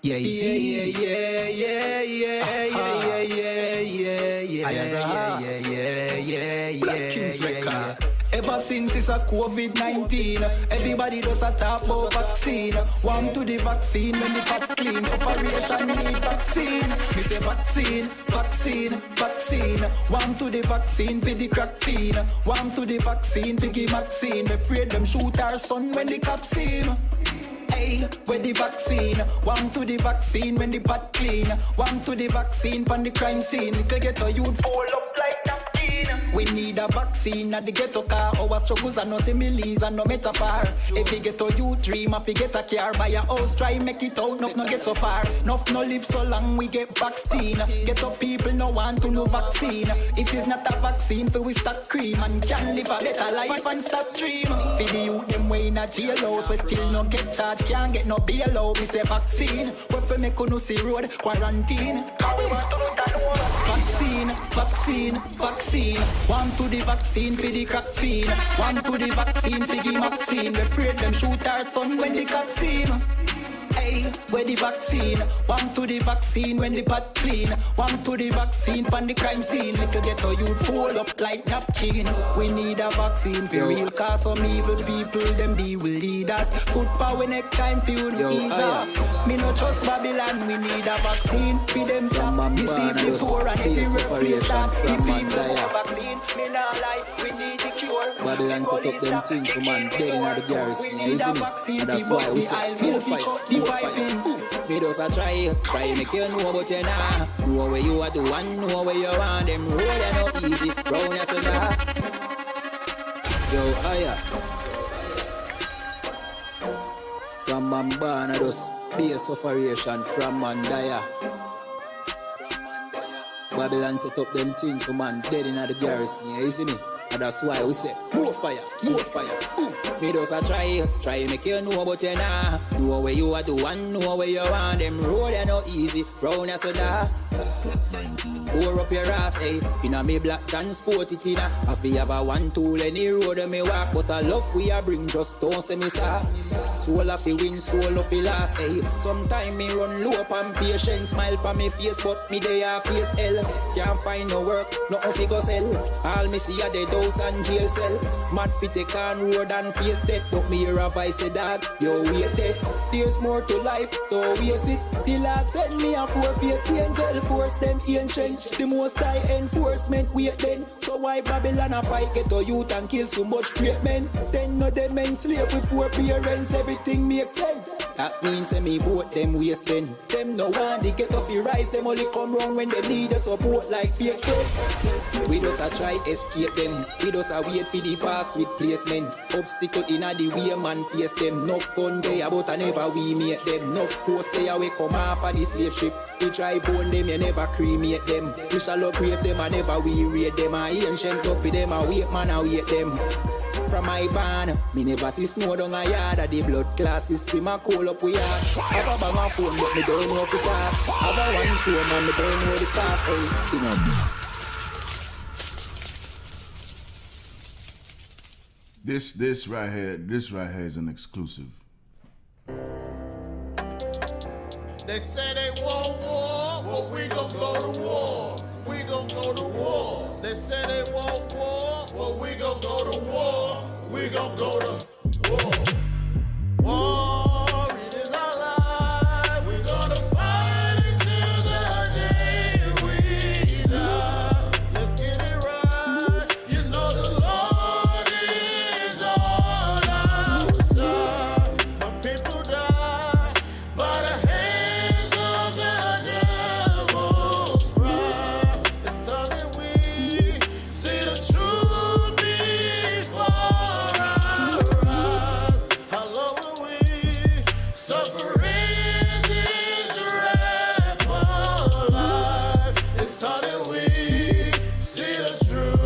Yeah, Black Kings record. Ever since it's a COVID-19, everybody does a talk about vaccine. Warm to the vaccine when the pot clean. Operation need vaccine. Me say vaccine, vaccine, vaccine. Warm to the vaccine for the crack fiend. Warm to the vaccine for the vaccine. Me afraid them shoot our son when the cops see him. Hey, where the vaccine? Warm to the vaccine when the pot clean. Warm to the vaccine from the crime scene. Little ghetto youth fall up like napkin. We need a vaccine at the ghetto car. Our struggles are no similes and no metaphor. If you ghetto youth dream if you get a car, buy a house, try make it out. Nuff no get so far. Nuff no live so long we get vaccine. Ghetto people no want to no vaccine. If it's not a vaccine, for we stop cream and can live a better life and stop dream. For the youth them way in a jail house, we still no get charged. Can't get no bail out, we say vaccine. What for make no see road, quarantine. Vaccine, vaccine, vaccine. One to the vaccine for the crack fiend. One to the vaccine for the vaccine. We afraid them shoot our son when the cops see him. Hey, where the vaccine? One to the vaccine when the pot clean. One to the vaccine from the crime scene. Little ghetto youth fold up like napkin. We need a vaccine for real, cause some evil people them be with leaders. Foot power next time for you no ease. Me no trust Babylon, we need a vaccine for them stop deceive the poor and if you represent the people with vaccine. Me not lie, we need the cure. Babylon set up them things for man dead in the garrison. You see me? And that's why we say more fight. Me just a try make you know but you nah. Know where you are do and know where you want them. Roll you no easy, round as a da. Yo, higher. From man born I just be a sufferation from man dire. Babylon set up them things for man dead in the garrison. You see me? And that's why we say more fire, more fire. Me just a try make you know but you nah. Know where you are do and know where you want them. Roll you no easy, round as a da. Pour up your ass, eh? Inna me black transport it inna. If we have a one tool any road me walk, but a love we a bring just don't say me soft. Soul of the win, soul of the last, eh? Sometime me run low up and patient, smile pa me face, but me dey a face hell. Can't find no work, nothing fi go sell. All me see a dead house and jail cell. Mad fi take on road and face death, but me hear a voice say dog, yo wait there. There's more to life, don't waste it. The Lord send me a four-face angel, force them ancient. The most high enforcement wait then. So why Babylon a fight get to youth and kill so much great men? Then no them men slave with four parents, everything makes sense. That means say me vote them waste then. Them no want they get off the rise, them only come round when they need the support like fake friends. We just a try escape them. We just a wait for the pass with placement. Obstacle in a the way man face them. Nuff gun they about a never we meet them. Nuff post they away come off of the slave ship. We try bone them, you never cremate them. We shall upgrade them and never we raid them. I ancient up with them, I wait man, I wait them. From my barn, me never see snow down a yard. Of the blood class system a call up we are. Have a bang of phone but me don't know if it talk. Have a one phone man, me don't know the talk. Hey, you know. This right here is an exclusive. They say they want war, well we gon' go to war. We gon' go to war. They say they want war, well we gon' go to war. We gon' go to war. War, it is our life. We gonna fight till the day we die. Let's get it right. You know the Lord is on our side. My people die by the hands of the devil's pride. It's time that we see the truth before our eyes. How long will we suffer in this dreadful life? It's time that we see the truth.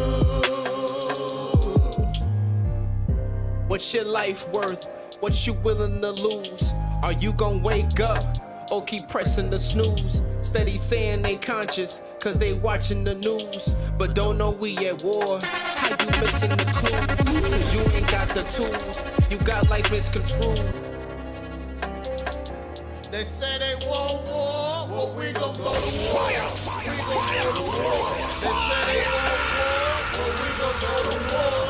What's your life worth? What you willing to lose? Are you gonna wake up or keep pressing the snooze? Steady saying they conscious, cause they watching the news, but don't know we at war. How you mixing the clues? Cause you ain't got the tools. You got life misconstrued. They say they want war, well we gon' go to war. We gon' go to war. They say they want war, well we gon' go to war.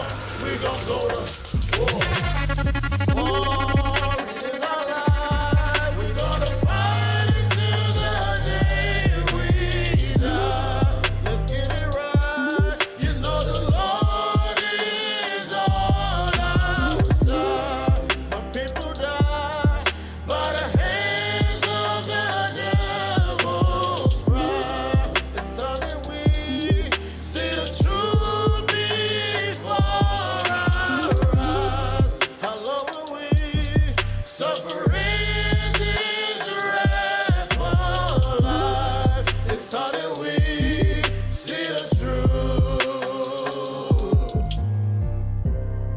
We gon' go to war. War is our life. We gonna fight till the day we die. Let's get it right. You know the Lord is on our side. My people die by the hands of the devil's pride. It's time that we see the truth before our eyes. How long will we suffer in this wrathful life? It's time that we see the truth.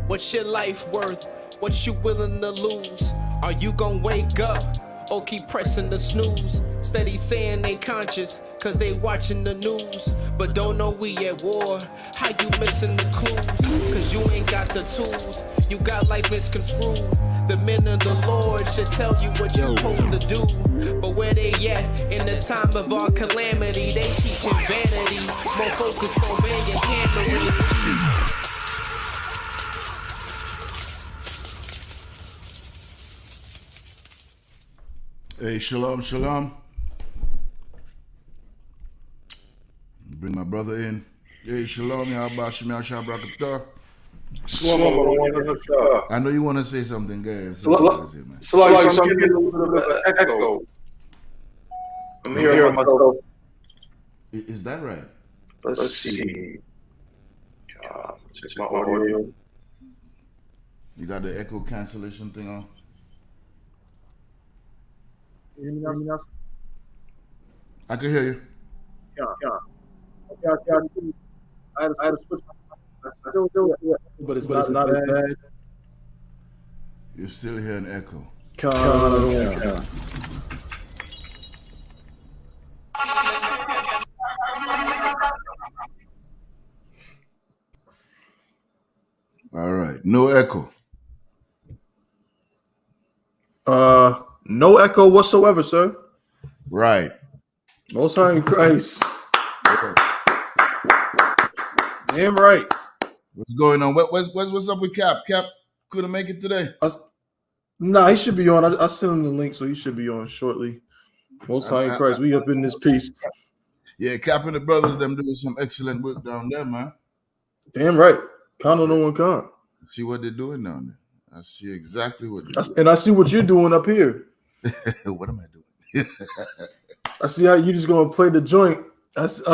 What's your life worth? What you willing to lose? Are you gonna wake up or keep pressing the snooze? Steady saying they conscious cause they watching the news, but don't know we at war. How you mixing the clues? Cause you ain't got the tools. You got life misconstrued. The men of the Lord should tell you what you're supposed to do. But where they at in the time of our calamity? They teaching vanity, more focused on banging hammering. Hey, shalom, shalom. Bring my brother in. Hey, shalom, Yahweh Shem Yahshua Barakatah. I know you want to say something, guys. So I'm getting a little bit of an echo. I'm hearing myself. Is that right? Let's see. Check my audio. You got the echo cancellation thing on? I can hear you. I had to switch. But it's not as bad. You're still hearing echo. All right. No echo. No echo whatsoever, sir. Right. Most High in Christ. Damn right. What's going on? What's up with Cap? Cap couldn't make it today. Nah, he should be on. I sent him the link, so he should be on shortly. Most High in Christ. We up in this piece. Yeah, Cap and the brothers, them doing some excellent work down there, man. Damn right. Count on no one can't. See what they're doing down there. I see exactly what they're doing. And I see what you're doing up here. What am I doing? I see how you just gonna play the joint. I see.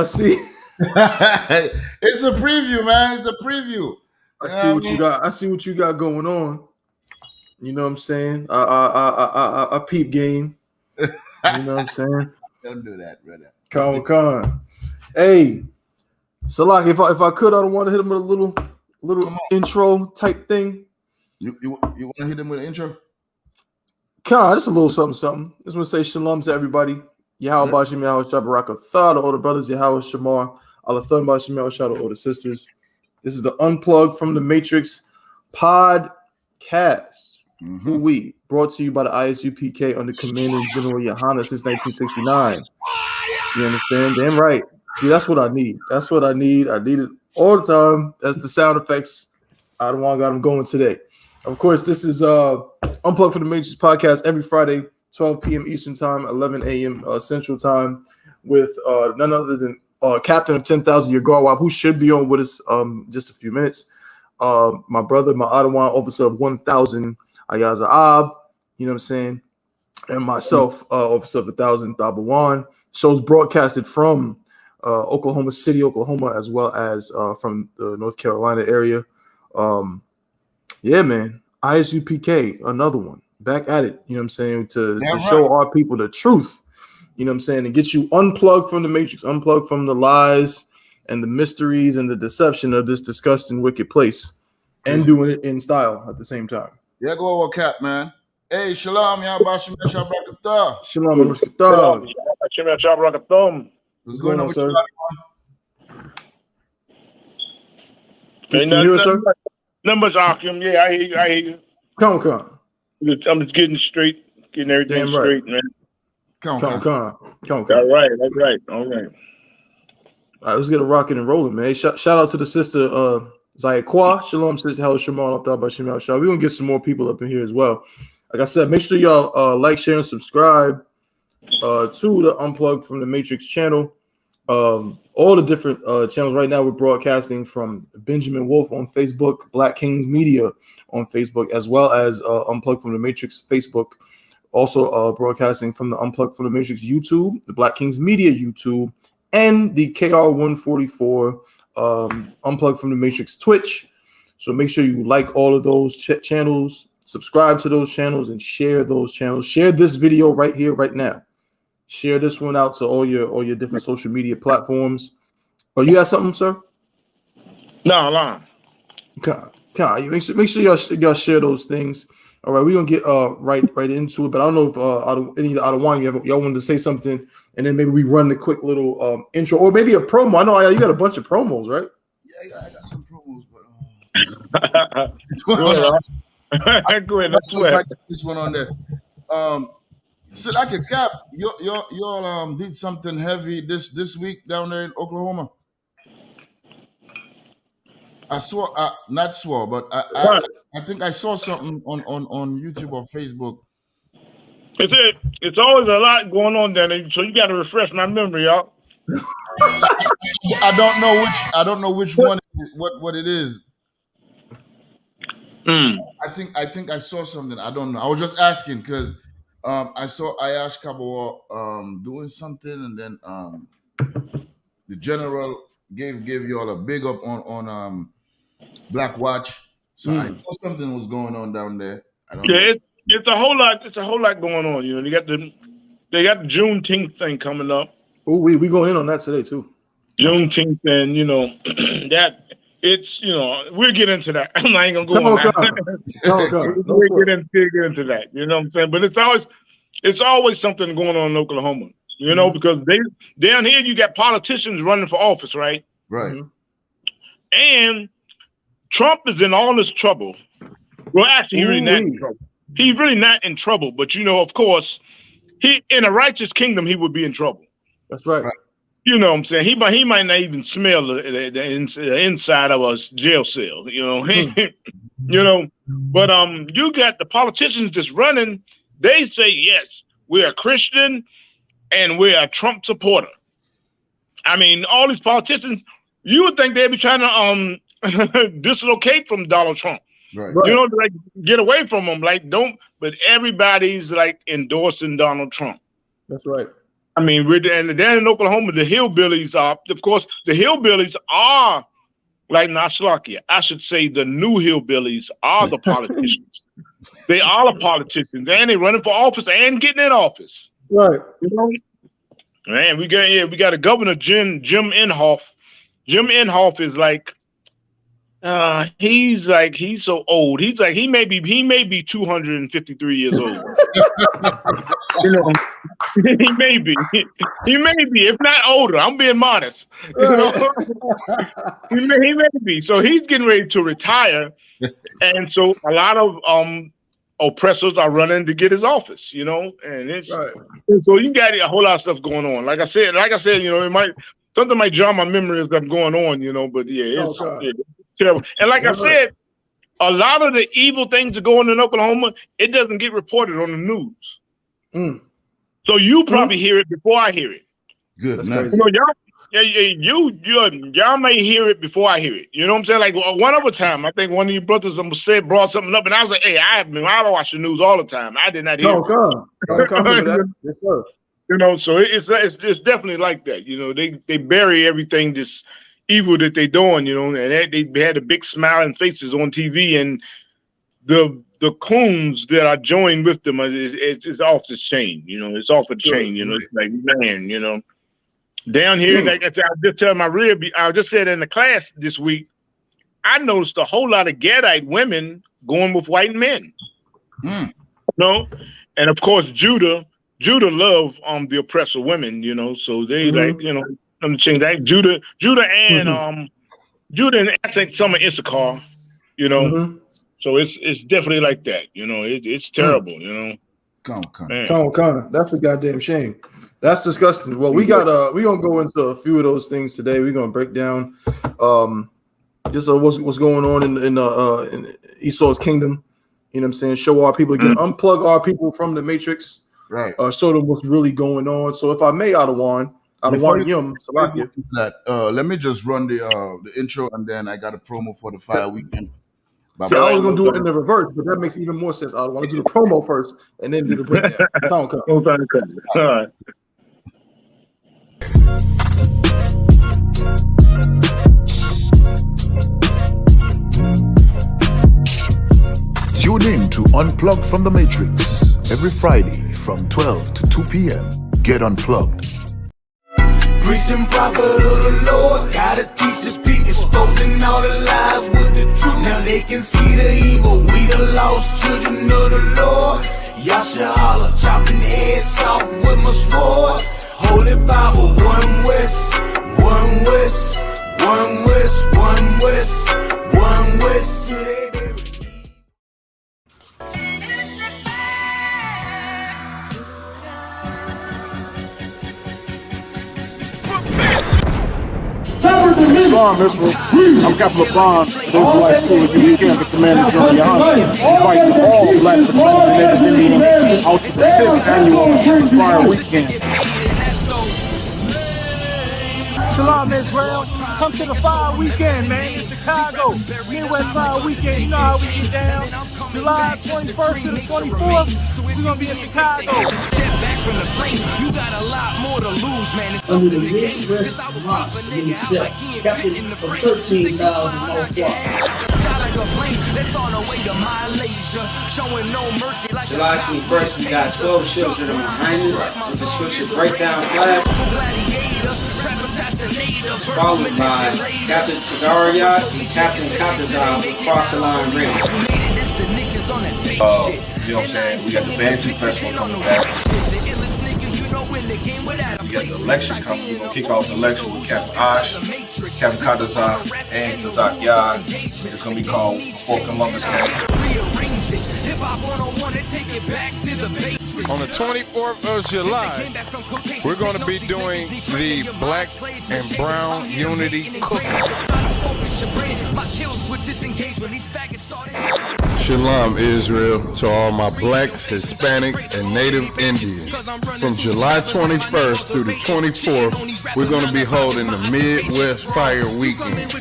It's a preview, man. It's a preview. I see what you got. I see what you got going on. You know what I'm saying? I peep game. You know what I'm saying? Don't do that, brother. Con. Hey, Salak, if I could, I don't want to hit him with a little intro type thing. You want to hit him with an intro? Con, just a little something. Just want to say shalom to everybody. Yahweh Bashim Yahweh Shabarakatha, the older brothers, Yahweh Shamar, Alathon Bashim Yahweh Shah, the older sisters. This is the Unplugged from the Matrix podcast. We brought to you by the ISUPK under Commander General Yohana since 1969. You understand? Damn right. See, that's what I need. That's what I need. I need it all the time. That's the sound effects. I don't want to got them going today. Of course, this is Unplugged from the Matrix podcast every Friday, 12 p.m. Eastern Time, 11 a.m. Central Time, with none other than Captain of 10,000, Yagar, who should be on with us just a few minutes. My brother, my Ottawa officer of 1,000, Ayaza Ab, you know what I'm saying? And myself, officer of 1,000, Tabawan. Shows broadcasted from Oklahoma City, Oklahoma, as well as from the North Carolina area. Yeah, man. ISUPK, another one. Back at it, you know what I'm saying, to show our people the truth, you know what I'm saying, and get you unplugged from the Matrix, unplugged from the lies and the mysteries and the deception of this disgusting, wicked place, and doing it in style at the same time. Yeah, go over Cap, man. Hey, shalom, Yahweh Shem Yahshua Barakatah. Shalom, Barakatah. Shem Yahshua Barakatah. What's going on with sir? you? Can you hear us, sir? Not much, Akim. Yeah, I hear you. Come on. I'm just getting straight, getting everything Damn right. straight, man. Come All right. All right, let's get a rocking and rolling, man. Shout out to the sister Zayakwa. Shalom, sister Hel Shamal. We're gonna get some more people up in here as well. Like I said, make sure y'all like, share, and subscribe to the Unplugged from the Matrix channel. All the different channels right now. We're broadcasting from Benjamin Wolf on Facebook, Black Kings Media on Facebook, as well as Unplugged from the Matrix Facebook. Also broadcasting from the Unplugged from the Matrix YouTube, the Black Kings Media YouTube, and the KR144 Unplugged from the Matrix Twitch. So make sure you like all of those channels, subscribe to those channels, and share those channels. Share this video right here, right now. Share this one out to all your different social media platforms. Oh, you got something, sir? No. Make sure y'all share those things. All right, we're gonna get right into it. But I don't know if any out of one y'all wanted to say something, and then maybe we run the quick little intro, or maybe a promo. I know you got a bunch of promos, right? Yeah, I got some promos, but Go ahead. This one on there. So like a cap, y'all did something heavy this week down there in Oklahoma. I think I saw something on YouTube or Facebook. It's always a lot going on there, so you got to refresh my memory, y'all. I don't know which one what it is. I think I saw something. I don't know. I was just asking because I saw Ayash Kabawa doing something, and then the general gave you all a big up on Black Watch. So I know something was going on down there. I don't know. It's a whole lot. It's a whole lot going on. You know, they got the Juneteenth thing coming up. Oh, we go in on that today too. Juneteenth, and you know that it's we'll get into that. I ain't gonna go on that. We'll get into that. You know what I'm saying? But it's always something going on in Oklahoma. You know, because down here you got politicians running for office, right? Right. And Trump is in all this trouble. Well, actually, he's really not in trouble. He's really not in trouble, but of course, he in a righteous kingdom he would be in trouble. That's right. You know what I'm saying? He might not even smell the inside of a jail cell. You know, but you got the politicians just running. They say yes, we're a Christian and we're a Trump supporter. I mean, all these politicians, you would think they'd be trying to dislocate from Donald Trump. Right. You know, like get away from him. Like but everybody's like endorsing Donald Trump. That's right. I mean, and then in Oklahoma, the hillbillies are, of course, the hillbillies are like Nashlakia. I should say the new hillbillies are the politicians. They are the politicians, and they're running for office and getting in office. Right. You know? Man, we got a governor, Jim Inhofe. Jim Inhofe is like, he's so old. He's like he may be 253 years old. You know, he may be, if not older. I'm being modest. You know, he may be. So he's getting ready to retire, and so a lot of oppressors are running to get his office. You know, and it's and so you got a whole lot of stuff going on. Like I said, you know, something might jar my memory as I'm going on. You know, but yeah, it's terrible. And like I said, a lot of the evil things that go on in Oklahoma, it doesn't get reported on the news. So you probably hear it before I hear it. Good. Nice. You know, y'all may hear it before I hear it. You know what I'm saying? Like one other time, I think one of you brothers brought something up, and I was like, "Hey, I watch the news all the time. I did not hear it." Yes, sir. You know, so it's definitely like that. You know, they bury everything this evil that they doing. You know, and they had the big smiling faces on TV, and the coons that are joined with them it's off the chain. You know, it's off the chain. You know, it's like, man, you know, down here, like I just tell my I just said in the class this week, I noticed a whole lot of Gadite women going with white men. You know, and of course Judah Judah love the oppressor women, you know, so they like, you know, change that. Judah and Judah and I think some of Issachar, you know. So it's definitely like that, you know. It's terrible, you know. Come. That's a goddamn shame. That's disgusting. Well, we're gonna go into a few of those things today. We're gonna break down just what's going on in Esau's kingdom. You know what I'm saying? Show our people again, unplug our people from the matrix. Right. Show them what's really going on. So if I may, Adawan Yum, let me just run the intro, and then I got a promo for the Fire Weekend. See, I was gonna do it in the reverse, but that makes even more sense. I want to do the promo first and then do the breakdown. All right. Tune in to Unplugged from the Matrix every Friday from 12 to 2 p.m. Get unplugged. Preaching prophet of the Lord, gotta teach this people, exposing all the lies with the truth. Now they can see the evil, we the lost children of the Lord. Yasha chopping heads off with my sword. Holy Bible, one West, one West, one West, one West, one West. Islam, Israel. I'm Captain LeBron. Those who like school with you can the Commander General Yohana. Inviting all black supremacy Native Indians out to the 5th annual Fire Weekend. Shalom, Israel. Come to the Fire Weekend, man, in Chicago. Midwest Fire Weekend. You know how we get down. July 21st to the 24th, we're going to be in Chicago. Step back from the flames. You got a lot more to lose, man. It's under the Midwest Mosque himself, captain for 13,000 more July 21st, we got 12 children of Muhammad with the scripture breakdown class, followed by Captain Tadariyat and Captain Katazal with Cross the Line Ring. You know what I'm saying? We got the Bantu Festival coming back. We got the election coming. We're going to kick off the election with Captain Ash, Captain Kadazak, and Kazak Yad. It's going to be called Fort Columbus Camp. On the 24th of July, we're going to be doing the Black and Brown Unity Cookout. Shalom, Israel, to all my blacks, Hispanics, and Native Indians. From July 21st through the 24th, we're going to be holding the Midwest Fire Weekend.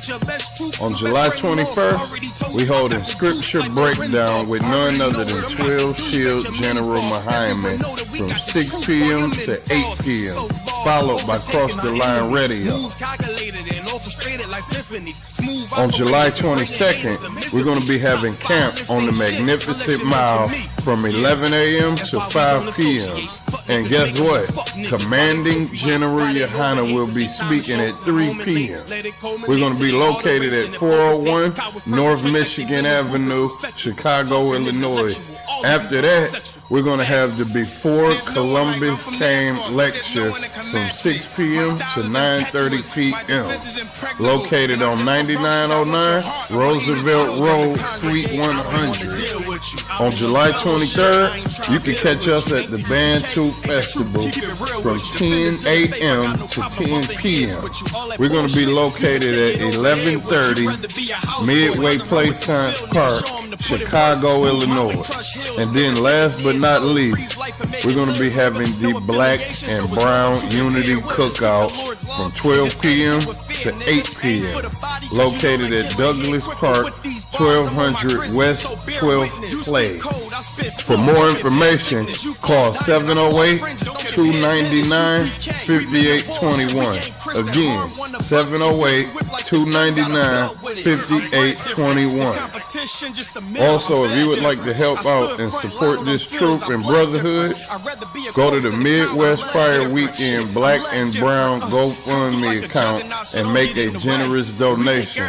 On July 21st, we hold a scripture breakdown with none other than 12 Shield General Muhammad from 6 p.m. to 8 p.m., followed by Cross the Line Radio. On July 22nd, we're going to be having camp on the Magnificent Mile from 11 a.m. to 5 p.m. And guess what? Commanding General Yohana will be speaking at 3 p.m. We're going to be located at 401 North Michigan Avenue, Chicago, Illinois. After that, we're going to have the Before Columbus Came lecture from 6 p.m. to 9:30 p.m. Located on 9909 Roosevelt Road, Suite 100. On July 23rd, you can catch us at the Bantu Festival from 10 a.m. to 10 p.m. We're going to be located at 1130 Midway Place Science Park, Chicago, Illinois. And then last but not least, we're going to be having the Black and Brown Unity Cookout from 12 p.m. to 8 p.m. located at Douglas Park, 1200 West 12th Place. For more information, call 708-299-5821. Again, 708-299-5821. Also, if you would like to help out and support this troop and brotherhood, go to the Midwest Fire Weekend Black and Brown GoFundMe account and make a generous donation.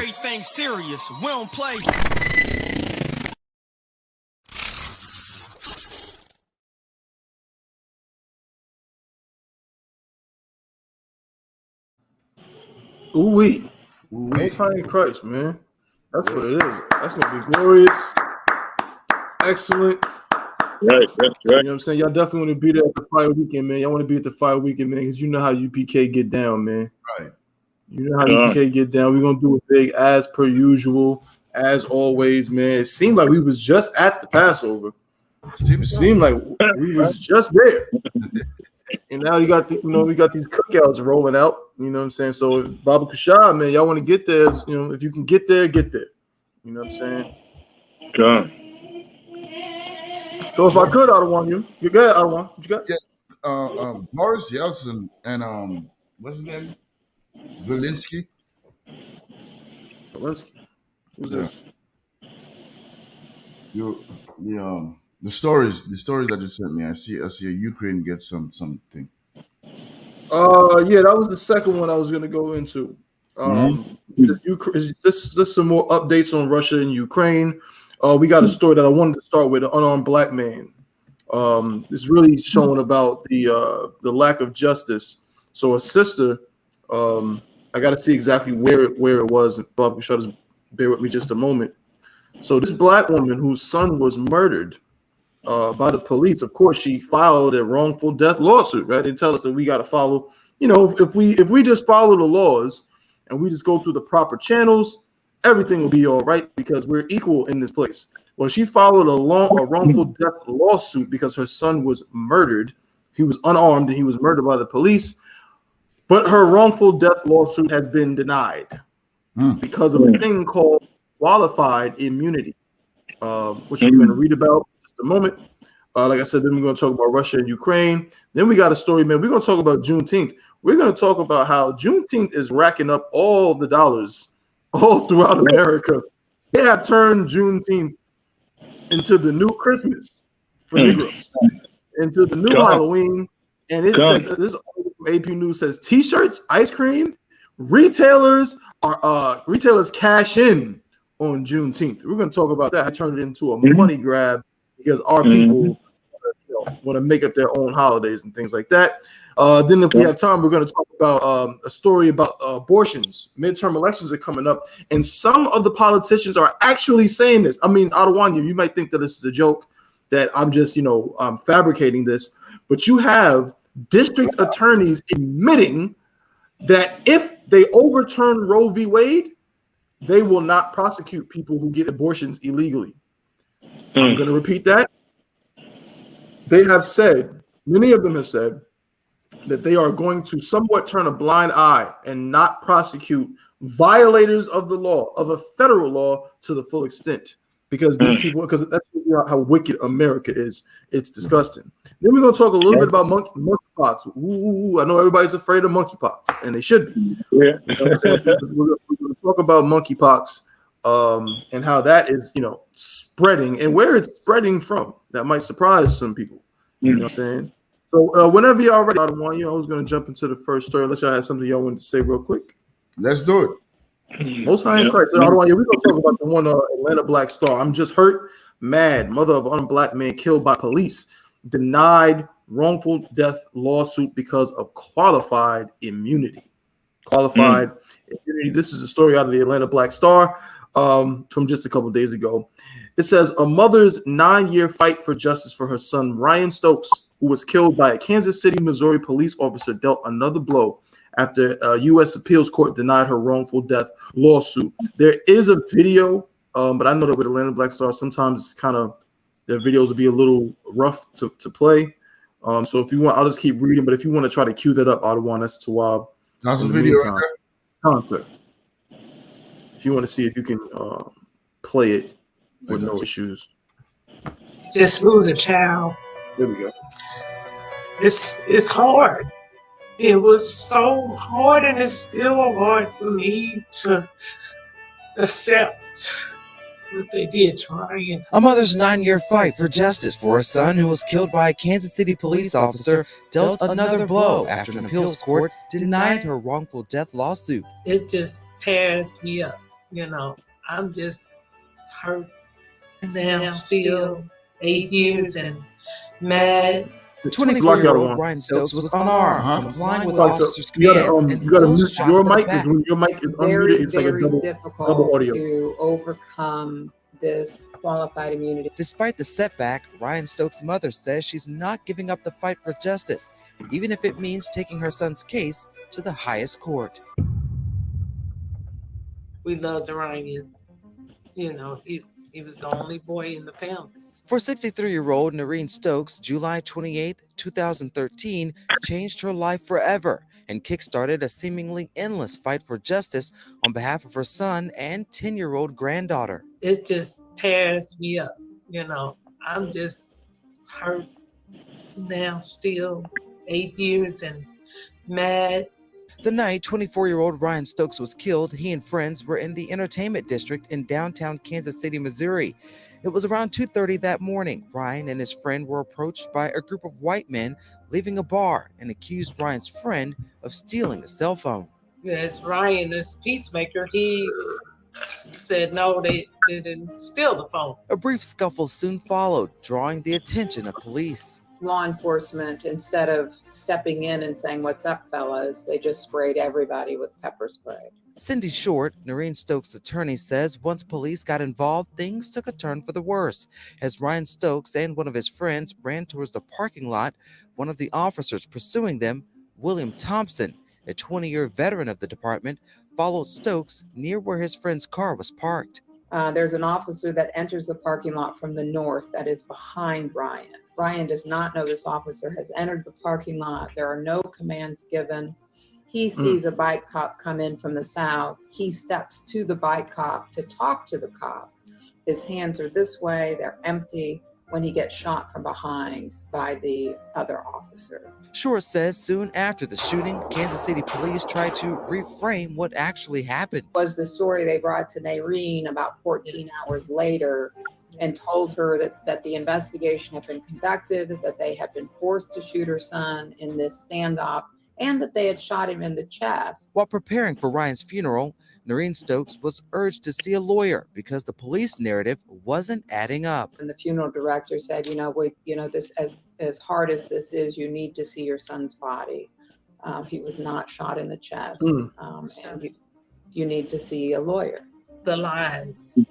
Ooh-wee. Most High in Christ, man. That's what it is. That's gonna be glorious, excellent. Right, that's right. You know what I'm saying? Y'all definitely want to be there at the fire weekend, man. Y'all want to be at the fire weekend, man, because you know how UPK get down, man. Right. You know how UPK get down. We're gonna do it big as per usual, as always, man. It seemed like we was just at the Passover. It seemed like we was just there. And now you got we got these cookouts rolling out. You know what I'm saying? So if Baba Kushah, man, y'all want to get there, you know, if you can get there, get there. You know what I'm saying? Come. So if I could, I don't want you. You good? I don't want. What you got? Yeah. Boris Yeltsin and what's his name? Zelensky. Who's this? The stories that you sent me. I see a Ukraine get something. Yeah, that was the second one I was gonna go into. Just some more updates on Russia and Ukraine. We got a story that I wanted to start with, an unarmed black man. It's really showing about the lack of justice. So a sister, I got to see exactly where it was. Bob, just bear with me just a moment. So this black woman whose son was murdered by the police, of course, she filed a wrongful death lawsuit. Right? They tell us that we got to follow. You know, if we just follow the laws and we just go through the proper channels, everything will be all right because we're equal in this place. Well, she followed a wrongful death lawsuit because her son was murdered. He was unarmed and he was murdered by the police. But her wrongful death lawsuit has been denied because of a thing called qualified immunity, which we're going to read about in just a moment. Like I said, then we're going to talk about Russia and Ukraine. Then we got a story, man. We're going to talk about Juneteenth. We're going to talk about how Juneteenth is racking up all the dollars all throughout America. They have turned Juneteenth into the new Christmas for Negroes, into the new Halloween. And it says, this AP News says, T-shirts, ice cream, retailers cash in on Juneteenth. We're going to talk about that. I turned it into a money grab because our people want to make up their own holidays and things like that. Then if we have time, we're going to talk about a story about abortions. Midterm elections are coming up, and some of the politicians are actually saying this. I mean, Adewanya, you might think that this is a joke, that I'm just, I'm fabricating this, but you have district attorneys admitting that if they overturn Roe v. Wade, they will not prosecute people who get abortions illegally. I'm going to repeat that. They have said, many of them have said, that they are going to somewhat turn a blind eye and not prosecute violators of the law, of a federal law, to the full extent. Because these people, because that's how wicked America is. It's disgusting. Then we're going to talk a little bit about monkeypox. Ooh, I know everybody's afraid of monkeypox, and they should be. Yeah. You know what I'm we're going to talk about monkeypox and how that is, spreading and where it's spreading from. That might surprise some people. You know what I'm saying? So whenever y'all ready, I was going to jump into the first story. Unless y'all had something y'all wanted to say real quick. Let's do it. Most High in Christ. We're going to talk about the one Atlanta Black Star. I'm just hurt, mad. Mother of unarmed black man killed by police. Denied wrongful death lawsuit because of qualified immunity. Qualified immunity. This is a story out of the Atlanta Black Star from just a couple days ago. It says a mother's 9-year fight for justice for her son, Ryan Stokes, who was killed by a Kansas City, Missouri police officer, dealt another blow after a U.S. appeals court denied her wrongful death lawsuit. There is a video, but I know that with Atlanta Black Star, sometimes kind of the videos will be a little rough to play. So if you want, I'll just keep reading. But if you want to try to cue that up, Adewanya, that's to that's a video right there. Concert. If you want to see if you can play it with no issues. Just lose a child. There we go. It's hard. It was so hard, and it's still hard for me to accept what they did to Ryan. A mother's 9-year fight for justice for her son who was killed by a Kansas City police officer dealt another blow after an appeals court denied her wrongful death lawsuit. It just tears me up, I'm just hurt. And then I'm still 8 years and mad 24-year-old Ryan Stokes was unarmed, complying with the officer's commands, and you gotta still mute shot your in the mic. back. When your mic is very, unmuted, it's like a very double difficult audio. to overcome this qualified immunity. Despite the setback, Ryan Stokes' mother says she's not giving up the fight for justice, even if it means taking her son's case to the highest court. We loved Ryan. You know, he was the only boy in the family. For 63-year-old Noreen Stokes, July 28, 2013 changed her life forever and kickstarted a seemingly endless fight for justice on behalf of her son and 10-year-old granddaughter. It just tears me up. You know, I'm just hurt now still, 8 years, and mad. The night 24-year-old Ryan Stokes was killed, he and friends were in the entertainment district in downtown Kansas City, Missouri. It was around 2:30 that morning. Ryan and his friend were approached by a group of white men leaving a bar and accused Ryan's friend of stealing a cell phone. As Ryan, this peacemaker, he said no, they didn't steal the phone. A brief scuffle soon followed, drawing the attention of police. Law enforcement, instead of stepping in and saying, "What's up, fellas?" they just sprayed everybody with pepper spray. Cindy Short, Noreen Stokes' attorney, says once police got involved, things took a turn for the worse. As Ryan Stokes and one of his friends ran towards the parking lot, one of the officers pursuing them, William Thompson, a 20-year veteran of the department, followed Stokes near where his friend's car was parked. There's an officer that enters the parking lot from the north that is behind Ryan. Ryan does not know this officer has entered the parking lot. There are no commands given. He sees a bike cop come in from the south. He steps to the bike cop to talk to the cop. His hands are this way, they're empty, when he gets shot from behind by the other officer. Short says soon after the shooting, Kansas City police tried to reframe what actually happened. Was the story they brought to Noreen about 14 hours later and told her that the investigation had been conducted, that they had been forced to shoot her son in this standoff, and that they had shot him in the chest. While preparing for Ryan's funeral, Noreen Stokes was urged to see a lawyer because the police narrative wasn't adding up. And the funeral director said, this as hard as this is, you need to see your son's body. He was not shot in the chest, and you need to see a lawyer. The lies,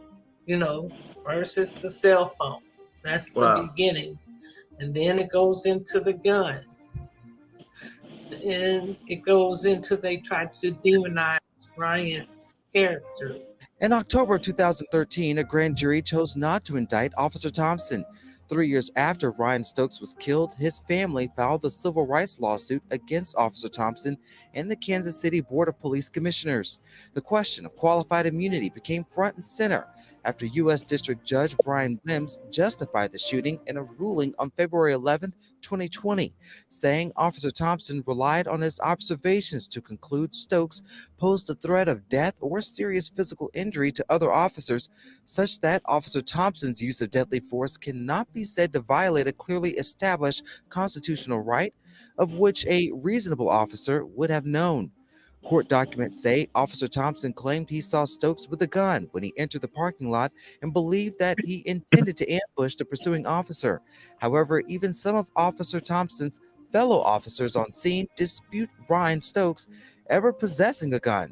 versus the cell phone. That's the beginning. And then it goes into the gun. And it goes into they tried to demonize Ryan's character. In October 2013, a grand jury chose not to indict Officer Thompson. 3 years after Ryan Stokes was killed, his family filed a civil rights lawsuit against Officer Thompson and the Kansas City Board of Police Commissioners. The question of qualified immunity became front and center after U.S. District Judge Brian Mims justified the shooting in a ruling on February 11, 2020, saying Officer Thompson relied on his observations to conclude Stokes posed a threat of death or serious physical injury to other officers, such that Officer Thompson's use of deadly force cannot be said to violate a clearly established constitutional right of which a reasonable officer would have known. Court documents say Officer Thompson claimed he saw Stokes with a gun when he entered the parking lot and believed that he intended to ambush the pursuing officer. However, even some of Officer Thompson's fellow officers on scene dispute Ryan Stokes ever possessing a gun.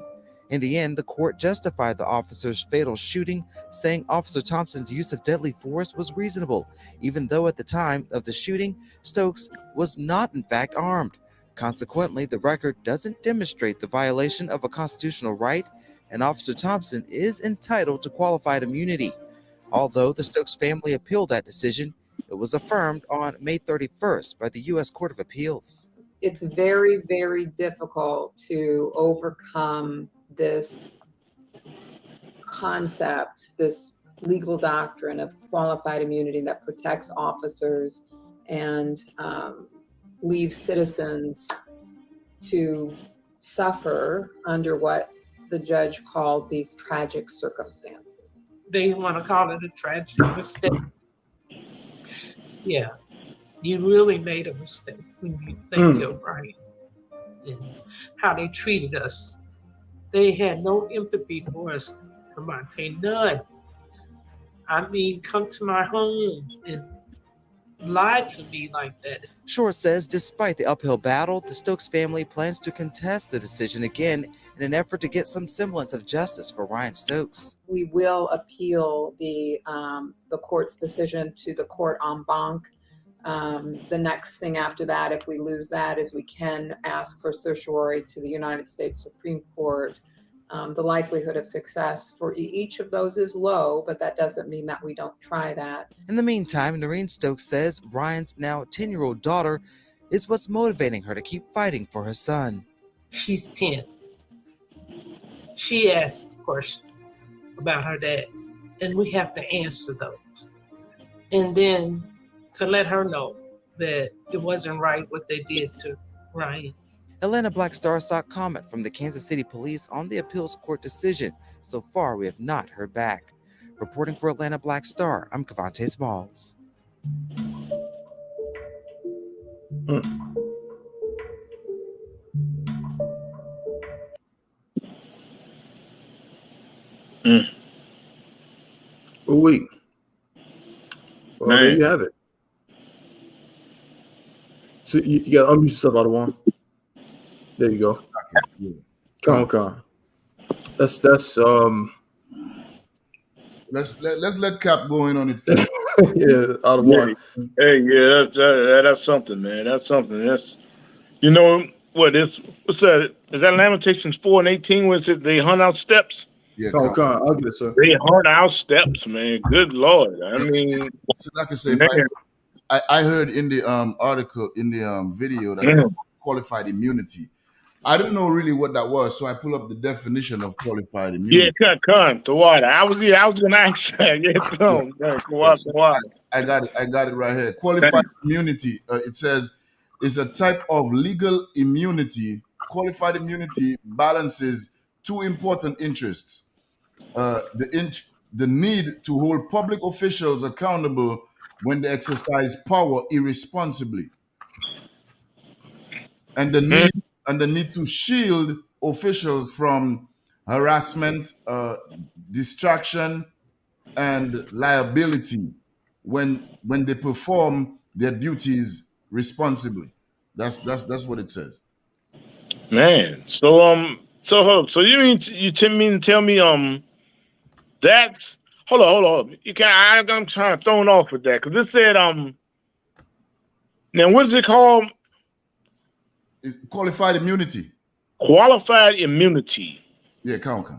In the end, the court justified the officer's fatal shooting, saying Officer Thompson's use of deadly force was reasonable, even though at the time of the shooting, Stokes was not in fact armed. Consequently, the record doesn't demonstrate the violation of a constitutional right, and Officer Thompson is entitled to qualified immunity. Although the Stokes family appealed that decision, it was affirmed on May 31st by the U.S. Court of Appeals. It's very, very difficult to overcome this concept, this legal doctrine of qualified immunity that protects officers and leaves citizens to suffer under what the judge called these tragic circumstances. They want to call it a tragic mistake. Yeah, you really made a mistake when you think of Ryan and how they treated us. They had no empathy for us, Clemente, none. I mean, come to my home and lied to me like that. Shore says despite the uphill battle, the Stokes family plans to contest the decision again in an effort to get some semblance of justice for Ryan Stokes. We will appeal the court's decision to the court en banc. The next thing after that, if we lose that, is we can ask for certiorari to the United States Supreme Court. The likelihood of success for each of those is low, but that doesn't mean that we don't try that. In the meantime, Noreen Stokes says Ryan's now 10-year-old daughter is what's motivating her to keep fighting for her son. She's 10. She asks questions about her dad, and we have to answer those. And then to let her know that it wasn't right what they did to Ryan. Atlanta Black Star sought comment from the Kansas City Police on the appeals court decision. So far, we have not heard back. Reporting for Atlanta Black Star, I'm Cavante Smalls. Oh, wait. Well, Man. there you have it. So you got to unmute yourself, out of one. There you go. Con. That's Let's let Cap go in on it. yeah, out of one. Hey, yeah, that's something, man. That's something. That's, you know what is, what's that? Is that Lamentations 4:18? Was it they hunt out steps? Yeah, Con, I'll get it, sir. They hunt out steps, man. Good Lord. I mean, So like I say, man. I heard in the article, in the video, that qualified immunity. I didn't know really what that was, so I pull up the definition of qualified immunity. Yeah, Con, the water. I was gonna ask that. Yeah, come on, I got it right here. Qualified immunity. It says it's a type of legal immunity. Qualified immunity balances two important interests: the need to hold public officials accountable when they exercise power irresponsibly, and the need to shield officials from harassment, distraction, and liability when they perform their duties responsibly. That's what it says. man. So you mean to tell me that's hold on. You can't. I'm trying to thrown off with that because it said now what is it called? It's qualified immunity. Qualified immunity. Yeah, count.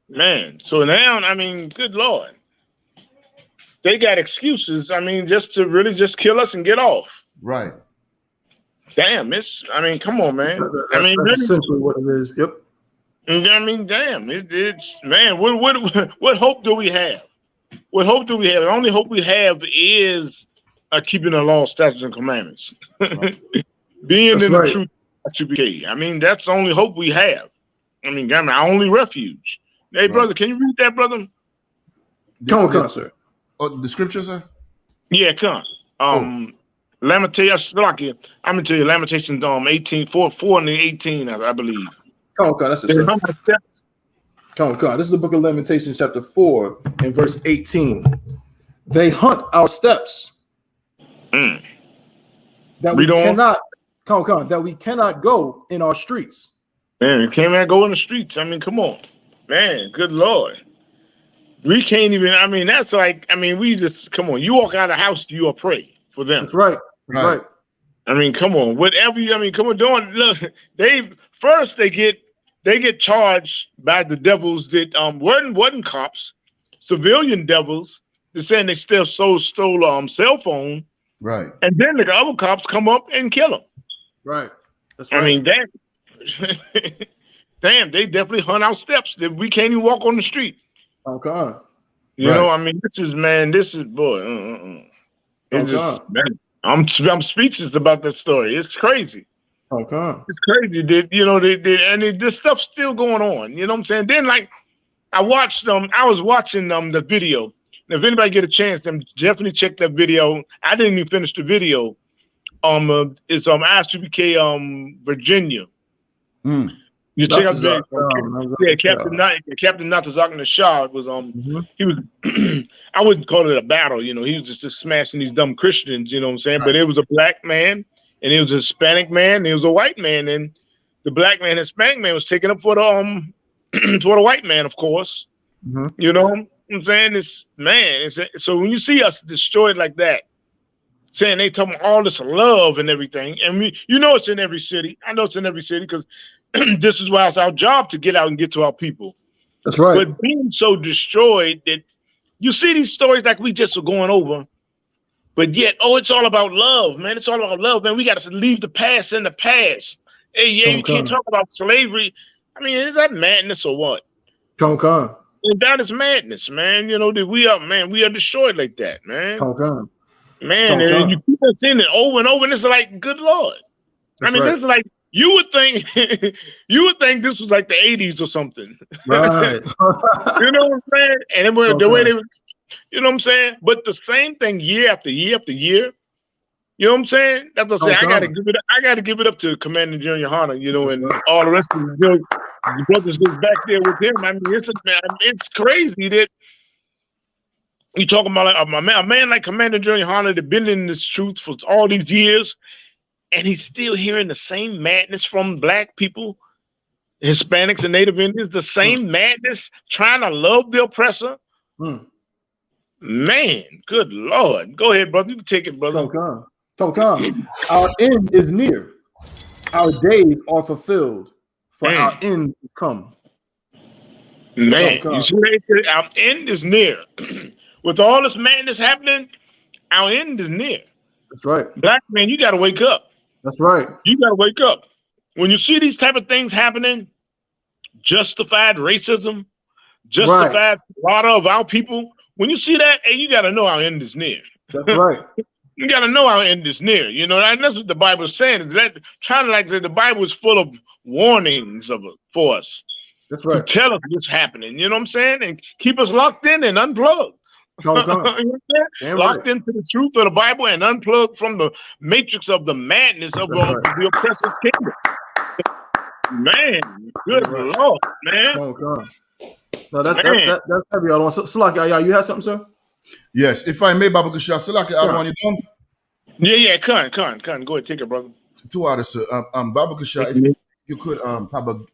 Man, so now, I mean, good Lord. They got excuses, I mean, just to really just kill us and get off. Right. Damn, I mean, come on, man. I mean, that's essentially what it is. Yep. I mean, damn, it's man, what hope do we have? What hope do we have? The only hope we have is keeping the law, statutes, and commandments. Right. Being That's in right. the truth. I mean, that's the only hope we have. I mean, our only refuge. Hey, brother, can you read that, brother? Come, sir. Oh, the scripture, sir? Yeah, come. Lamentations, I'm gonna tell you, Lamentations 4 and 18, I believe. Come, that's it, sir. Come. This is the book of Lamentations, chapter 4, and verse 18. They hunt our steps. That we cannot. That we cannot go in our streets. Man, you can't go in the streets. I mean, come on. Man, good Lord. We can't even, I mean, that's like, I mean, we just, come on. You walk out of the house, you are pray for them. That's right. Right. I mean, come on. Whatever you, I mean, come on, look, they get charged by the devils that wasn't cops, civilian devils. They're saying they still stole cell phone. Right. And then the other cops come up and kill them. Right. That's right. I mean, damn, they definitely hunt out steps that we can't even walk on the street. Okay. You know, I mean, this is boy. It's just, man, I'm speechless about that story. It's crazy. Okay. It's crazy that, you know, this stuff's still going on. You know what I'm saying? Then, like, I was watching the video. If anybody get a chance, then definitely check that video. I didn't even finish the video. It's ISUPK Virginia. You check out Natazak, Captain Natazak and the Shah was he was I wouldn't call it a battle, you know, he was just smashing these dumb Christians, you know what I'm saying? But it was a black man and it was a Hispanic man and it was a white man, and the black man, Hispanic man was taking up for the for the white man, of course. You know what I'm saying? So when you see us destroyed like that, saying they talking all this love and everything, and you know it's in every city. I know it's in every city because this is why it's our job to get out and get to our people. That's right. But being so destroyed that you see these stories like we just are going over, but yet, it's all about love, man. It's all about love, man. We got to leave the past in the past. Hey, yeah, you can't talk about slavery. I mean, is that madness or what? Come. And that is madness, man. You know that we are destroyed like that, man. Come. Man, and you keep on seeing it over and over, and it's like, good Lord. That's this is like you would think this was like the 80s or something. Right. You know what I'm saying? And the way they were, you know what I'm saying? But the same thing year after year after year. You know what I'm saying? That's what I'm saying. I gotta give it up to Commander General Yohana, you know, and all the rest of the brothers that's back there with him. I mean, it's crazy that you talking about like a man like Commander General Yohana that been in this truth for all these years, and he's still hearing the same madness from black people, Hispanics and Native Indians, the same madness, trying to love the oppressor. Man, good Lord. Go ahead, brother. You can take it, brother. Come. Our end is near. Our days are fulfilled, for our end is come. Man, you see what they said? Our end is near. With all this madness happening, our end is near. That's right. Black man, you got to wake up. That's right. You got to wake up. When you see these type of things happening, justified racism, justified slaughter of our people, when you see that, hey, you got to know our end is near. That's right. You got to know our end is near. You know, and that's what the Bible is saying. Is that trying to like say the Bible is full of warnings for us. That's right. To tell us what's happening. You know what I'm saying? And keep us locked in and unplugged. You know locked into the truth of the Bible and unplugged from the matrix of the madness of the oppressor's kingdom. Man, good Lord, man. No, that's heavy. Salaki, you had something, sir? Yes, if I may, Baba Kusha. Salaki, I want you done. Yeah, Khan. Go ahead, take it, brother. 2 hours, sir. Baba Kusha, if you could,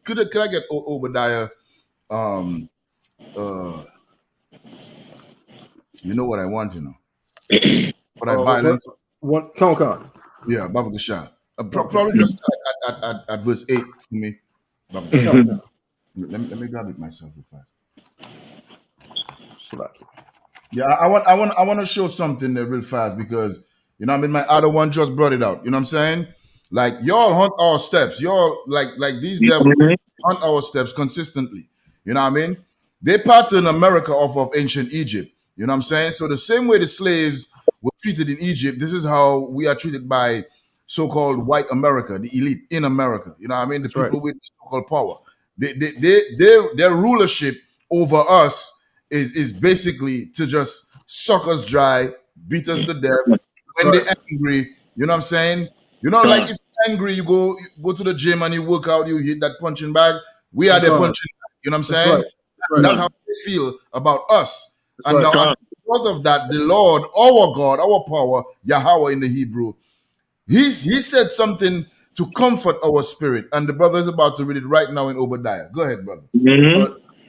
could I get Obadiah? You know what I want, you know. What I violence. Come. Yeah, Baba Kusha. Probably just at verse 8 for me. Let me grab it myself real fast. Yeah, I want to show something there real fast because you know I mean my other one just brought it out. You know what I'm saying? Like y'all hunt our steps. Y'all like these devils hunt our steps consistently. You know what I mean? They pattern America off of ancient Egypt. You know what I'm saying? So the same way the slaves were treated in Egypt, this is how we are treated by so-called white America, the elite in America. You know what I mean? The people with so-called power. Their rulership over us is basically to just suck us dry, beat us to death. When they're angry, you know what I'm saying? You know, like if you're angry, you go to the gym and you work out, you hit that punching bag. We are the punching bag. You know what I'm saying? That's how they feel about us. And now, as a result of that, the Lord, our God, our power, Yahweh in the Hebrew, he said something to comfort our spirit. And the brother is about to read it right now in Obadiah. Go ahead, brother.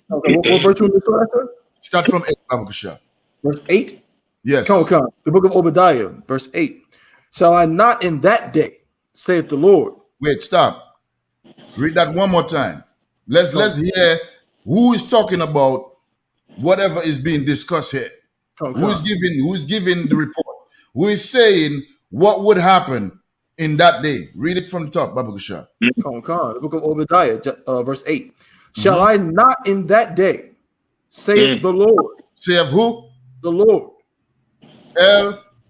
What verse you refer to? Start from 8, Baba Kusha. Verse 8? Yes. Come. The book of Obadiah, verse 8. Shall I not in that day, saith the Lord? Wait, stop. Read that one more time. Let's hear who is talking about whatever is being discussed here. Who is giving the report? Who is saying what would happen in that day? Read it from the top, Baba Kusha. Come. The book of Obadiah, verse 8. Shall I not in that day, saith the Lord? Say of who? The Lord.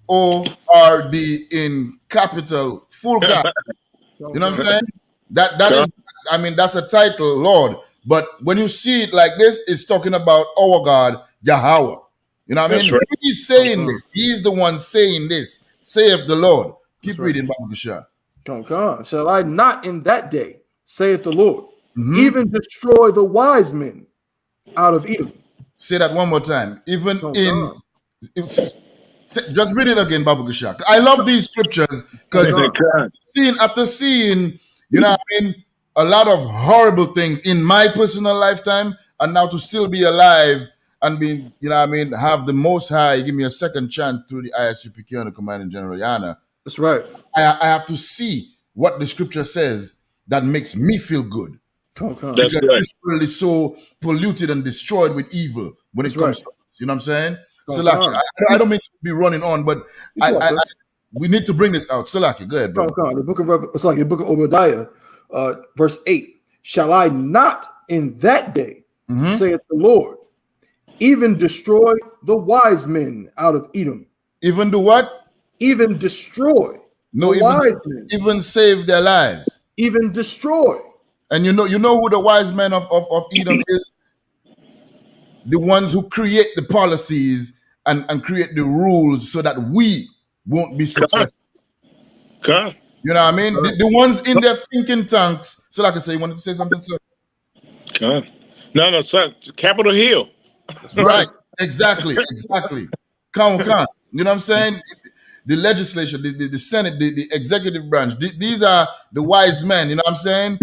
L-O-R-D in capital, full cap. You know what I'm saying? That is, I mean, that's a title, Lord. But when you see it like this, it's talking about our God, Yahweh. You know what I mean? Right. He's saying this. He's the one saying this. Saith the Lord. Keep reading, Baba Kusha. Come. Shall I not in that day, saith the Lord, even destroy the wise men out of Edom. Say that one more time. Even just read it again, Babu Gashak. I love these scriptures because after seeing, you know what I mean, a lot of horrible things in my personal lifetime, and now to still be alive and be, you know what I mean, have the Most High give me a second chance through the ISUPK and the Commanding General Yana. That's right. I have to see what the scripture says that makes me feel good. That's Because right. this world is so polluted and destroyed with evil when it comes to us. You know what I'm saying? Salaki, I don't mean to be running on, but we need to bring this out. Salaki, go ahead, bro. The book of it's like the book of Obadiah, verse 8. Shall I not in that day, saith the Lord, even destroy the wise men out of Edom? Even do what? Even destroy. No, the wise men. even save their lives. Even destroy. And you know who the wise men of Edom is? The ones who create the policies and create the rules so that we won't be successful. Okay. You know what I mean? The ones in their thinking tanks. So like I say, you wanted to say something, sir? Okay. No, sir. Capitol Hill. Right. Exactly. Come. You know what I'm saying? The legislature, the Senate, the executive branch, these are the wise men. You know what I'm saying?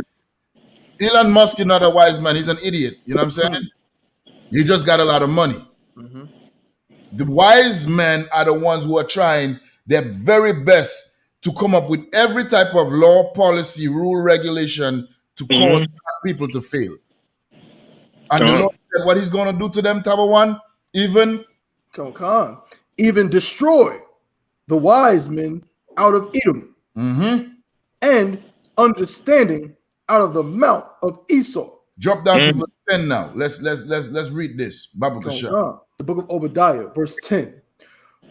Elon Musk is not a wise man. He's an idiot. You know what I'm saying? He just got a lot of money. The wise men are the ones who are trying their very best to come up with every type of law, policy, rule, regulation to cause people to fail. And the Lord said what he's going to do to them, Tabawan, even destroy the wise men out of Edom, and understanding out of the mount of Esau. Drop down to verse 10 now. Let's read this. Babu Kasha. The book of Obadiah, verse 10.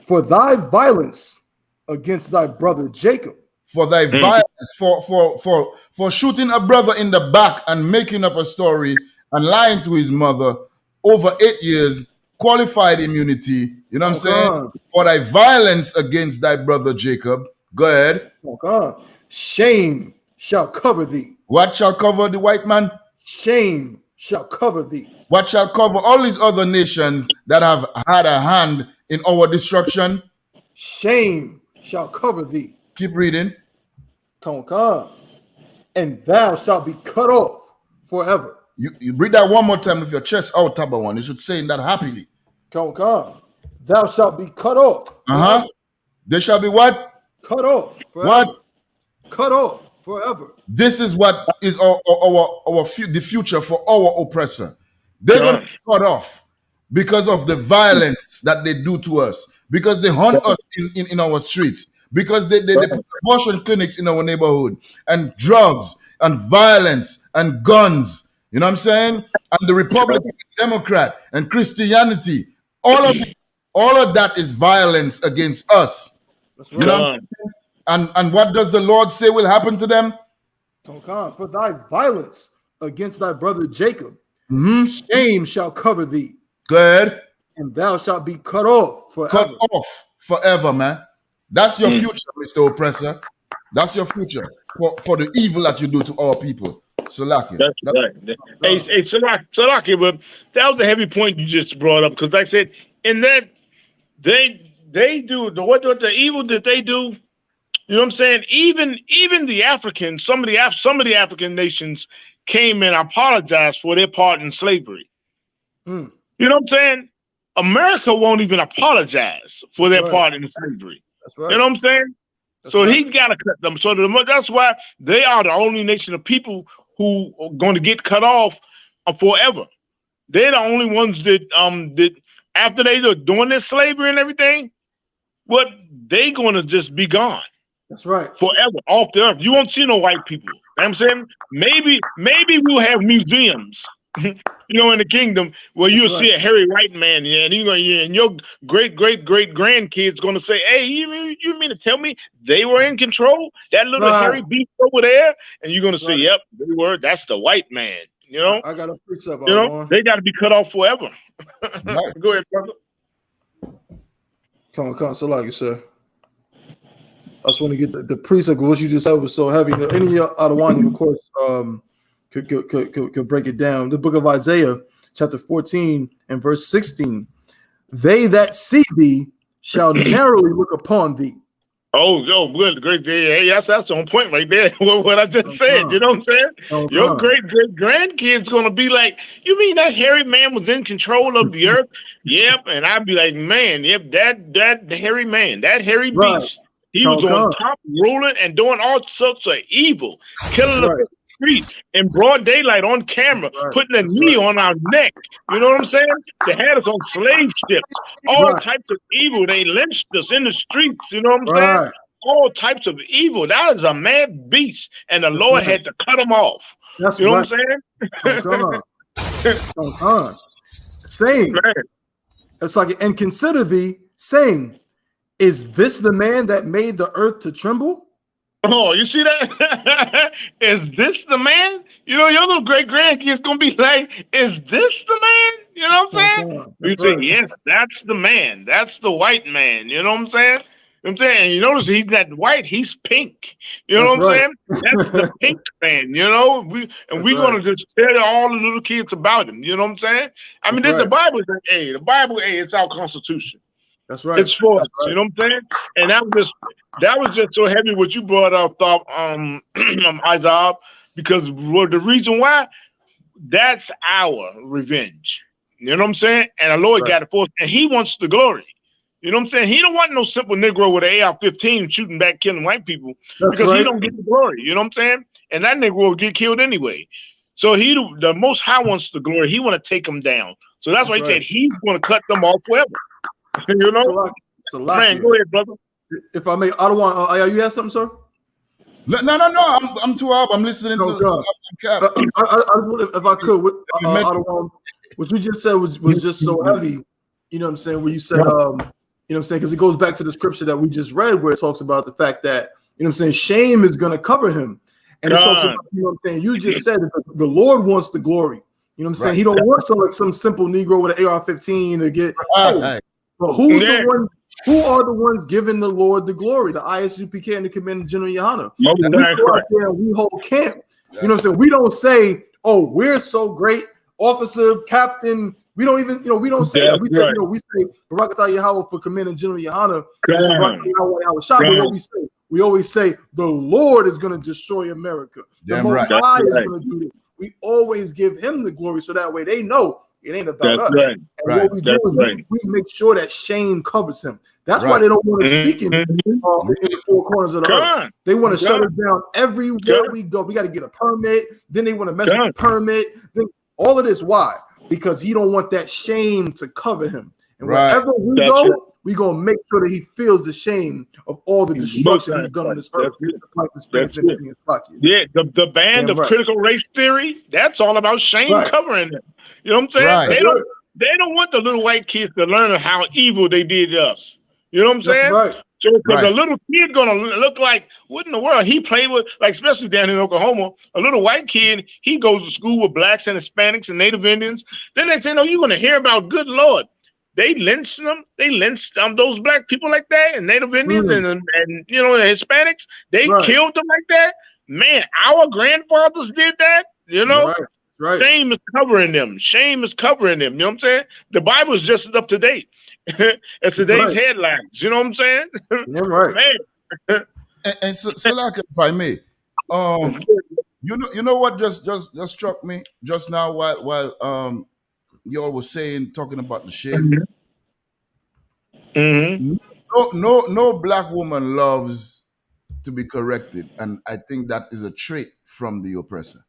For thy violence against thy brother Jacob. For thy violence, for shooting a brother in the back and making up a story and lying to his mother over 8 years, qualified immunity. You know what I'm saying? For thy violence against thy brother Jacob. Go ahead. Shame shall cover thee. What shall cover the white man? Shame shall cover thee. What shall cover all these other nations that have had a hand in our destruction? Shame shall cover thee. Keep reading. And thou shalt be cut off forever. You read that one more time with your chest out, Tabawan. You should say that happily. Thou shalt be cut off. They shall be what? Cut off. Forever. What? Cut off forever. This is what is the future for our oppressor. They're going to be cut off because of the violence that they do to us, because they hunt us in our streets, because they put abortion clinics in our neighborhood, and drugs and violence and guns. You know what I'm saying? And the Republican, Democrat, and Christianity, all of that is violence against us. That's right. You know what I'm saying? And what does the Lord say will happen to them? For thy violence against thy brother Jacob, shame shall cover thee. Go ahead. And thou shalt be cut off forever. Cut off forever, man. That's your future, Mr. Oppressor. That's your future for the evil that you do to our people. Salaki. That's right. Hey, Salaki, but that was a heavy point you just brought up, because like I said, in that they do the evil that they do. You know what I'm saying? Even the Africans, some of the African nations came and apologized for their part in slavery. You know what I'm saying? America won't even apologize for their part in slavery. That's right. You know what I'm saying? So he got to cut them. So that's why they are the only nation of people who are going to get cut off forever. They're the only ones that after they are doing this slavery and everything, they going to just be gone. That's right. Forever, off the earth. You won't see no white people. You know what I'm saying? Maybe we'll have museums, in the kingdom where you'll see a hairy white man, and your great grandkids gonna say, "Hey, you mean to tell me they were in control? That little hairy beast over there?" And you're gonna say, "Yep, they were. That's the white man." You know? I got a precept. They got to be cut off forever. Go ahead, brother. Come on, so like you said. I just want to get the precept of what you just said was so heavy. Any Adewani, of course, could break it down. The book of Isaiah, chapter 14 and verse 16. They that see thee shall narrowly look upon thee. Oh, good, great. Hey, that's on point right there. What I just said, you know what I'm saying? Your great grandkids gonna be like, you mean that hairy man was in control of the earth? Yep. And I'd be like, man, yep, that hairy man, that hairy beast, he was on top, ruling and doing all sorts of evil, killing the street in broad daylight on camera, putting a knee on our neck. You know what I'm saying? They had us on slave ships, all types of evil. They lynched us in the streets. You know what I'm saying? All types of evil. That is a mad beast, and the Lord had to cut him off. You know what I'm saying? Saying, it's like, and consider thee, saying, is this the man that made the earth to tremble? Oh, you see that? Is this the man? You know, your little great grandkids gonna be like, is this the man? You know what I'm saying? You say, yes, that's the man. That's the white man. You know what I'm saying? You know what I'm saying? And you notice he's not white, he's pink. You know what I'm saying? That's the pink man, you know? We're gonna just tell all the little kids about him. You know what I'm saying? I mean, the Bible is like, hey, the Bible, hey, it's our constitution. That's right. It's for us. You know what I'm saying? And that was just so heavy what you brought up, Isaiah, because the reason why, that's our revenge. You know what I'm saying? And the Lord got it for us, and He wants the glory. You know what I'm saying? He don't want no simple Negro with an AR-15 shooting back, killing white people, because he don't get the glory. You know what I'm saying? And that Negro will get killed anyway. So the Most High wants the glory. He want to take them down. So that's why He said He's going to cut them off forever. You know, man, go ahead, brother. If I may, I don't want. You have something, sir? No. I'm too up. I'm listening to. If I could, what you just said was just so heavy. You know what I'm saying? When you said, you know what I'm saying, because it goes back to the scripture that we just read, where it talks about the fact that, you know what I'm saying, shame is going to cover him, and it talks about, you know what I'm saying. You just said that the Lord wants the glory. You know what I'm saying? He don't want some simple Negro with an AR-15 to get. But who's the one? Who are the ones giving the Lord the glory? The ISUPK and the Commanding General Yohana. We go out there and we hold camp. You know what I'm saying? We don't say, "Oh, we're so great, officer, captain." We don't even, we don't say that. We say, we say Barakatah Yahweh for Commanding General Yohana. We always say the Lord is going to destroy America. The Most High is going to do this. We always give Him the glory, so that way they know it ain't about us. And what we do is we make sure that shame covers him. That's why they don't want to speak in the four corners of the earth. They want to shut us down everywhere we go. We got to get a permit. Then they want to mess with the permit. Then all of this. Why? Because He don't want that shame to cover him. And wherever we go, we're going to make sure that He feels the shame of all the destruction He's done on this earth. Yeah, the band of critical race theory, that's all about shame covering them. You know what I'm saying? They don't want the little white kids to learn how evil they did to us. You know what I'm saying? So the little kid gonna look like, what in the world? He played with, like, especially down in Oklahoma, a little white kid, he goes to school with blacks and Hispanics and Native Indians. Then they say, no, you're gonna hear about good Lord. They lynched them. They lynched those black people like that, and Native Indians and you know, the Hispanics. They killed them like that. Man, our grandfathers did that. You know, shame is covering them. Shame is covering them. You know what I'm saying? The Bible is just as up to date as today's headlines. You know what I'm saying? Man. And so like, if I may, you know what just struck me just now while y'all was talking about the shame. No black woman loves to be corrected, and I think that is a trait from the oppressor.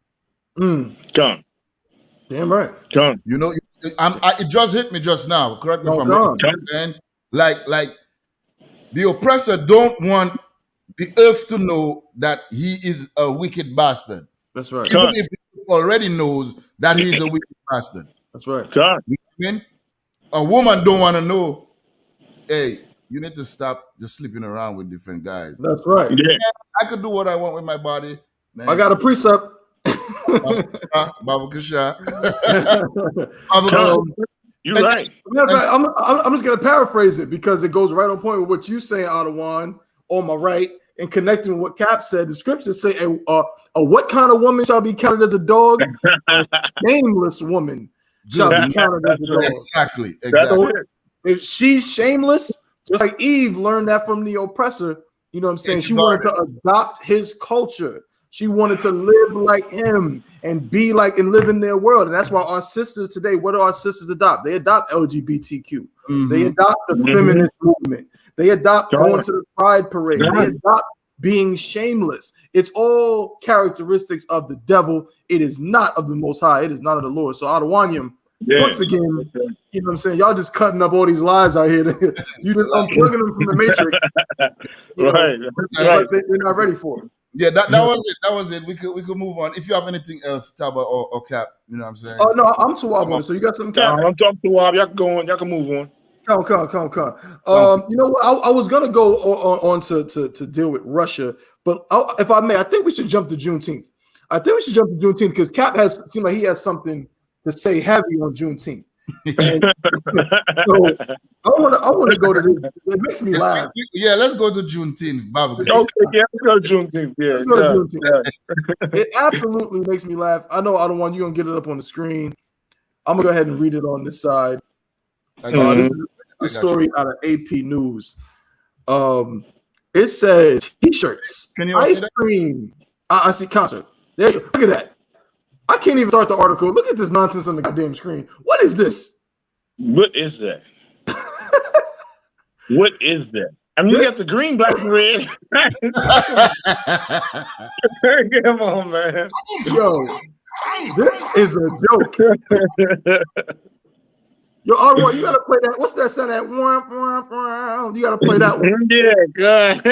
John, damn right. John, you know, it just hit me just now. Correct me if I'm wrong. And like the oppressor don't want the earth to know that he is a wicked bastard. That's right. Even if he already knows that he is a wicked bastard. That's right. You know what I mean? A woman don't want to know, hey, you need to stop just sleeping around with different guys. That's right. Yeah. I could do what I want with my body. Man. I got a precept. Baba Kasha. You're right. I'm just going to paraphrase it because it goes right on point with what you're saying, Adawan, on my right, and connecting with what Cap said, the scriptures say, a what kind of woman shall be counted as a dog? A shameless woman shall be counted as a dog. Exactly. So if she's shameless, just like Eve learned that from the oppressor, you know what I'm saying? She wanted to adopt his culture. She wanted to live like him and be like and live in their world. And that's why our sisters today, what do our sisters adopt? They adopt LGBTQ. They adopt the feminist movement. They adopt going to the pride parade. They adopt being shameless. It's all characteristics of the devil. It is not of the Most High. It is not of the Lord. So Adawanyam, once again, you know what I'm saying? Y'all just cutting up all these lies out here. You just unplugging them from the matrix. Right. They're not ready for it. Yeah, that was it. That was it. We could move on. If you have anything else, Taba or Cap, you know what I'm saying? Oh no, I'm Tawab on it. So you got something, Cap? I'm Tawab. Y'all can go on. Y'all can move on. Come. You know what? I was gonna go on to deal with Russia, but if I may, I think we should jump to Juneteenth. I think we should jump to Juneteenth because Cap seems like he has something to say heavy on Juneteenth. And so I want to go to this. It makes me laugh. Yeah, let's go to Juneteenth. Okay, yeah, let's go to Juneteenth. Yeah. It absolutely makes me laugh. I know I don't want you gonna get it up on the screen. I'm gonna go ahead and read it on this side. This is a story out of AP News. It says T-shirts, ice cream. I see concert. There you go. Look at that. I can't even start the article. Look at this nonsense on the goddamn screen. What is this? What is that? What is that? I mean, you got the green, black, and red. Come on, man. Yo, this is a joke. Yo, Arwa, you gotta play that. What's that sound? That womp, womp, womp. You gotta play that one. Yeah, good.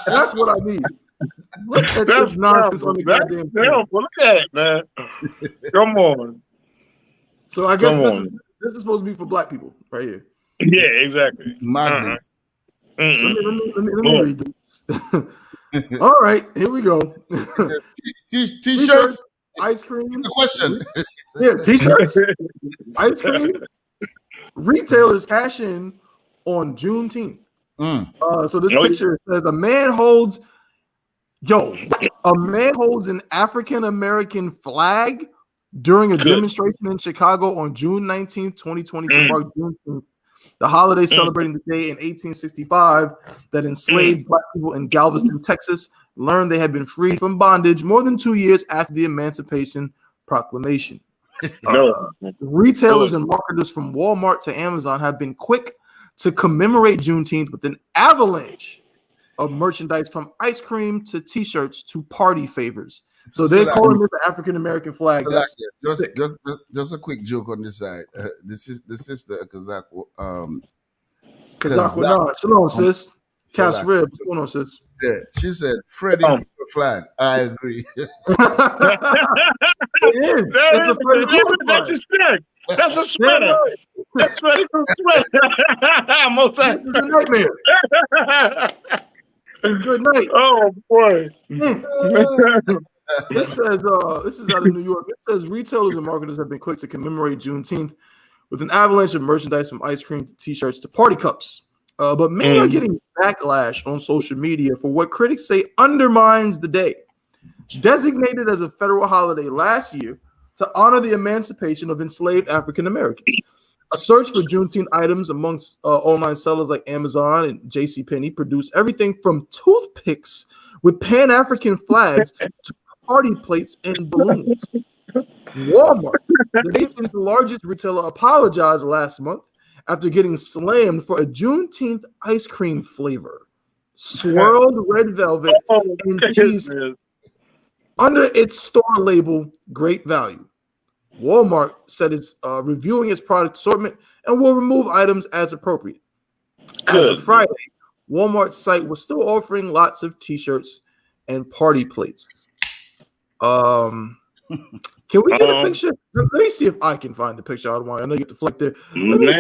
That's what I need. Look at this nonsense on the goddamn thing. Look at it, man. Come on. So I guess this is supposed to be for black people right here. Yeah, exactly. Madness. Let me read this. All right, here we go. T-shirts, ice cream. Question. Yeah, t-shirts, ice cream. Retailers cash in on Juneteenth. So this picture says a man holds an African American flag during a demonstration in Chicago on June 19th, 2020 to mark Juneteenth, the holiday celebrating the day in 1865 that enslaved black people in Galveston, Texas, learned they had been freed from bondage more than 2 years after the Emancipation Proclamation. Retailers and marketers from Walmart to Amazon have been quick to commemorate Juneteenth with an avalanche of merchandise from ice cream to T-shirts to party favors. So they're calling this an African American flag. Just a quick joke on this side. This is the sister Kazak. Shalom, sis. Caps rib. What's going on, sis? Yeah, she said Freddie flag. I agree. That's a sweater. That's a sweater. That's Freddie from sweater. Most times. It's a nightmare. Good night. Oh boy. This says this is out of New York. It says retailers and marketers have been quick to commemorate Juneteenth with an avalanche of merchandise from ice cream to T-shirts to party cups. But many are getting backlash on social media for what critics say undermines the day. Designated as a federal holiday last year to honor the emancipation of enslaved African Americans. A search for Juneteenth items amongst online sellers like Amazon and JCPenney produced everything from toothpicks with Pan-African flags to party plates and balloons. Walmart, the nation's largest retailer, apologized last month after getting slammed for a Juneteenth ice cream flavor. Swirled red velvet and cheese under its store label, Great Value. Walmart said it's reviewing its product assortment and will remove items as appropriate. As of Friday, Walmart's site was still offering lots of T-shirts and party plates. Can we get a picture? Let me see if I can find the picture. I know you get the flick there. Let me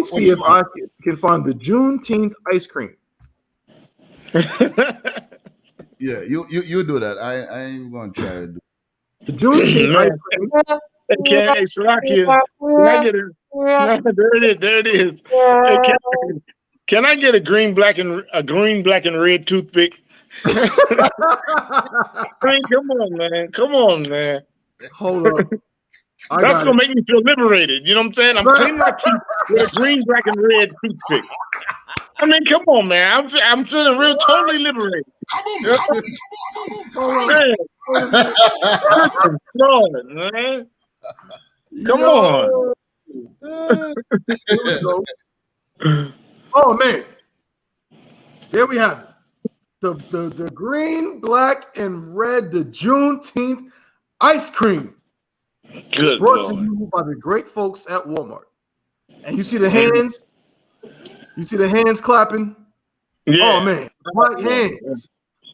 see if I can find the Juneteenth ice cream. Yeah, you do that. I ain't gonna try to do the Juneteenth ice cream. Okay, Slocky, can I get There it is. There it is. Hey, can I get a green, black, and red toothpick? Hey, come on, man. Come on, man. Hold on. That's gonna make me feel liberated. You know what I'm saying? I'm cleaning my teeth with a green, black, and red toothpick. I mean, come on, man. I'm feeling real totally liberated. Man. Lord, man. Come on. Oh man. There we have it. The green, black, and red, the Juneteenth ice cream. Good brought Lord. to you by the great folks at Walmart. And you see the hands? You see the hands clapping? Yeah. Oh man, black hands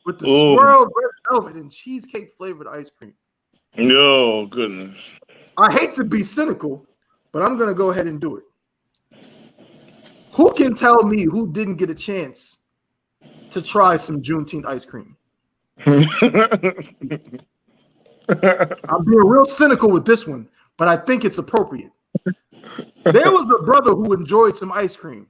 with the Ooh. swirled red velvet and cheesecake flavored ice cream. Oh, goodness. I hate to be cynical, but I'm gonna go ahead and do it. Who can tell me who didn't get a chance to try some Juneteenth ice cream? I'm being real cynical with this one, but I think it's appropriate. There was a brother who enjoyed some ice cream.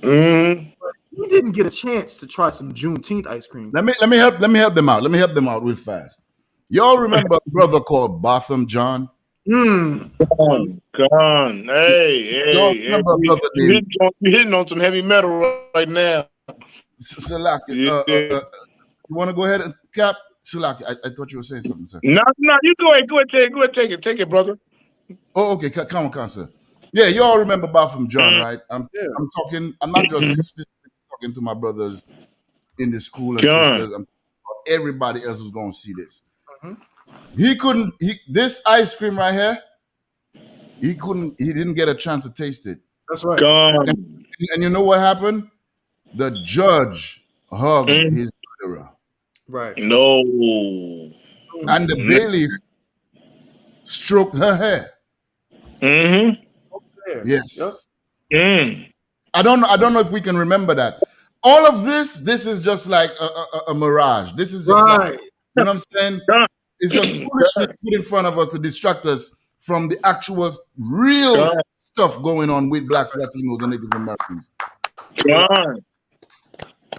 Mm. But he didn't get a chance to try some Juneteenth ice cream. Let me help them out. Let me help them out real fast. Y'all remember a brother called Botham John? Come on. Hey, Y'all hey. remember a brother You're named hitting on some heavy metal right now. Salaki? You want to go ahead and cap? Salaki, I thought you were saying something, sir. No, you go ahead, take it, brother. Oh, okay, come on, sir. Yeah, you all remember Botham John, right? I'm talking. I'm not just specifically talking to my brothers in the school and John. sisters. I'm talking about everybody else who's going to see this. He couldn't. This ice cream right here. He couldn't. He didn't get a chance to taste it. That's right. And you know what happened? The judge hugged his murderer. Right. No. And the bailiff stroked her hair. Mm-hmm. Yes. Mm. I don't know if we can remember that. All of this is just like a mirage. This is just like, you know what I'm saying? It's just foolishness put in front of us to distract us from the actual real stuff going on with blacks, Latinos, and Native Americans.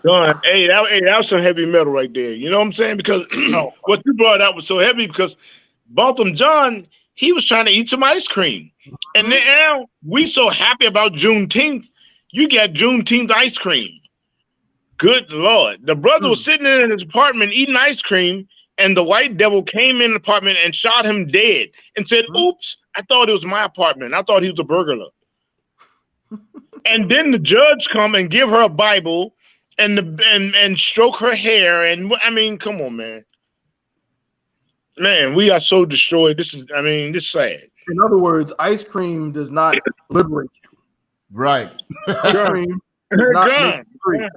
John, hey, that was some heavy metal right there. You know what I'm saying? Because what you brought out was so heavy because Botham John, he was trying to eat some ice cream. And now we so happy about Juneteenth, you got Juneteenth ice cream. Good Lord. The brother was sitting in his apartment eating ice cream, and the white devil came in the apartment and shot him dead and said, oops, I thought it was my apartment. I thought he was a burglar. And then the judge come and give her a Bible and stroke her hair. And I mean, come on, man. Man, we are so destroyed. This is sad. In other words, ice cream does not liberate you. Right. Ice cream does not make you free.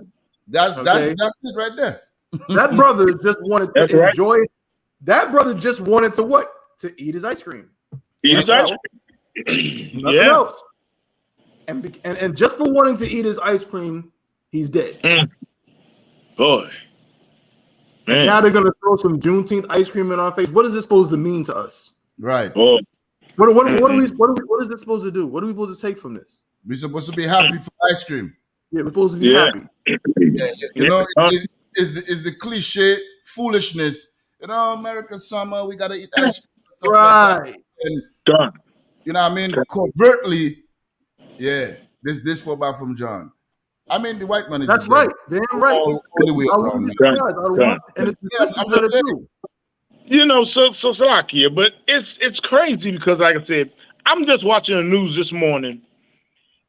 That's it right there. That brother just wanted to enjoy it. That brother just wanted to what? To eat his ice cream. Eat his ice cream. Nothing else. And just for wanting to eat his ice cream, he's dead. Boy. Man. And now they're gonna throw some Juneteenth ice cream in our face. What is this supposed to mean to us? Right. Boy. What is this supposed to do? What are we supposed to take from this? We're supposed to be happy for ice cream. Yeah, we're supposed to be happy. You know, is the cliche foolishness. You know, America's summer, we gotta eat ice cream. Stuff right. Like that. And, you know what I mean? Covertly, this for Botham John. I mean, the white man is that's right. Damn right. All the way around. You know, so Salakia, but it's crazy because, like I said, I'm just watching the news this morning,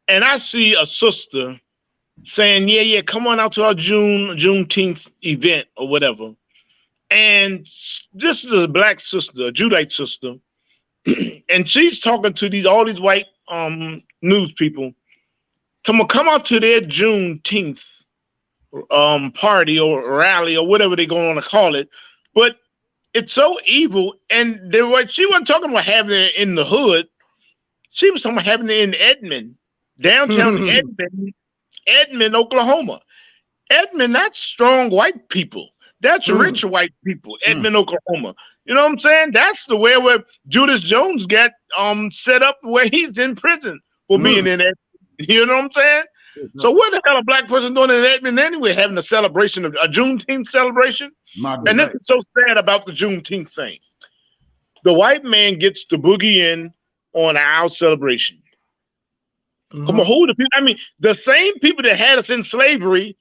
and I see a sister saying, "Yeah, come on out to our Juneteenth event or whatever." And this is a black sister, a Judite sister, and she's talking to all these white news people. Come out to their Juneteenth party or rally or whatever they're going to call it, but it's so evil. And she wasn't talking about having it in the hood. She was talking about having it in Edmond, downtown Edmond, Oklahoma. Edmond, that's strong white people. That's rich white people. Edmond, Oklahoma. You know what I'm saying? That's the way where Judas Jones got set up where he's in prison for being in Edmond. You know what I'm saying? So what the hell a black person doing in Edmond anyway, having a celebration of a Juneteenth celebration? And this is so sad about the Juneteenth thing. The white man gets to boogie in on our celebration. Come on, who the people? I mean, the same people that had us in slavery,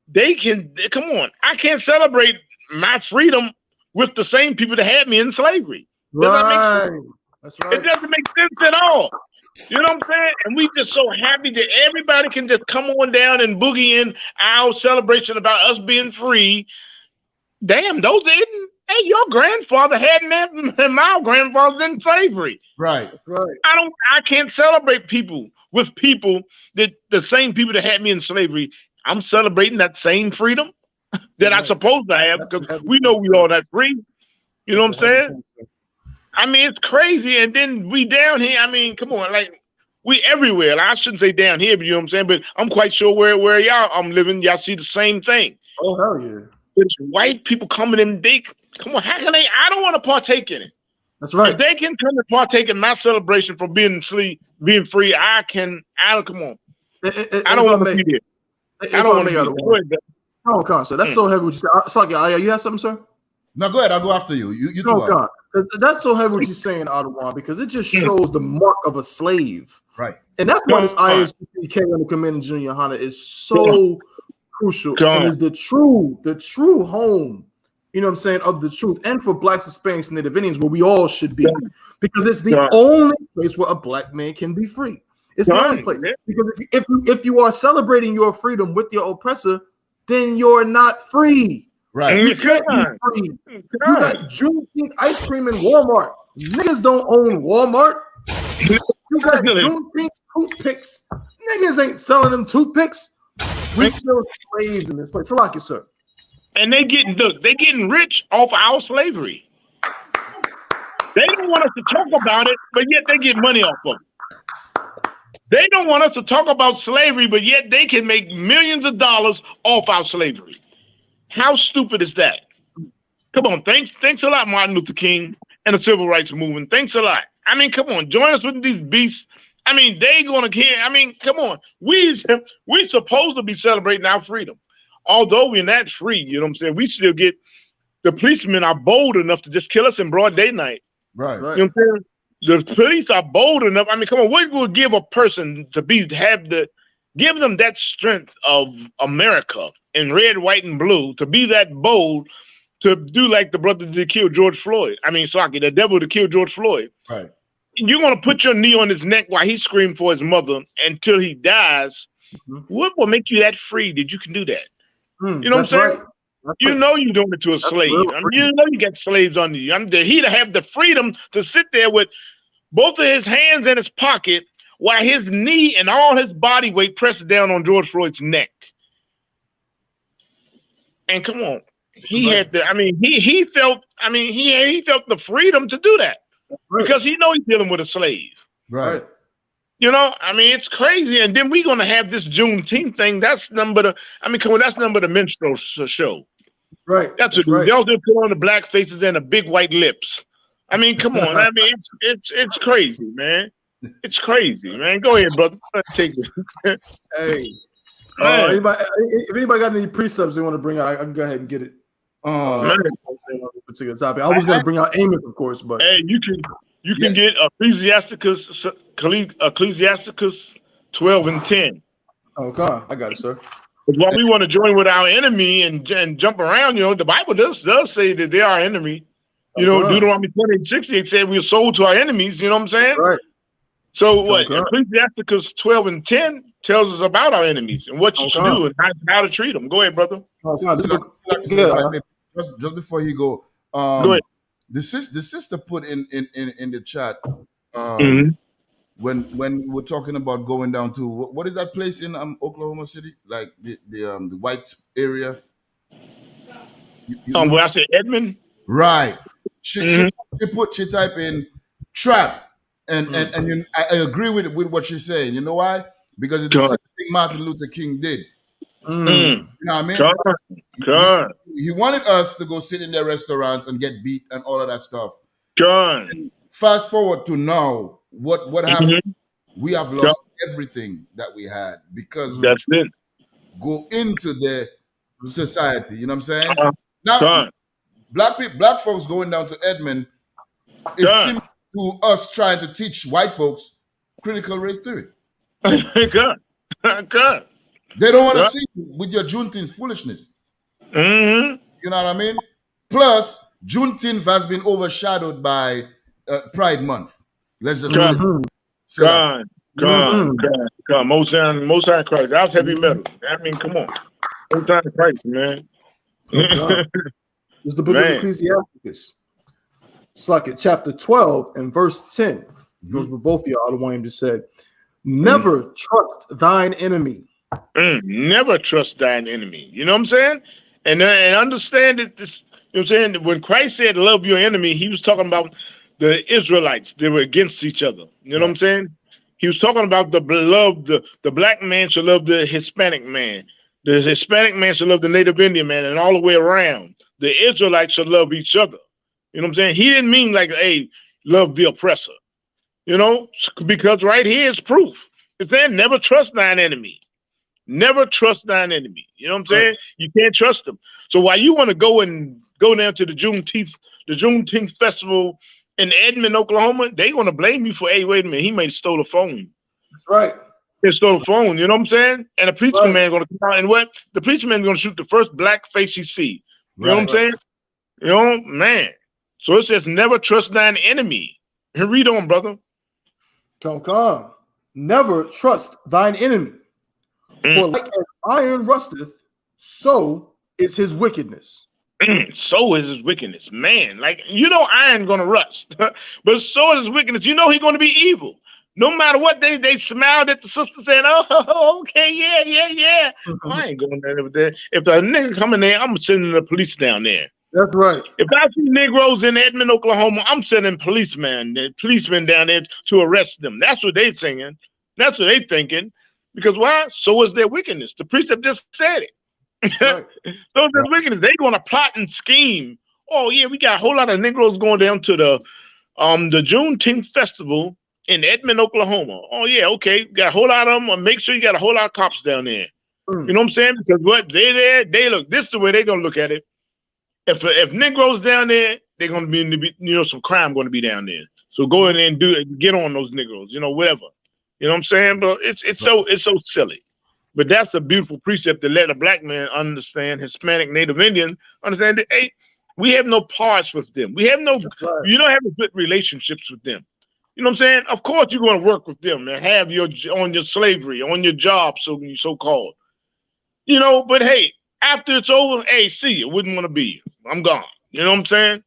they can, come on. I can't celebrate my freedom with the same people that had me in slavery. Does that make sense? That's right. It doesn't make sense at all. You know what I'm saying? And we just so happy that everybody can just come on down and boogie in our celebration about us being free. Damn, those didn't. Hey, your grandfather had me and my grandfather in slavery. Right. I can't celebrate people with people that the same people that had me in slavery. I'm celebrating that same freedom that I'm supposed to have because we know we all that free. You know what I'm saying? I mean, it's crazy. And then we down here, I mean, come on, like we everywhere. Like, I shouldn't say down here, but you know what I'm saying? But I'm quite sure where y'all I'm living, y'all see the same thing. Oh, hell yeah. It's white people coming in, come on, how can they? I don't want to partake in it. That's right. If they can come and partake in my celebration for being free, I don't come on. I don't want to be there. I don't want to be there. Oh, Con, so that's so heavy what you said. Sorry, you have something, sir? No, go ahead. I'll go after you. You no, Con. That's so heavy what you're saying, Ottawa, because it just shows the mark of a slave. Right. And that's why this ISUPK on the Command and Junior Honda is so crucial. And is the true home, you know what I'm saying, of the truth. And for blacks, Hispanics, and Native Indians, where we all should be. Because it's the only place where a black man can be free. It's the only place. Because if you are celebrating your freedom with your oppressor, then you're not free. Right. You can't be free. You got Juneteenth ice cream in Walmart. Niggas don't own Walmart. You got Juneteenth toothpicks. Niggas ain't selling them toothpicks. We still slaves in this place. So like it, sir. And they getting rich off our slavery. They don't want us to talk about it, but yet they get money off of it. They don't want us to talk about slavery, but yet they can make millions of dollars off our slavery. How stupid is that? Come on, thanks a lot, Martin Luther King and the Civil Rights Movement. Thanks a lot. I mean, come on, join us with these beasts. I mean, they gonna care. I mean, come on. We supposed to be celebrating our freedom. Although we're not free, you know what I'm saying? We still get, the policemen are bold enough to just kill us in broad daylight. Right. You know what I'm saying? The police are bold enough. I mean, come on, what will give a person to give them that strength of America in red, white, and blue, to be that bold, to do like the brother that killed George Floyd. I mean, the devil to kill George Floyd. Right. You're going to put your knee on his neck while he screamed for his mother until he dies. What will make you that free that you can do that? You know what I'm saying? Right. You know you're doing it to a slave. I mean, you know you got slaves under you. He to have the freedom to sit there with both of his hands in his pocket while his knee and all his body weight pressed down on George Floyd's neck. And come on, he had the. I mean, he felt. I mean, he felt the freedom to do that because he know he's dealing with a slave. Right. You know, I mean, it's crazy. And then we're gonna have this Juneteenth thing. That's number the. I mean, come on, that's number the minstrel show. Right. That's what they all do. Put on the black faces and the big white lips. I mean, come on. I mean, it's crazy, man. It's crazy, man. Go ahead, brother. Take it. Hey. If anybody got any precepts they want to bring out, I can go ahead and get it. Particular topic. I was going to bring out Amos, of course, but hey, you can get Ecclesiasticus 12:10. Okay, I got it, sir. While we want to join with our enemy and jump around, you know, the Bible does say that they are our enemy. You know, Deuteronomy 28:68 said we are sold to our enemies. You know what I'm saying? Right. So what? Ecclesiasticus 12:10 tells us about our enemies and what you should do and how to treat them. Go ahead, brother. Just before you go, go ahead. The sister put in the chat when we're talking about going down to what is that place in Oklahoma City, like the white area. When I say Edmond, right? She type in trap, and I agree with what she's saying. You know why? Because it's the same thing Martin Luther King did. You know what I mean? He wanted us to go sit in their restaurants and get beat and all of that stuff. Fast forward to now, what happened? We have lost everything that we had because that's it. Go into the society. You know what I'm saying? Now, black folks going down to Edmond is similar to us trying to teach white folks critical race theory. They don't want to see you with your Juneteenth foolishness. You know what I mean? Plus, Juneteenth has been overshadowed by Pride Month. Let's just put it. God. Most High Christ. That was heavy metal. I mean, come on. Most High Christ, man. It's the book of Ecclesiasticus. It's like at chapter 12 and verse 10. Goes with both of y'all. The one just said, never trust thine enemy. Never trust thine enemy. You know what I'm saying? And understand that this, you know what I'm saying? When Christ said love your enemy, he was talking about the Israelites. They were against each other. You know what I'm saying? He was talking about the black man should love the Hispanic man. The Hispanic man should love the Native Indian man, and all the way around. The Israelites should love each other. You know what I'm saying? He didn't mean like, hey, love the oppressor. You know, because right here is proof. It's saying never trust thine enemy. Never trust thine enemy. You know what I'm saying? You can't trust them. So while you want to go down to the Juneteenth festival in Edmond, Oklahoma, they going to blame you for, hey, wait a minute, he may have stole a phone. That's right. He stole a phone, you know what I'm saying? And the policeman man going to come out and what? The policeman going to shoot the first black face he see. You know what I'm saying? You know, man. So it says never trust thine enemy. And read on, brother. Come. Never trust thine enemy. For like as iron rusteth, so is his wickedness. So is his wickedness. Man, like, you know, iron gonna rust, but so is his wickedness. You know he's gonna be evil. No matter what, they smiled at the sister saying, oh, okay, yeah. I ain't going down there. If a nigga come in there, I'm sending the police down there. That's right. If I see Negroes in Edmond, Oklahoma, I'm sending policemen down there to arrest them. That's what they saying. That's what they thinking. Because why? So is their wickedness. The precept just said it. Right. So is their wickedness. They're going to plot and scheme. Oh yeah, we got a whole lot of Negroes going down to the Juneteenth festival in Edmond, Oklahoma. Oh yeah, okay. Got a whole lot of them. Make sure you got a whole lot of cops down there. You know what I'm saying? Because what they look. This is the way they're gonna look at it. If Negroes down there, they're gonna be some crime going to be down there. So go in there and get on those Negroes. Whatever. You know what I'm saying? But it's so silly. But that's a beautiful precept to let a black man understand, Hispanic, Native Indian understand that, hey, we have no parts with them. You don't have good relationships with them. You know what I'm saying? Of course you're going to work with them and have on your slavery, on your job, so called. But hey, after it's over, hey, see you. Wouldn't want to be you. I'm gone. You know what I'm saying?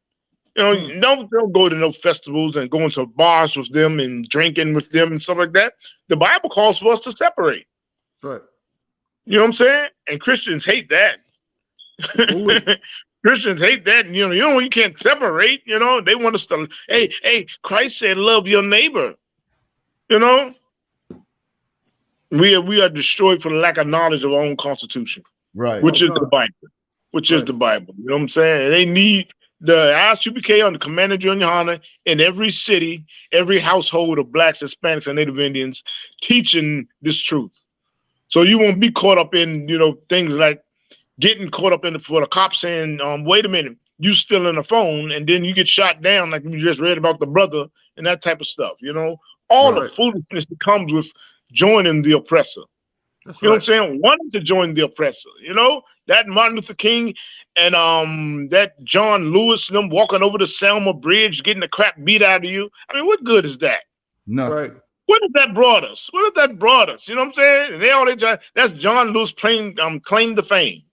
Don't go to no festivals and go into bars with them and drinking with them and stuff like that. The Bible calls for us to separate. Right. You know what I'm saying? And Christians hate that. Christians hate that. You can't separate. They want us to. Hey, Christ said, "Love your neighbor." We are destroyed for the lack of knowledge of our own Constitution, right? Which is the Bible. Is the Bible. You know what I'm saying? And they need the ISUPK on the Commander Junior Honor in every city, every household of blacks, Hispanics, and Native Indians teaching this truth. So you won't be caught up in, things like getting caught up for the cops saying, wait a minute, you still in the phone, and then you get shot down like you just read about the brother and that type of stuff, All the foolishness that comes with joining the oppressor. That's what I'm saying? Wanting to join the oppressor, that Martin Luther King and that John Lewis, them walking over the Selma Bridge, getting the crap beat out of you. I mean, what good is that? No. Right. What if that brought us? You know what I'm saying? And that's John Lewis claim to fame.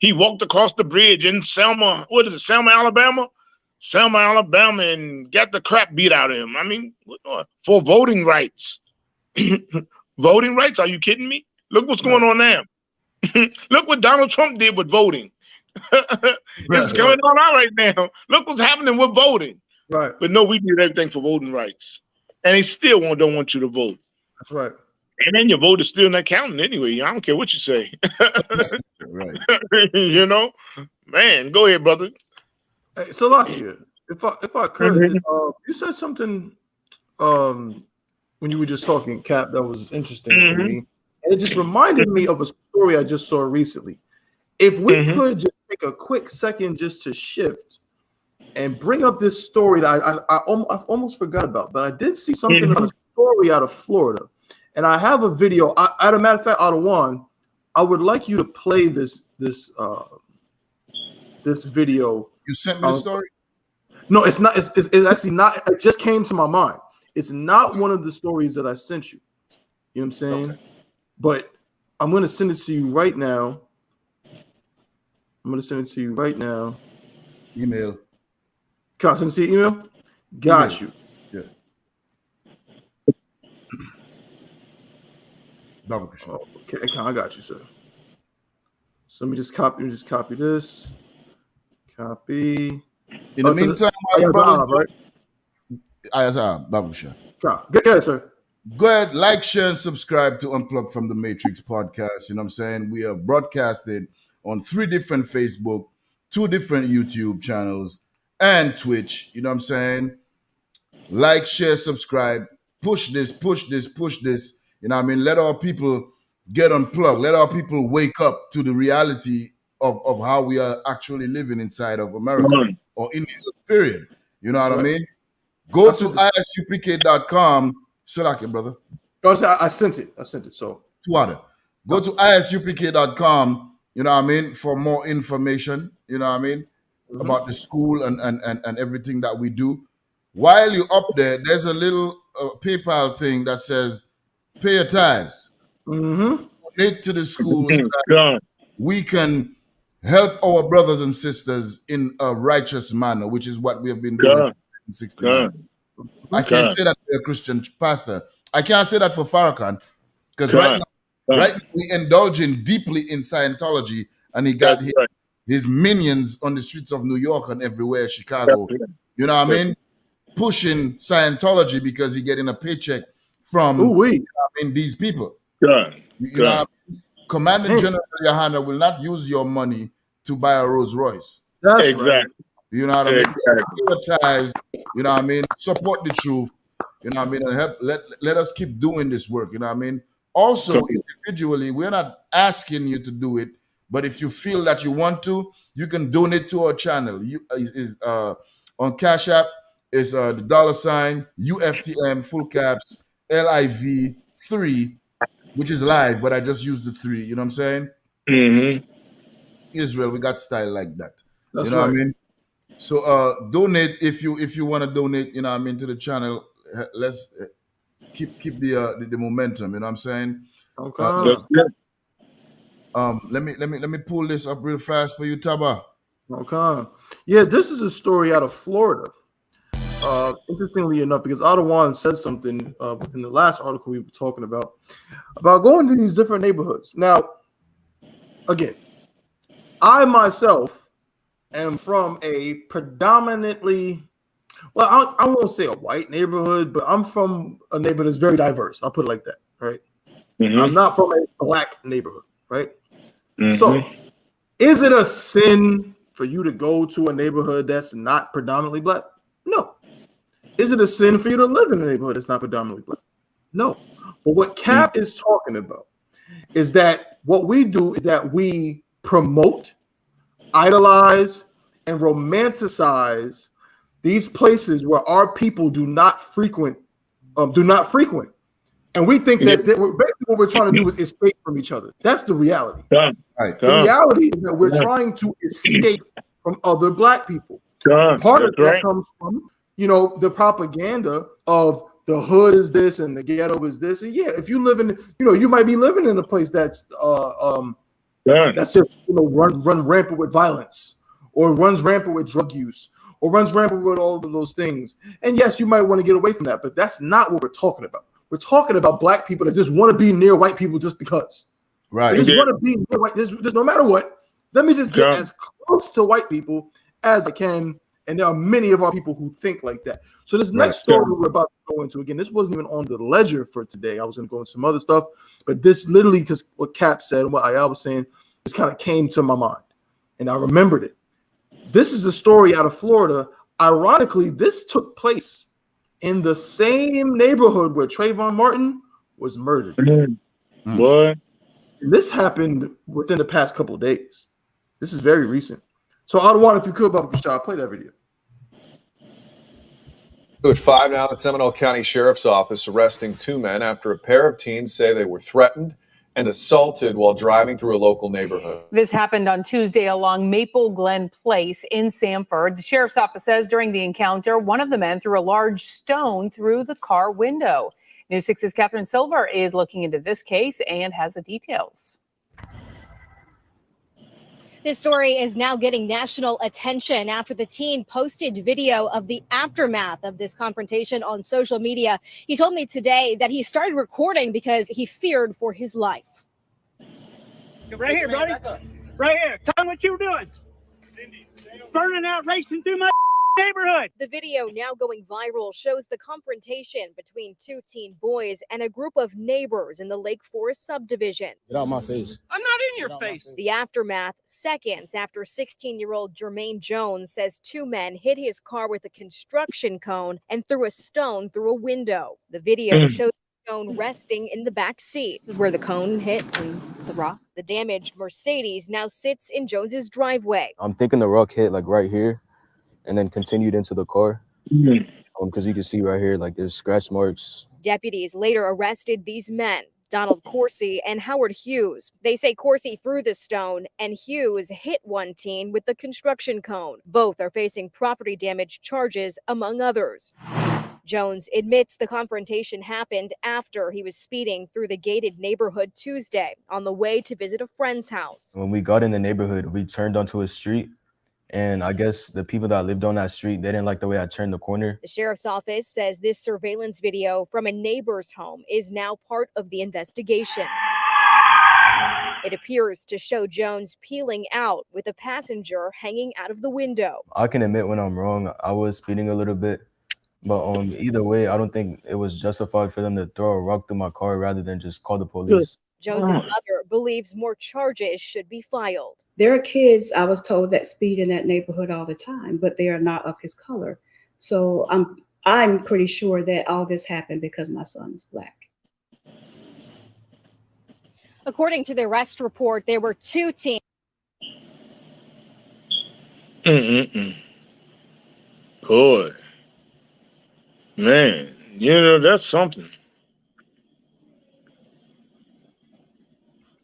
He walked across the bridge in Selma, Selma, Alabama? Selma, Alabama, and got the crap beat out of him. I mean, for voting rights. Voting rights? Are you kidding me? Look what's going on now. Look what Donald Trump did with voting. It's going on out right now. Look what's happening with voting. Right. But no, we did everything for voting rights. And they still don't want you to vote. That's right. And then your vote is still not counting anyway. I don't care what you say. Right. You know, man. Go ahead, brother. Hey, Salakia, if I could, you said something when you were just talking, Cap, that was interesting to me. And it just reminded me of a story I just saw recently. If we could just take a quick second just to shift and bring up this story that I almost forgot about, but I did see something about a story out of Florida. And I have a video. As a matter of fact, Adawan, I would like you to play this video. You sent me the story? No, it's not. It's actually not. It just came to my mind. It's not one of the stories that I sent you. You know what I'm saying? Okay. But I'm going to send it to you right now. Email. Can I send it to your email? Got you. Yeah. Okay, I got you, sir. So let me just copy this. Copy. In the meantime, my brothers, Go ahead, sir. Go ahead, like, share, and subscribe to Unplugged from the Matrix podcast. You know what I'm saying? We are broadcasted on 3 different Facebook, 2 different YouTube channels, and Twitch. You know what I'm saying? Like, share, subscribe. Push this. You know what I mean? Let our people get unplugged. Let our people wake up to the reality of how we are actually living inside of America or India, period. You know what I mean? Go to isupk.com. Salakia, brother. I sent it. So go to isupk.com, you know what I mean, for more information, you know what I mean, about the school and everything that we do. While you're up there, there's a little PayPal thing that says pay your tithes. Donate to the school so that we can help our brothers and sisters in a righteous manner, which is what we have been doing since 1969. I can't say that to a Christian pastor. I can't say that for Farrakhan, because right now we indulging deeply in Scientology, and he got his minions on the streets of New York and everywhere, Chicago. You know what I mean? Pushing Scientology because he getting a paycheck from these people. You know what I mean? Commander General Yohana will not use your money to buy a Rolls Royce. That's right. You know what I mean? Advertise, you know what I mean? Support the truth, you know what I mean? And help, let us keep doing this work, you know what I mean? Also, individually, we're not asking you to do it, but if you feel that you want to, you can donate to our channel. On Cash App is the $ UFTM full caps LIV3, which is live, but I just used the 3. You know what I'm saying? Israel, we got style like that. That's you know right. what I mean? So donate if you want to donate, you know what I mean, to the channel. Let's keep the momentum, you know what I'm saying? Okay. Let me pull this up real fast for you, Taba. Okay. Yeah, this is a story out of Florida. Interestingly enough, because Adawan said something in the last article we were talking about going to these different neighborhoods. Now, again, I myself am from a predominantly, well, I won't say a white neighborhood, but I'm from a neighborhood that's very diverse. I'll put it like that, right? I'm not from a black neighborhood, right? So, is it a sin for you to go to a neighborhood that's not predominantly black? No. Is it a sin for you to live in a neighborhood that's not predominantly black? No. But what Cap is talking about is that what we do is that we promote, idolize, and romanticize these places where our people do not frequent. And we think that basically what we're trying to do is escape from each other. That's the reality. The reality is that we're trying to escape from other black people. Part of that comes from, the propaganda of the hood is this and the ghetto is this. And yeah, if you live in, you might be living in a place that's just run rampant with violence, or runs rampant with drug use, or runs rampant with all of those things. And yes, you might want to get away from that, but that's not what we're talking about. We're talking about black people that just want to be near white people just because. Right. They just want to be near white. There's no matter what. Let me just get as close to white people as I can And there are many of our people who think like that. So this next story we're about to go into, again, this wasn't even on the ledger for today. I was going to go into some other stuff, but this literally, because what Cap said and what Ayala was saying, just kind of came to my mind, and I remembered it. This is a story out of Florida. Ironically, this took place in the same neighborhood where Trayvon Martin was murdered. What? This happened within the past couple of days. This is very recent. So, Adawan, if you could, Baba Kashar, play that video. At 5 now, the Seminole County Sheriff's Office arresting 2 men after a pair of teens say they were threatened and assaulted while driving through a local neighborhood. This happened on Tuesday along Maple Glen Place in Sanford. The sheriff's office says during the encounter, one of the men threw a large stone through the car window. News 6's Catherine Silver is looking into this case and has the details. This story is now getting national attention after the teen posted video of the aftermath of this confrontation on social media. He told me today that he started recording because he feared for his life. Right here, buddy. Right here. Tell me what you were doing. Burning out, racing through my neighborhood. The video, now going viral, shows the confrontation between 2 teen boys and a group of neighbors in the Lake Forest subdivision. Get out my face. I'm not in your face. The aftermath, seconds after 16-year-old Jermaine Jones says 2 men hit his car with a construction cone and threw a stone through a window. The video shows the stone resting in the back seat. This is where the cone hit and the rock. The damaged Mercedes now sits in Jones's driveway. I'm thinking the rock hit like right here and then continued into the car. Because you can see right here, like there's scratch marks. Deputies later arrested these men, Donald Coursey and Howard Hughes. They say Coursey threw the stone and Hughes hit one teen with the construction cone. Both are facing property damage charges, among others. Jones admits the confrontation happened after he was speeding through the gated neighborhood Tuesday on the way to visit a friend's house. When we got in the neighborhood, we turned onto a street. And I guess the people that lived on that street, they didn't like the way I turned the corner. The sheriff's office says this surveillance video from a neighbor's home is now part of the investigation. It appears to show Jones peeling out with a passenger hanging out of the window. I can admit when I'm wrong. I was speeding a little bit. But either way, I don't think it was justified for them to throw a rock through my car rather than just call the police. Jones's mother believes more charges should be filed. There are kids, I was told, that speed in that neighborhood all the time, but they are not of his color. So I'm pretty sure that all this happened because my son is Black. According to the arrest report, there were 2 teens. Boy, man, you know, that's something.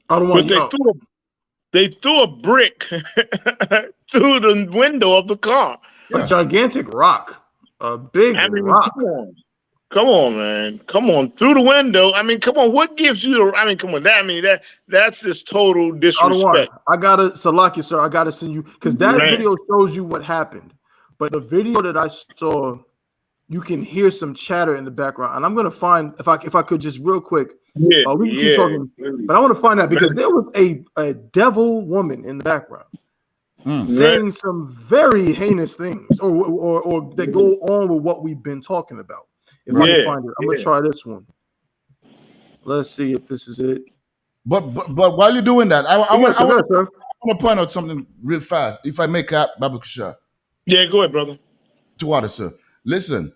But they threw a brick through the window of the car. A gigantic rock. A big rock. Come on, man. Come on. Through the window. I mean, come on. What gives you come on. That's just total disrespect. I gotta Salaki, sir. I gotta send you because that video shows you what happened. But the video that I saw, you can hear some chatter in the background. And I'm gonna find if I could just real quick. We can keep talking, but I want to find out because there was a devil woman in the background saying some very heinous things, or that go on with what we've been talking about. If I can find it, I'm gonna try this one. Let's see if this is it. But while you're doing that, I want to point out something real fast. If I may, Baba Kashar. Yeah, go ahead, brother. To order, sir. Listen,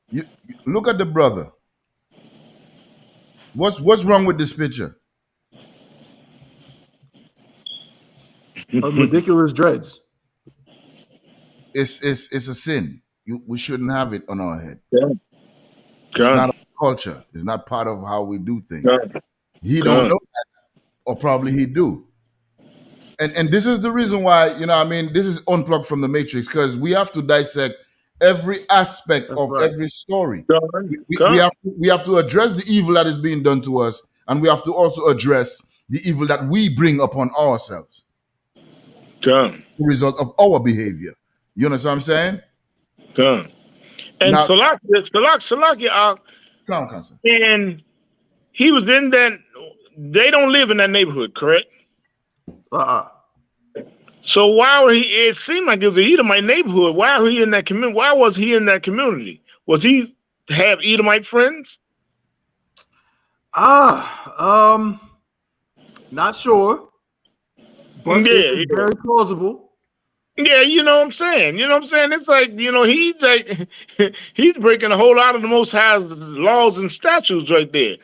you look at the brother. What's wrong with this picture? Ridiculous dreads. It's a sin. We shouldn't have it on our head. Yeah. It's not a culture. It's not part of how we do things. He don't know that, or probably he do. And this is the reason why, this is unplugged from the matrix, because we have to dissect every aspect of every story. We have to address the evil that is being done to us, and we have to also address the evil that we bring upon ourselves. The result of our behavior. You understand what I'm saying? And Salakia, and he was in that. They don't live in that neighborhood, correct? So why were he? It seemed like it was an Edomite neighborhood. Why were he in that community? Why was he in that community? Was he have Edomite friends? Not sure, but it's very plausible. Yeah, you know what I'm saying. You know what I'm saying? It's like, you know, he's like he's breaking a whole lot of the Most High's laws and statutes right there.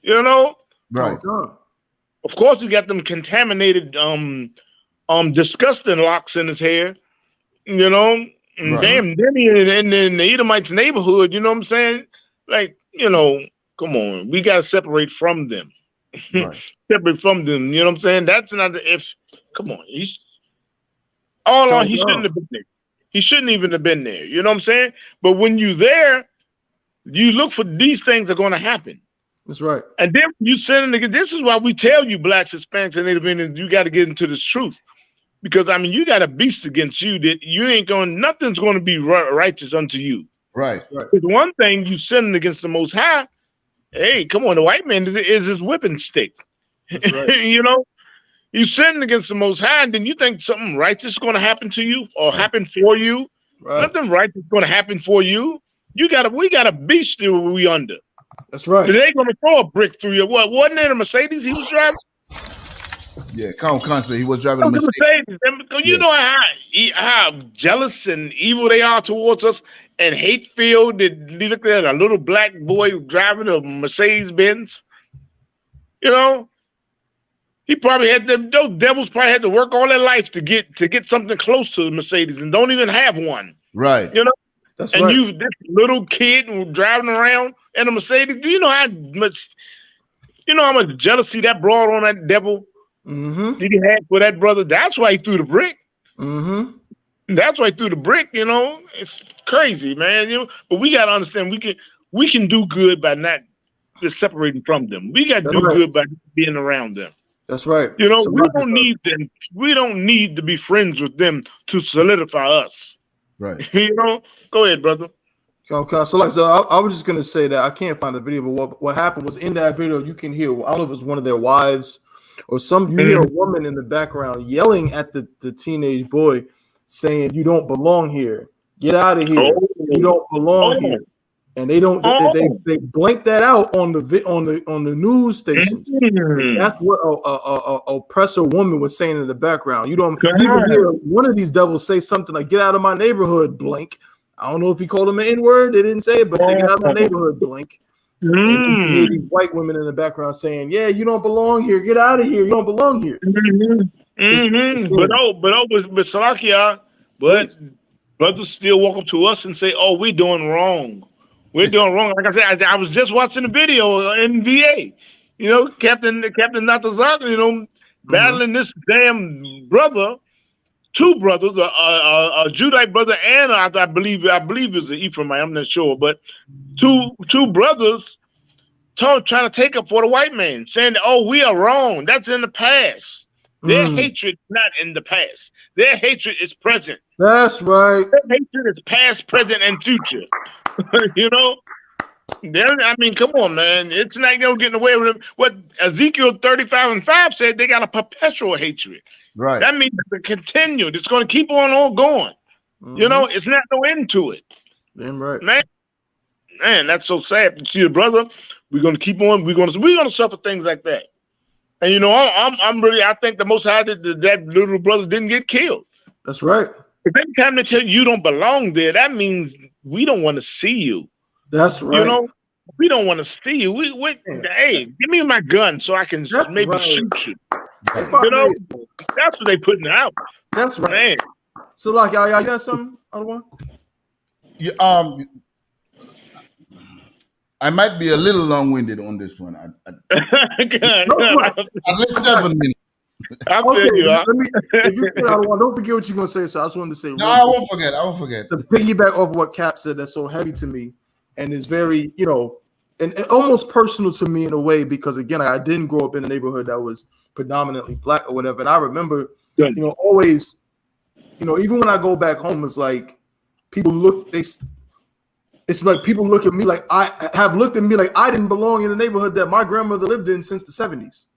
You know, right? Of course, he got them contaminated, disgusting locks in his hair. You know, and damn, then he in the Edomites' neighborhood. You know what I'm saying? Like, you know, come on, we gotta separate from them. Separate from them. You know what I'm saying? That's not the if. Come on, he shouldn't have been there. He shouldn't even have been there. You know what I'm saying? But when you're there, you look for these things are going to happen. That's right. And then you send again. This is why we tell you, blacks, Hispanics, and Native Indians, you got to get into this truth, because I mean, you got a beast against you that you ain't going. Nothing's going to be righteous unto you. Right. Because one thing you sinning against the Most High. Hey, come on, the white man is his whipping stick. Right. You know, you sinning against the Most High, and then you think something righteous is going to happen to you or happen for you. Right. Nothing righteous is going to happen for you. We got a beast that we under. That's right. They going to throw a brick through you. What wasn't it a Mercedes he was driving? Yeah, Constantly, he was driving a Mercedes. You know how jealous and evil they are towards us, and hate-filled. That you look at a little black boy driving a Mercedes Benz. You know, he probably had those devils probably had to work all their life to get something close to the Mercedes, and don't even have one. Right. You know. That's and right. You, this little kid driving around in a Mercedes. Do you know how much jealousy that brought on that devil? Mm-hmm. Did he have for that brother? That's why he threw the brick. Mm-hmm. That's why he threw the brick. You know, it's crazy, man. You know, but we gotta understand we can do good by not just separating from them. We gotta do good by being around them. That's right. You know, we don't need them. We don't need to be friends with them to solidify us. Right. You know, go ahead, brother. So I was just gonna say that I can't find the video, but what happened was in that video you can hear, I don't know if it was one of their wives or you hear a woman in the background yelling at the teenage boy saying, "You don't belong here. Get out of here. You don't belong here." And they don't they blank that out on the news stations. That's what a oppressor woman was saying in the background. You even hear one of these devils say something like, "Get out of my neighborhood," blink. I don't know if he called him an N-word. They didn't say it, but say, "Get out of my neighborhood," blink. And you hear these white women in the background saying, "Yeah, you don't belong here. Get out of here. You don't belong here." But Salakia, but brothers still walk up to us and say, "Oh, we're doing wrong. We're doing wrong." Like I said, I was just watching the video in VA. You know, Captain Natazak, you know, battling this damn brother, two brothers, a Judite brother and I believe it's an Ephraimite. I'm not sure, but two brothers trying to take up for the white man, saying, "Oh, we are wrong. That's in the past." Their hatred is not in the past. Their hatred is present. That's right. Their hatred is past, present, and future. You know? I mean, come on, man. It's not getting away with it. What Ezekiel 35:5 said, they got a perpetual hatred. Right. That means it's a continued. It's going to keep on going. You know, it's not no end to it. Damn right. Man, that's so sad. You see, your brother, we're going to keep on. We're going to suffer things like that. And you know, I think the Most High that little brother didn't get killed. That's right. If every time they tell you don't belong there, that means we don't want to see you. That's right. You know, we don't want to see you. Hey, give me my gun so I can maybe shoot you. You know, that's what they putting out. That's right. Man. So, like, y'all got something? Other one? Yeah, I might be a little long-winded on this one. At least 7 minutes. I'll tell you. Don't forget what you're gonna say. So I just wanted to say. No, I won't forget. To piggyback off what Cap said, that's so heavy to me, and it's very, you know, and almost personal to me in a way, because again, I didn't grow up in a neighborhood that was predominantly black or whatever, and I remember, you know, always, you know, even when I go back home, it's like people look. It's like people look at me like I didn't belong in the neighborhood that my grandmother lived in since the 70s.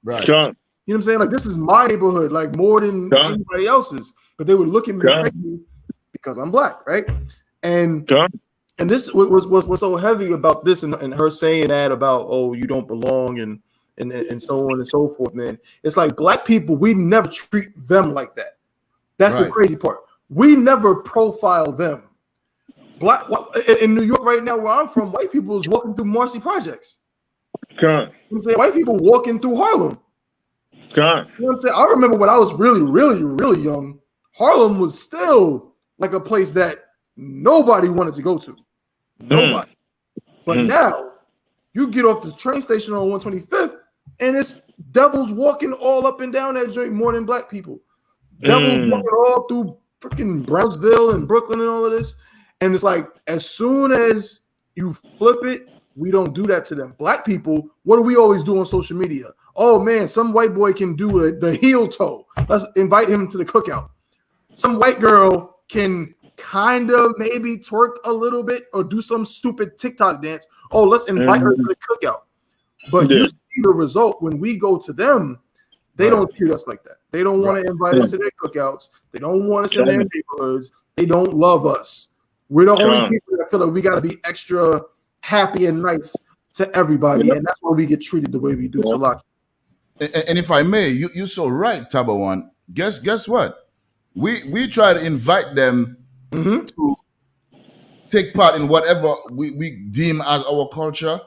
Right. Sure. You know what I'm saying? Like, this is my neighborhood, like more than anybody else's. But they would look at me crazy because I'm black, right? And this was so heavy about this and her saying that about, oh, you don't belong and so on and so forth, man. It's like black people, we never treat them like that. That's the crazy part. We never profile them. Black in New York right now, where I'm from, white people is walking through Marcy Projects. You know what I'm saying? White people walking through Harlem. You know what I'm saying? I remember when I was really, really, really young, Harlem was still like a place that nobody wanted to go to. Nobody. But now you get off the train station on 125th and it's devils walking all up and down that joint more than black people. Devils walking all through freaking Brownsville and Brooklyn and all of this. And it's like, as soon as you flip it, we don't do that to them. Black people, what do we always do on social media? Oh man, some white boy can do the heel toe. Let's invite him to the cookout. Some white girl can kind of maybe twerk a little bit or do some stupid TikTok dance. Oh, let's invite her to the cookout. But you see the result when we go to them, they don't treat us like that. They don't want to invite us to their cookouts. They don't want us in their neighborhoods. They don't love us. We're the only people that feel like we got to be extra happy and nice to everybody, and that's why we get treated the way we do. So, and if I may, you're so right, Tabawan. Guess what? We try to invite them to take part in whatever we deem as our culture.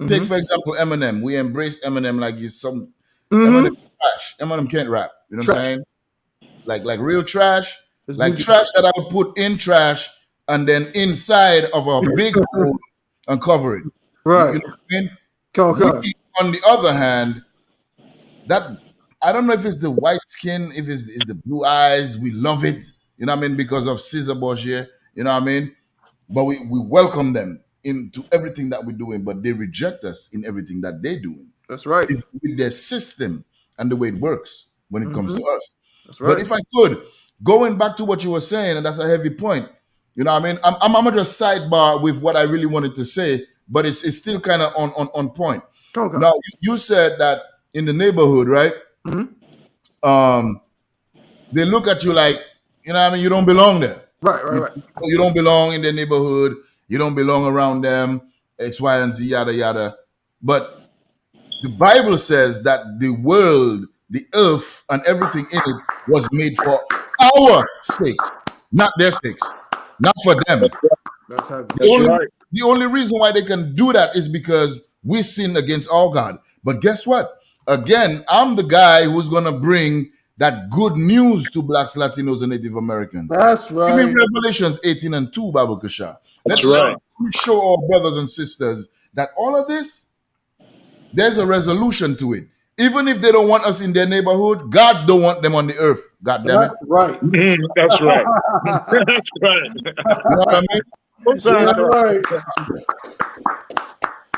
Take, for example, Eminem. We embrace Eminem like he's some Eminem trash. Eminem can't rap. You know what I'm saying? Like real trash. Like trash that I would put in trash and then inside of a big hole and cover it. Right. You know what I mean? On the other hand, that I don't know if it's the white skin, if it's the blue eyes, we love it. You know what I mean? Because of Caesar Borgia. You know what I mean? But we welcome them into everything that we're doing, but they reject us in everything that they're doing. That's right. With their system and the way it works when it comes to us. That's right. But if I could, going back to what you were saying, and that's a heavy point, you know what I mean? I'm gonna just sidebar with what I really wanted to say, but it's still kind of on point. Okay. Now, you said that in the neighborhood, right? They look at you like, you know what I mean? You don't belong there. Right. You don't belong in their neighborhood. You don't belong around them, X, Y, and Z, yada, yada. But the Bible says that the world, the earth, and everything in it was made for our sakes, not their sakes, not for them. That's heavy. The only reason why they can do that is because we sin against our God. But guess what? Again, I'm the guy who's going to bring that good news to blacks, Latinos, and Native Americans. That's right. Give me Revelations 18:2, Babu Kasha. That's right. Let me show our brothers and sisters that all of this, there's a resolution to it. Even if they don't want us in their neighborhood, God don't want them on the earth. God damn it. That's right. That's right. That's right. You know what I mean? That's right.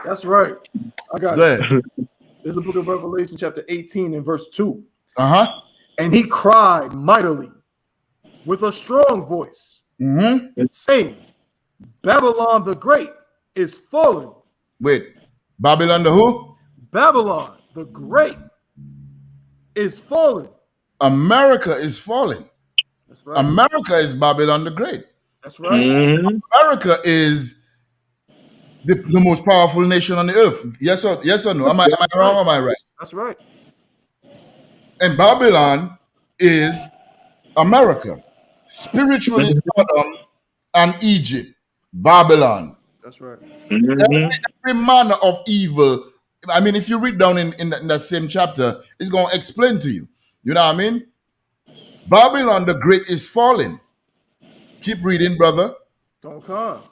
That's right. I got it. There's the book of Revelation, chapter 18 and verse 2. And he cried mightily with a strong voice, saying, Babylon the Great is fallen. Wait, Babylon the who? Babylon the Great is fallen. America is falling. That's right. America is Babylon the Great. That's right. America is the most powerful nation on the earth. Yes or no? Am I wrong or am I right? That's right. And Babylon is America. Spiritually Sodom and Egypt. Babylon. That's right. Every manner of evil. I mean, if you read down in that same chapter, it's going to explain to you. You know what I mean? Babylon the Great is falling. Keep reading, brother. Don't come.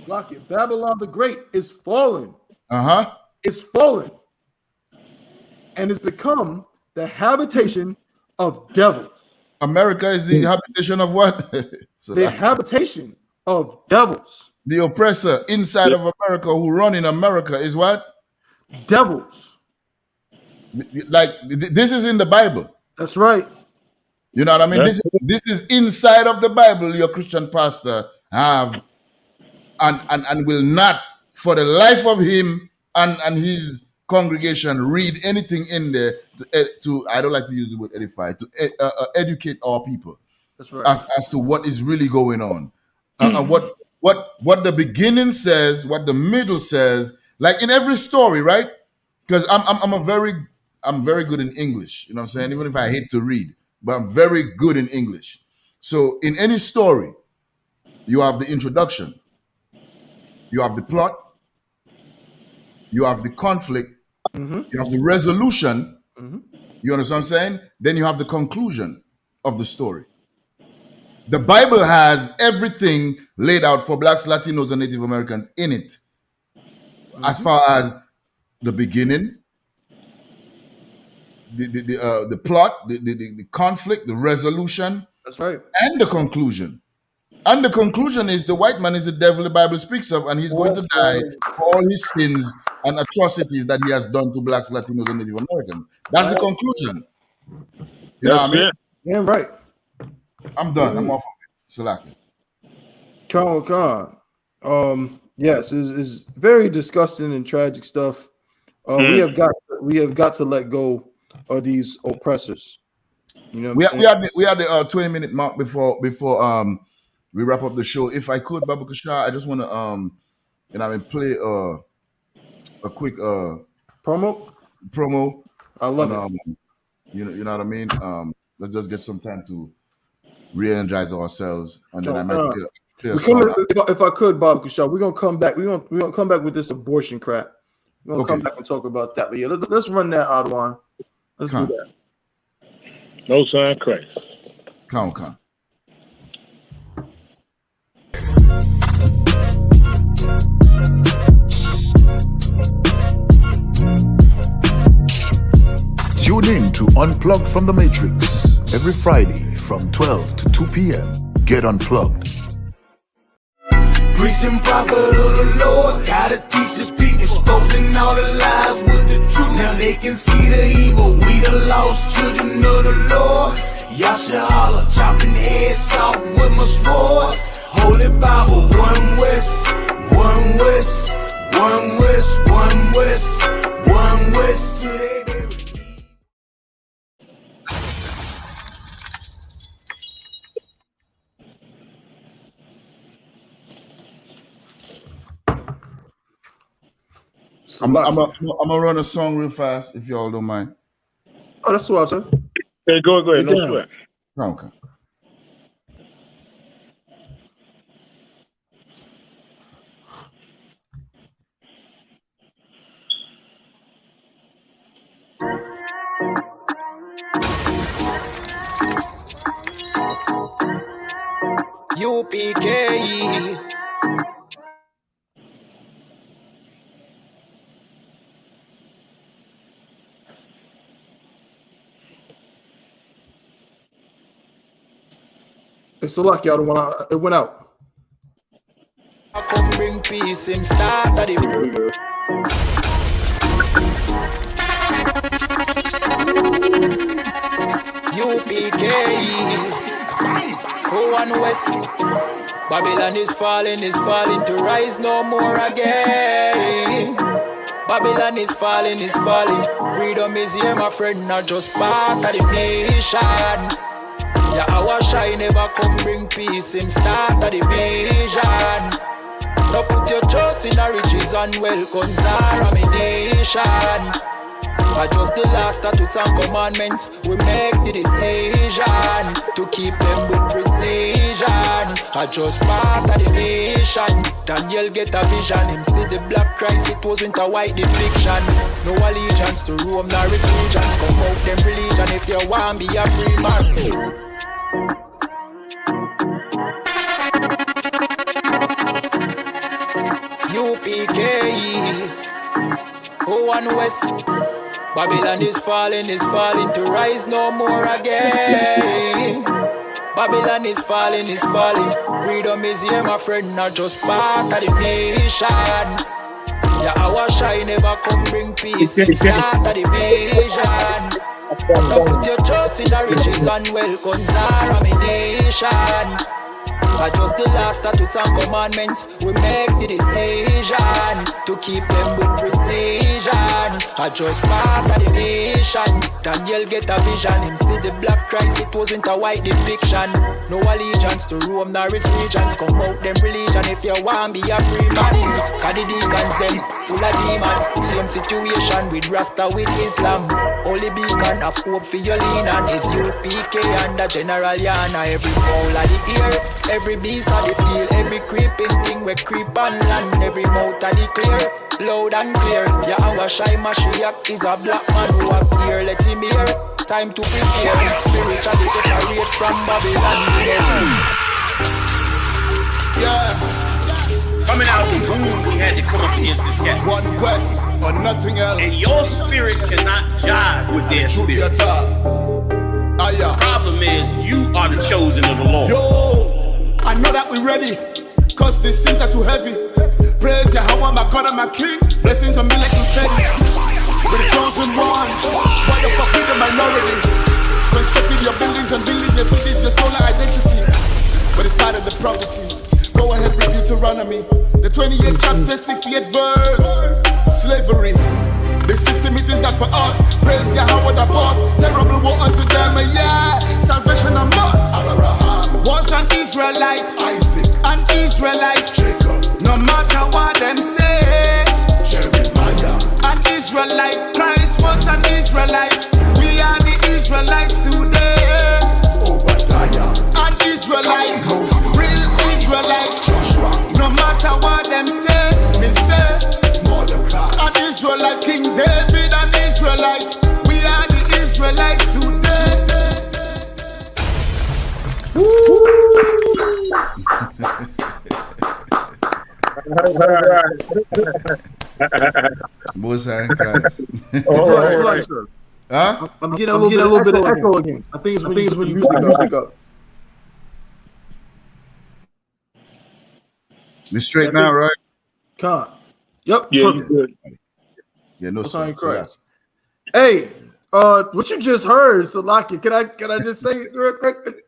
Lock it. Babylon the Great is fallen. It's fallen. And it's become the habitation of devils. America is the habitation of what? The habitation of devils. The oppressor inside of America who run in America is what? Devils. Like, this is in the Bible. That's right. You know what I mean? This is inside of the Bible your Christian pastor have and will not, for the life of him and his congregation read anything in there to I don't like to use the word edify, to educate our people. That's right. As to what is really going on, and what the beginning says, what the middle says, like in every story, right? Because I'm very good in English. You know what I'm saying? Even if I hate to read, but I'm very good in English. So in any story, you have the introduction, you have the plot, you have the conflict, you have the resolution. You understand what I'm saying? Then you have the conclusion of the story. The Bible has everything laid out for Blacks, Latinos, and Native Americans in it. As far as the beginning, the plot, the conflict, the resolution. That's right. And the conclusion. And the conclusion is the white man is the devil the Bible speaks of, and he's going to die for all his sins and atrocities that he has done to Blacks, Latinos, and Native Americans. That's the conclusion. You know what I mean? Yeah, right. I'm done. I'm off of it. Khan. Yes, it's very disgusting and tragic stuff. We have got to let go of these oppressors. You know, we had the 20-minute mark before we wrap up the show. If I could, Baba Kashar, I just want to play a quick promo. I love it. You know what I mean. Let's just get some time to re-energize ourselves, and then I might play a song. If I could, Baba Kashar, we're gonna come back. We're gonna come back with this abortion crap. We're gonna come back and talk about that. But yeah, let's run that, Adwan. Let's do that. No sign Christ. Come. Tune in to Unplugged from the Matrix every Friday from 12 to 2 p.m. Get unplugged. Preaching prophet of the Lord, gotta teach this people, exposing all the lies with the truth. Now they can see the evil, we the lost children of the Lord. Yasha Allah, chopping heads off with my sword. Holy Bible, one west, one west, one west, one west, one west. Today I'm gonna run a song real fast if y'all don't mind. Oh, that's what I'm saying. Hey, go ahead. No sweat. Okay. UPK. It's a luck, y'all. It went out. I come bring peace in start of the UPK. Go on west. Babylon is falling to rise no more again. Babylon is falling. Freedom is here, my friend, not just part of the nation. Yeah, our shine never come bring peace, him start of the vision. Now put your trust in the riches and wealth, guns are a nation. But just the last statutes and commandments, we make the decision to keep them with precision. I just part of the nation. Daniel get a vision, him see the black Christ, it wasn't a white depiction. No allegiance to Rome, nor religion. Come out them religion if you want be a free man. UPK, go on west. Babylon is falling to rise no more again. Babylon is falling. Freedom is here, my friend, not just part of the nation. Yeah, our shine never come bring peace, it's start of the vision. Now put your trust in the riches and wealth, guns are a nation. Adjust the last statutes and commandments. We make the decision to keep them with precision. Adjust part of the nation. Daniel get a vision. Him see the black Christ, it wasn't a white depiction. No allegiance to Rome nor its regions. Come out them religion if you want be a free man. Cause the deacons them full of demons. Same situation with Rasta with Islam. Only beacon of hope for your lean and is UPK and the General Yana. Every fowl of the ear, every beast of the field, every creeping thing we creep on land. Every mouth of the clear, loud and clear. Yahweh Shai Mashiach is a black man who have ear. Let him hear. Time to prepare. Spiritually separate from Babylon. Yeah. Coming out from boom, we had to come up against this guy. One quest or nothing else. And your spirit cannot jive with their spirit. The problem is you are the chosen of the Lord. Yo, I know that we're ready, cause the sins are too heavy. Praise Yahweh, my God and my King. Blessings on me like confetti. We're the chosen ones. Why the fuck with the minority? Constructed your buildings and building your cities, your stolen identity. But it's part of the prophecy. Go ahead, read Deuteronomy. The 28th chapter, 68th verse. Slavery. The system, it is not for us. Praise Yahweh, the boss. Terrible war unto them, yeah. Salvation a must. Abraham was an Israelite. Isaac, an Israelite. Jacob, no matter what them say. Jeremiah, an Israelite. Christ was an Israelite. We are the Israelites today. Obadiah, an Israelite. Real Israelite. No matter what them say, me say. Mordecai, an Israelite. King David, an Israelite. We are the Israelites today. Most High Christ. Huh? I'm getting a little bit of echo again. I think it's when you music up. We straight now, right? Con. Yep. Yeah, perfect. you good. Yeah, no sweat. Christ. Hey, what you just heard, Salaki? Can I just say it real quick?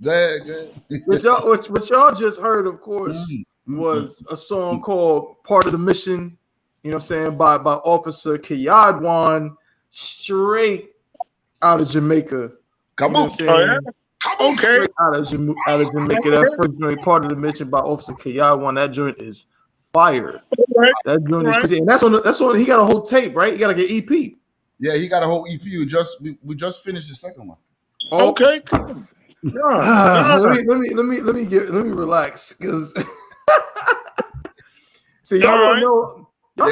Go ahead. What y'all just heard, of course, was a song called "Part of the Mission." You know what I'm saying, by Officer Kayadwan, straight out of Jamaica. Come on, okay. Out of Jamaica. That first joint, "Part of the Mission" by Officer Kayadwan. That joint is fire. That joint is crazy, and that's on. He got a whole tape, right? He got like an EP. Yeah, he got a whole EP. We just finished the second one. Okay. Let me relax, because see, y'all don't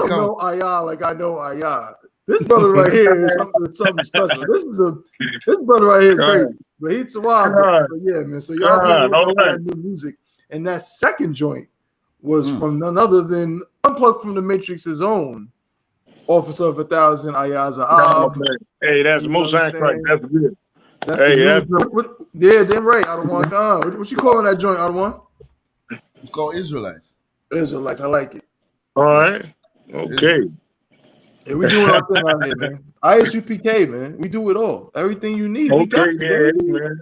know Aya like I know Aya. This brother right here is something special. This brother right here is crazy, but he's a wild. But yeah, man. So y'all hear that new music, and that second joint was from none other than Unplugged from the Matrix's own Officer of 1,000 Ayaza. Hey, that's Most High Christ. That's good. That's damn right. Out of one con. What you calling that joint? Out of one? It's called Israelites. Israelites. I like it. All right. Okay. Yeah, we doing our thing out here, man. ISUPK, man. We do it all. Everything you need. Okay, man.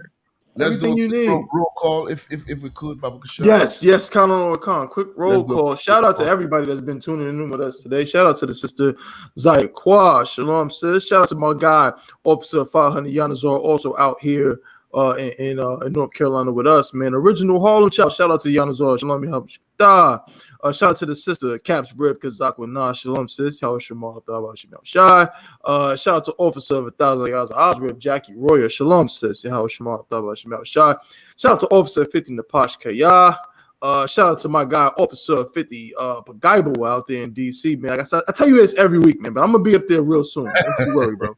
Let's do a roll call if we could, Babu Kashar. Yes, count on Khan. Quick roll call. Shout out to everybody that's been tuning in with us today. Shout out to the sister Zaya Kwa. Shalom, sis. Shout out to my guy, Officer 500 Yanazar, also out here in North Carolina with us, man. Original Harlem shout out to Yanazar. Shalom, shout out to the sister Caps Rib Kazakwa Nah. Shalom, sis. Shout out to Officer of 1,000 Osrib Jackie Royer. Shalom, sis. Shout out to Officer 50 Napash Kaya. Shout out to my guy, Officer 50 Pagaibo out there in DC, man. Like I tell you this every week, man, but I'm gonna be up there real soon. Don't you worry, bro.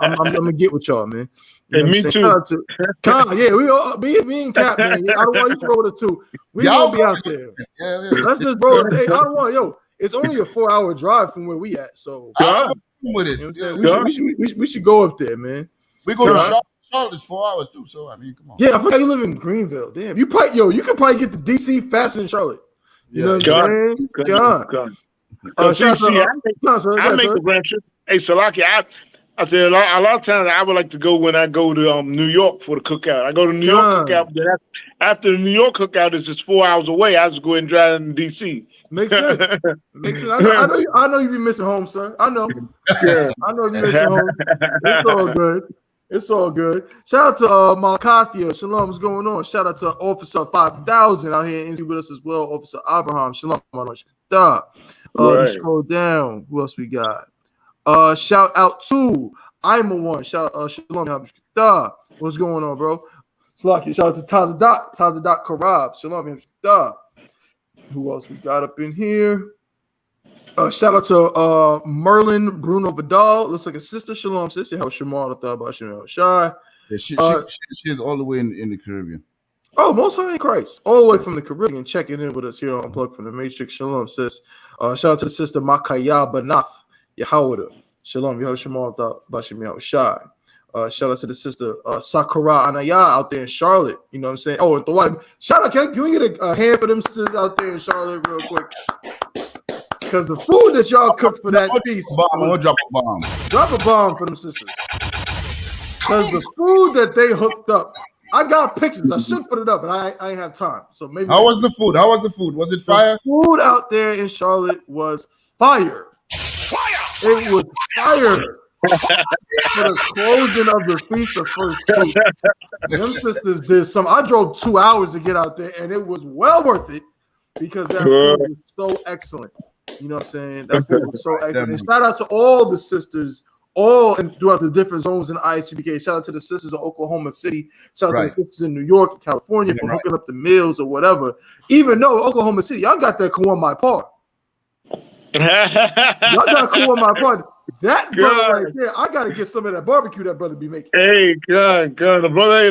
I'm gonna get with y'all, man. You know me too. Shout out to Con, yeah, we all me and Cap, man. I don't want you to roll with us too. We gonna be out there. Yeah. Let's just roll with it. Hey, I don't want it's only a 4-hour drive from where we at, so I'm with it. You know we should go up there, man. We go to Charlotte is 4 hours too, so I mean, come on. Yeah, I forgot you live in Greenville. Damn, you could probably get to DC faster than Charlotte. You know what I'm saying? God. I make the grand trip. Hey, Salaki, I said a lot of times I would like to go when I go to New York for the cookout. I go to New York cookout. Then after the New York cookout is just 4 hours away. I just go ahead and drive in DC. Makes sense. Makes sense. I know you be missing home, sir. I know. Yeah. I know you missing home. It's all good. It's all good. Shout out to Malakathia. Shalom, what's going on? Shout out to Officer 5000 out here in NC with us as well. Officer Abraham. Shalom. Let's scroll down. Who else we got? Shout out to I'm a one. Shout Shalom. What's going on, bro? Slaki. Shout out to Tazadat Karab. Shalom. Who else we got up in here? Shout out to Merlin Bruno Vidal. Looks like a sister. Shalom, sister. How Shamal thought about Shamel Shai. Yeah, she's all the way in the Caribbean. Oh, Most High in Christ, all the way from the Caribbean, checking in with us here on Unplugged from the Matrix. Shalom, sis. Shout out to the sister Makaya Banath Yahawada. Shalom, Yahweh Shamal thought about Shamel Shai. Shout out to the sister Sakura Anaya out there in Charlotte. You know what I'm saying? Oh, and the wife. Shout out, can we get a hand for them sisters out there in Charlotte real quick? Because the food that y'all cooked for that piece. I'm gonna drop a bomb. Drop a bomb for them sisters. Because the food that they hooked up, I got pictures. I should put it up, but I ain't have time. So maybe. How was the food? How was the food? Was it fire? The food out there in Charlotte was fire. It was fire. For the closing of the feast of first fruit. Them sisters did some. I drove 2 hours to get out there, and it was well worth it because that food was so excellent. You know what I'm saying? That food was so excellent. And shout out to all the sisters, all and throughout the different zones in ISUPK. Shout out to the sisters in Oklahoma City. Shout out to the sisters in New York and California for hooking up the meals or whatever. Even though Oklahoma City, y'all got that Kawhi part. Y'all got Kawhi part. That brother right there, I gotta get some of that barbecue that brother be making. Hey, God, the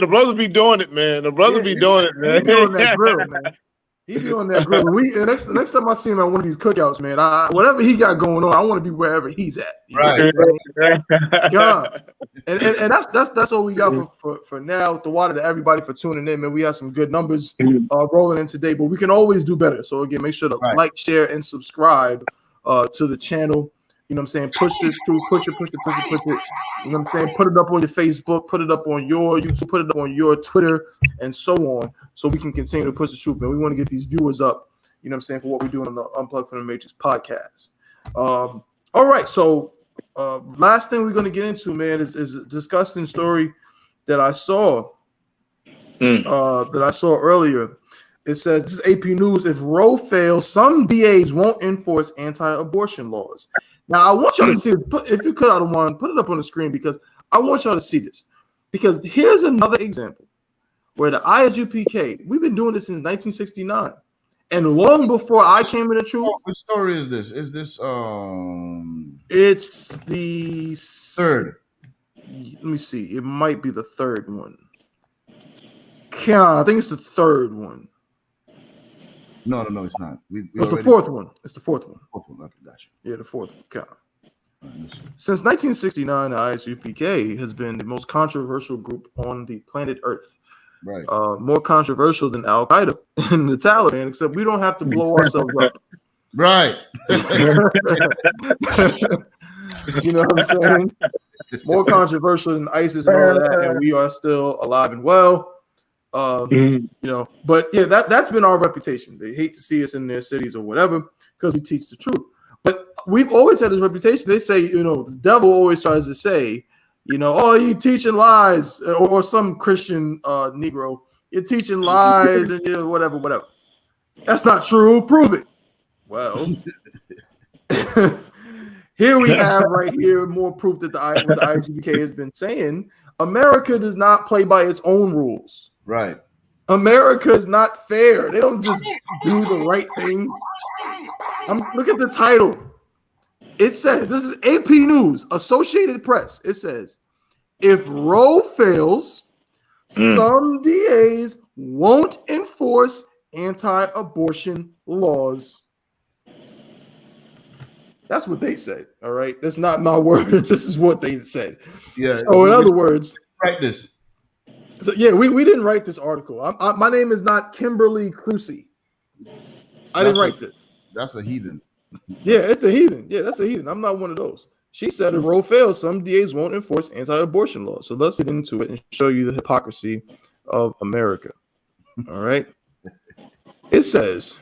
brother be doing it, man. The brother be doing it, man. He be on that grill, man. He be on that grill. Next time I see him at one of these cookouts, man, whatever he got going on, I want to be wherever he's at. Right. God. And that's all we got for now. The water to everybody for tuning in, man. We have some good numbers rolling in today, but we can always do better. So again, make sure to like, share, and subscribe to the channel. You know what I'm saying? Push this through, push it. You know what I'm saying? Put it up on your Facebook, put it up on your YouTube, put it up on your Twitter, and so on, so we can continue to push the truth, man. We want to get these viewers up, you know what I'm saying, for what we're doing on the Unplugged from the Matrix podcast. All right, so last thing we're going to get into, man, is a disgusting story that I saw earlier. It says, this is AP News, if Roe fails, some DAs won't enforce anti-abortion laws. Now, I want y'all to see it. If you could, out of one, put it up on the screen because I want y'all to see this. Because here's another example where the ISUPK, we've been doing this since 1969. And long before I came into truth. What story is this? Is this It's the third. Let me see. It might be the third one. I think it's the third one. No, it's not. It's the fourth one. It's the fourth one. Fourth one. Okay, gotcha. Yeah, the fourth one. Since 1969, the ISUPK has been the most controversial group on the planet Earth. Right. More controversial than Al Qaeda and the Taliban, except we don't have to blow ourselves up. Right. You know what I'm saying? More controversial than ISIS and all that, and we are still alive and well. You know, but yeah, that's been our reputation. They hate to see us in their cities or whatever because we teach the truth. But we've always had this reputation. They say, you know, the devil always tries to say, you know, oh, you teaching lies, or some Christian Negro, you're teaching lies and you know, whatever. That's not true. Prove it. Well, here we have right here more proof that what the ISUPK has been saying. America does not play by its own rules. Right. America is not fair. They don't just do the right thing. Look at the title. It says, this is AP News, Associated Press. It says, if Roe fails, some DAs won't enforce anti-abortion laws. That's what they said. All right. That's not my words. This is what they said. Yeah. So in other words, write this. So yeah, we didn't write this article. My name is not Kimberly Crucy. I didn't write this. That's a heathen. Yeah, it's a heathen. Yeah, that's a heathen. I'm not one of those. She said if Roe fails, some DAs won't enforce anti-abortion laws. So let's get into it and show you the hypocrisy of America. All right. It says,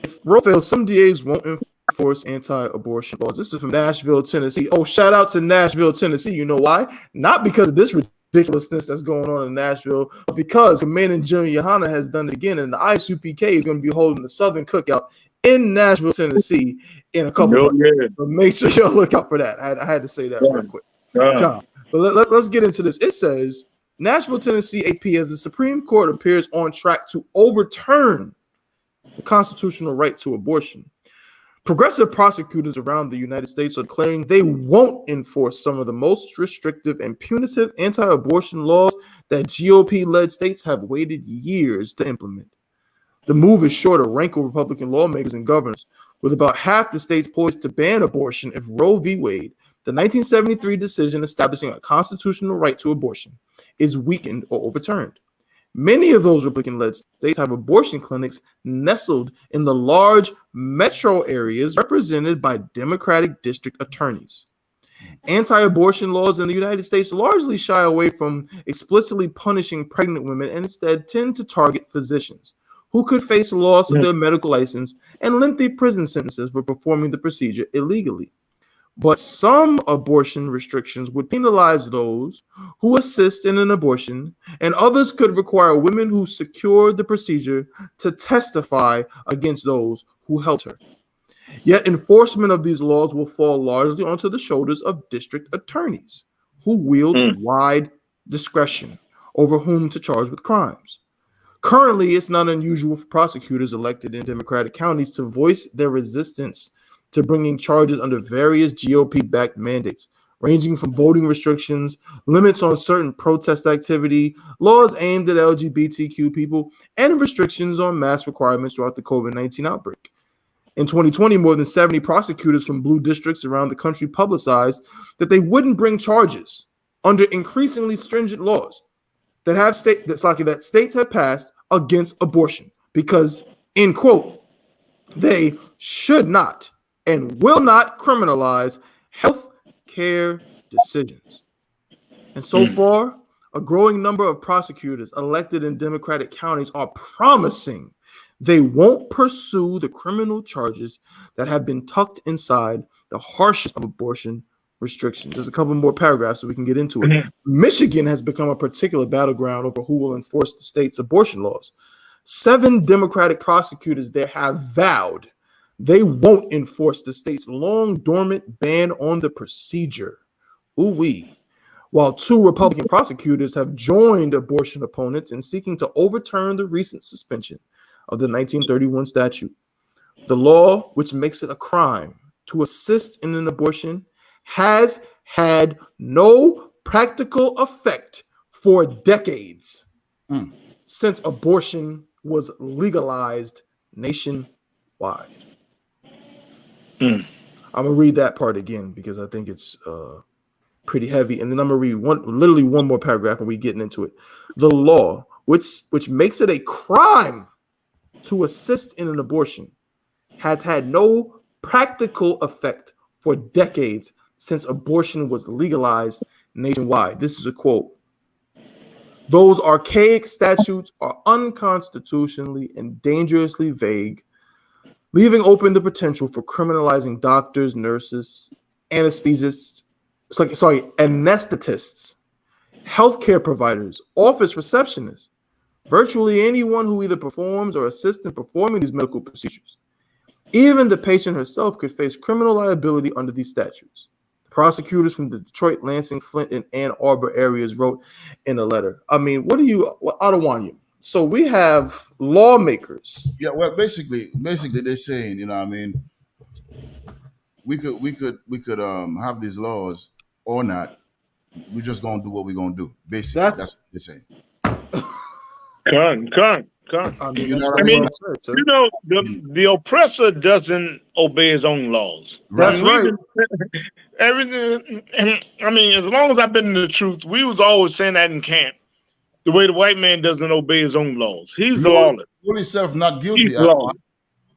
if Roe fails, some DAs won't enforce anti-abortion laws. This is from Nashville, Tennessee. Oh, shout out to Nashville, Tennessee. You know why? Not because of this ridiculousness that's going on in Nashville, but because Commandant General Yohana has done it again, and the ISUPK is going to be holding the Southern Cookout in Nashville, Tennessee in a couple of months. So make sure y'all look out for that. I had to say that real quick. But let's get into this. It says, Nashville, Tennessee AP, as the Supreme Court appears on track to overturn the constitutional right to abortion. Progressive prosecutors around the United States are declaring they won't enforce some of the most restrictive and punitive anti-abortion laws that GOP-led states have waited years to implement. The move is sure to rankle Republican lawmakers and governors, with about half the states poised to ban abortion if Roe v. Wade, the 1973 decision establishing a constitutional right to abortion, is weakened or overturned. Many of those Republican-led states have abortion clinics nestled in the large metro areas represented by Democratic district attorneys. Anti-abortion laws in the United States largely shy away from explicitly punishing pregnant women and instead tend to target physicians, who could face loss of their medical license and lengthy prison sentences for performing the procedure illegally. But some abortion restrictions would penalize those who assist in an abortion, and others could require women who secured the procedure to testify against those who helped her. Yet enforcement of these laws will fall largely onto the shoulders of district attorneys, who wield wide discretion over whom to charge with crimes. Currently, it's not unusual for prosecutors elected in Democratic counties to voice their resistance to bringing charges under various GOP-backed mandates, ranging from voting restrictions, limits on certain protest activity, laws aimed at LGBTQ people, and restrictions on mask requirements throughout the COVID-19 outbreak. In 2020, more than 70 prosecutors from blue districts around the country publicized that they wouldn't bring charges under increasingly stringent laws that states have passed against abortion because, in quote, they should not and will not criminalize health care decisions. And so far, a growing number of prosecutors elected in Democratic counties are promising they won't pursue the criminal charges that have been tucked inside the harshest of abortion restrictions. There's a couple more paragraphs so we can get into it. Michigan has become a particular battleground over who will enforce the state's abortion laws. 7 Democratic prosecutors there have vowed they won't enforce the state's long dormant ban on the procedure. Ooh-wee. While 2 Republican prosecutors have joined abortion opponents in seeking to overturn the recent suspension of the 1931 statute. The law, which makes it a crime to assist in an abortion, has had no practical effect for decades since abortion was legalized nationwide. I'm gonna read that part again because I think it's pretty heavy, and then I'm gonna read literally one more paragraph, and we're getting into it. The law, which makes it a crime to assist in an abortion, has had no practical effect for decades since abortion was legalized nationwide. This is a quote. Those archaic statutes are unconstitutionally and dangerously vague, leaving open the potential for criminalizing doctors, nurses, anesthetists, healthcare providers, office receptionists, virtually anyone who either performs or assists in performing these medical procedures. Even the patient herself could face criminal liability under these statutes. Prosecutors from the Detroit, Lansing, Flint, and Ann Arbor areas wrote in a letter. I mean, Adewale? So we have lawmakers. Yeah, well, basically they're saying, you know, I mean, we could have these laws or not. We just gonna do what we're gonna do. Basically, that's what they're saying. The oppressor doesn't obey his own laws. That's right. Everything. I mean, as long as I've been in the truth, we was always saying that in camp. The way the white man doesn't obey his own laws. He's the lawless. Rule himself not guilty. He's lawless.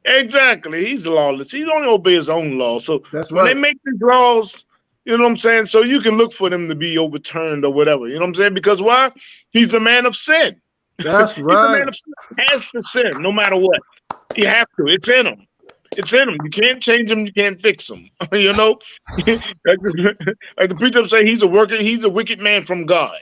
Exactly. He's the lawless. He don't obey his own laws. So when they make these laws, You know what I'm saying? So you can look for them to be overturned or whatever. You know what I'm saying? Because why? He's a man of sin. That's He's a right. man of sin. He has to sin no matter what. He has to. It's in him. It's in him. You can't change him. You can't fix him. You know, like the preacher say, he's a worker. He's a wicked man from God.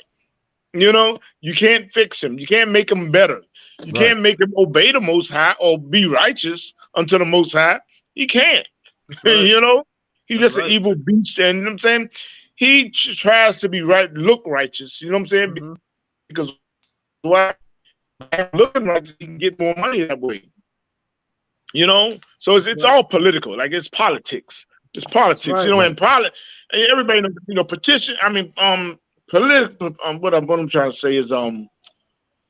You know, you can't fix him. You can't make him better. You can't make him obey the Most High or be righteous unto the Most High. He can't. Right. You know, he's just an evil beast. And you know what I'm saying? He tries to be right, look righteous. You know what I'm saying? Because why? Looking righteous, he can get more money that way. You know, so it's all political. Like it's politics. It's politics. Right, you know, right. and everybody, you know, petition. I mean, political. What I'm trying to say is,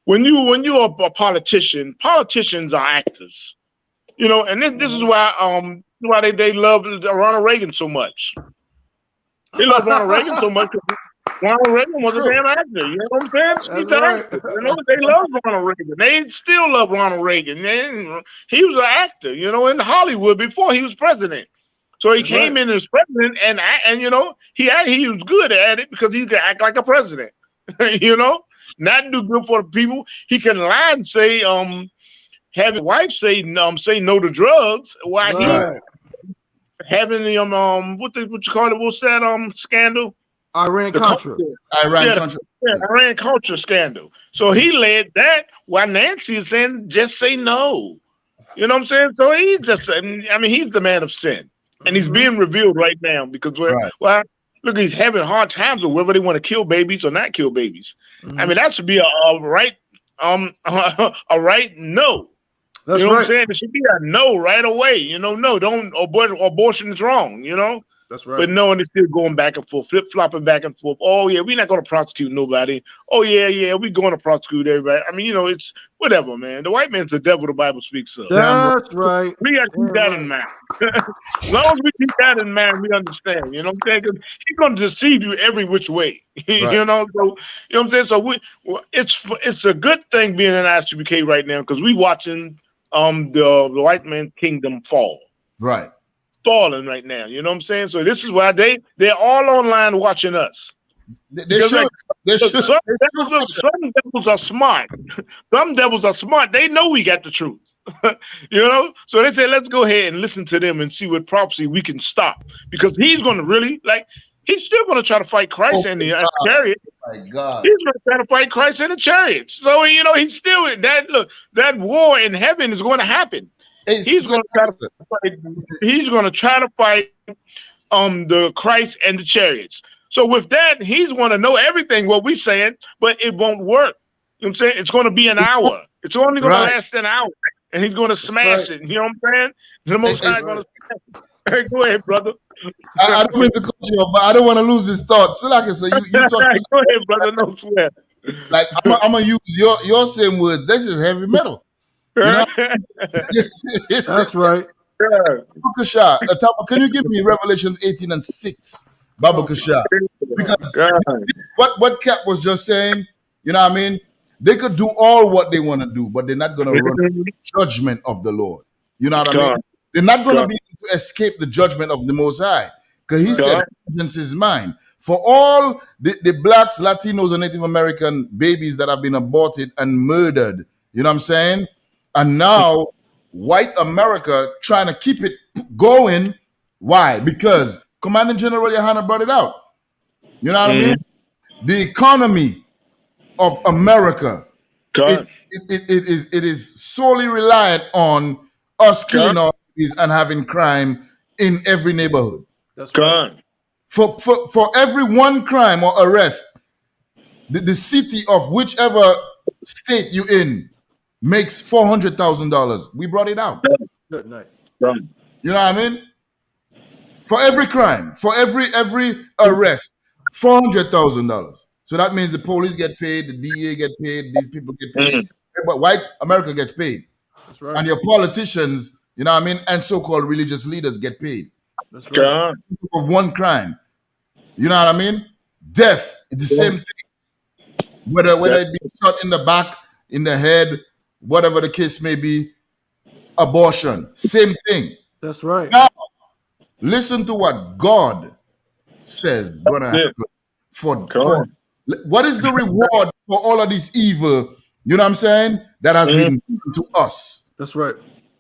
when you are a politician, politicians are actors. You know, and this is why they love Ronald Reagan so much. They love Ronald Reagan so much. Ronald Reagan was a damn actor. You know what I'm saying? He's an actor. You know, they love Ronald Reagan. They still love Ronald Reagan. He was an actor, you know, in Hollywood before he was president. So he came in as president, and you know, he was good at it because he could act like a president. You know, not do good for the people. He can lie and say, have his wife say no to drugs while he having the what you call it? What's that scandal? Iran-Contra. Iran-Contra scandal. So he led that while Nancy is saying just say no. You know what I'm saying? So he's he's the man of sin. And he's being revealed right now because look, he's having hard times with whether they want to kill babies or not kill babies. I mean, that should be a right no. That's you know what right. I'm saying? It should be a no right away. You know, no, don't abortion is wrong, you know? That's right. But no, and it's still going back and forth, flip-flopping back and forth. Oh, yeah, we're not going to prosecute nobody. Oh, yeah, we're going to prosecute everybody. I mean, you know, it's whatever, man. The white man's the devil the Bible speaks of. That's right. We got to keep that in mind. As long as we keep that in mind, we understand. You know what I'm saying? Because he's going to deceive you every which way. You know? So, you know what I'm saying? So it's a good thing being in ISUPK right now because we watching the white man kingdom fall. Right. Falling right now, you know what I'm saying? So this is why they're all online watching us. They should. Some devils are smart. Some devils are smart. They know we got the truth. You know? So they say, let's go ahead and listen to them and see what prophecy we can stop. Because he's going to really, he's still going to try to fight Christ in the chariot. Oh my God. He's going to try to fight Christ in the chariots. So, you know, he's still, that war in heaven is going to happen. He's going to try to fight the Christ and the chariots. So with that, he's going to know everything what we're saying, but it won't work. You know what I'm saying? It's going to be an hour. It's only going to last an hour, and he's going to smash it. You know what I'm saying? The Most High going to smash it. Hey, go ahead, brother. I don't mean to cut you off, but I don't want to lose this thought. So like I said, you talk. Go ahead, brother. No sweat. Like I'm gonna use your same word. This is heavy metal. You know? That's right. Kasha, can you give me Revelations 18:6, Baba Kasha? Because what Cap was just saying, you know what I mean? They could do all what they want to do, but they're not going to run the judgment of the Lord. You know what I mean? They're not going to be able to escape the judgment of the Most High. Because he said, vengeance is mine. For all the blacks, Latinos, and Native American babies that have been aborted and murdered, you know what I'm saying? And now, white America trying to keep it going. Why? Because Commanding General Yohana brought it out. You know what I mean? The economy of America, it is solely reliant on us killing our babies and having crime in every neighborhood. That's right. For every one crime or arrest, the city of whichever state you in makes $400,000. We brought it out. Good night. You know what I mean? For every crime, for every arrest, $400,000. So that means the police get paid, the DA get paid, these people get paid, but white America gets paid. That's right. And your politicians, you know what I mean, and so-called religious leaders get paid. That's right. For one crime. You know what I mean? Death, it's the same thing. Whether it be shot in the back, in the head, whatever the case may be, abortion, same thing. That's right. Now, listen to what God says gonna happen for what is the reward for all of this evil? You know what I'm saying? That has been given to us. That's right.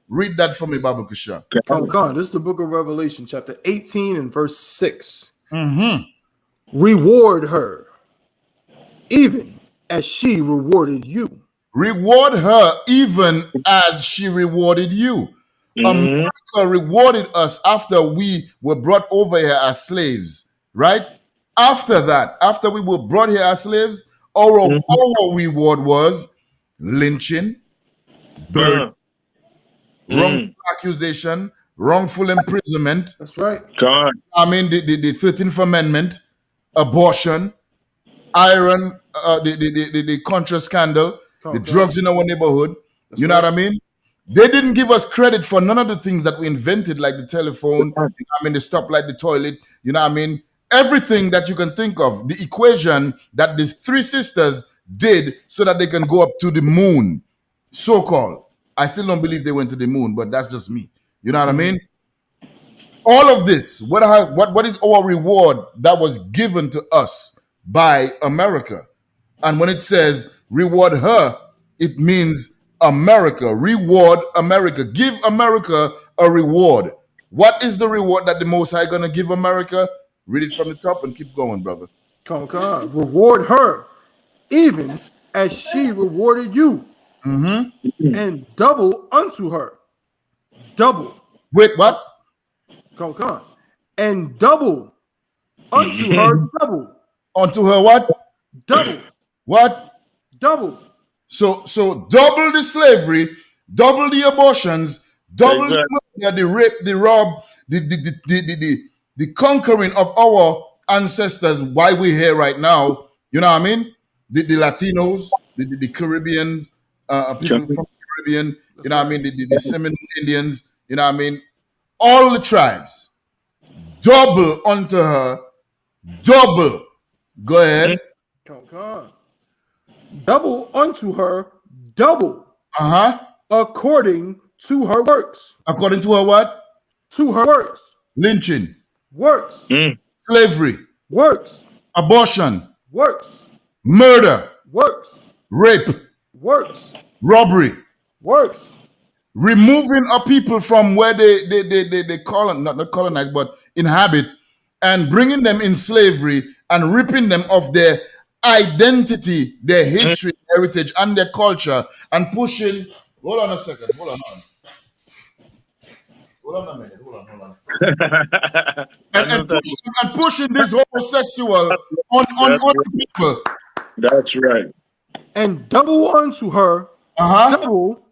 Read that for me, Baba Kusha. Come, this is the book of Revelation, chapter 18 and verse 6. Mm-hmm. Reward her, even as she rewarded you. Reward her even as she rewarded you. America rewarded us after we were brought over here as slaves, right? After that, after we were brought here as slaves, our reward was lynching, burn, wrongful accusation, wrongful imprisonment. That's right. God. I mean, the 13th Amendment, abortion, iron, the Contra scandal, the drugs in our neighborhood. That's know what I mean? They didn't give us credit for none of the things that we invented, like the telephone, you know what I mean, the stoplight, the toilet, you know what I mean? Everything that you can think of, the equation that these three sisters did so that they can go up to the moon, so-called. I still don't believe they went to the moon, but that's just me. You know what I mean? All of this, what is our reward that was given to us by America? And when it says reward her, it means America. Reward America. Give America a reward. What is the reward that the Most High gonna give America? Read it from the top and keep going, brother. Come. Reward her, even as she rewarded you. And double unto her. Double. Wait, what? Come. And double unto her double. Unto her what? Double. What? Double. So double the slavery, double the abortions, double the murder, the rape, the rob, the conquering of our ancestors. Why we're here right now? You know what I mean? The Latinos, the Caribbeans, people from the Caribbean. You know what I mean? The Seminole Indians. You know what I mean? All the tribes. Double unto her. Double. Go ahead. Come. Double unto her, double. According to her works. According to her what? To her works. Lynching. Works. Slavery. Works. Abortion. Works. Murder. Works. Rape. Works. Robbery. Works. Removing a people from where they not colonize, but inhabit, and bringing them in slavery and ripping them of their identity, their history, heritage, and their culture, and pushing. Hold on a second. Hold on a minute. Hold on. and pushing this homosexual on the people. That's right. And double unto her, double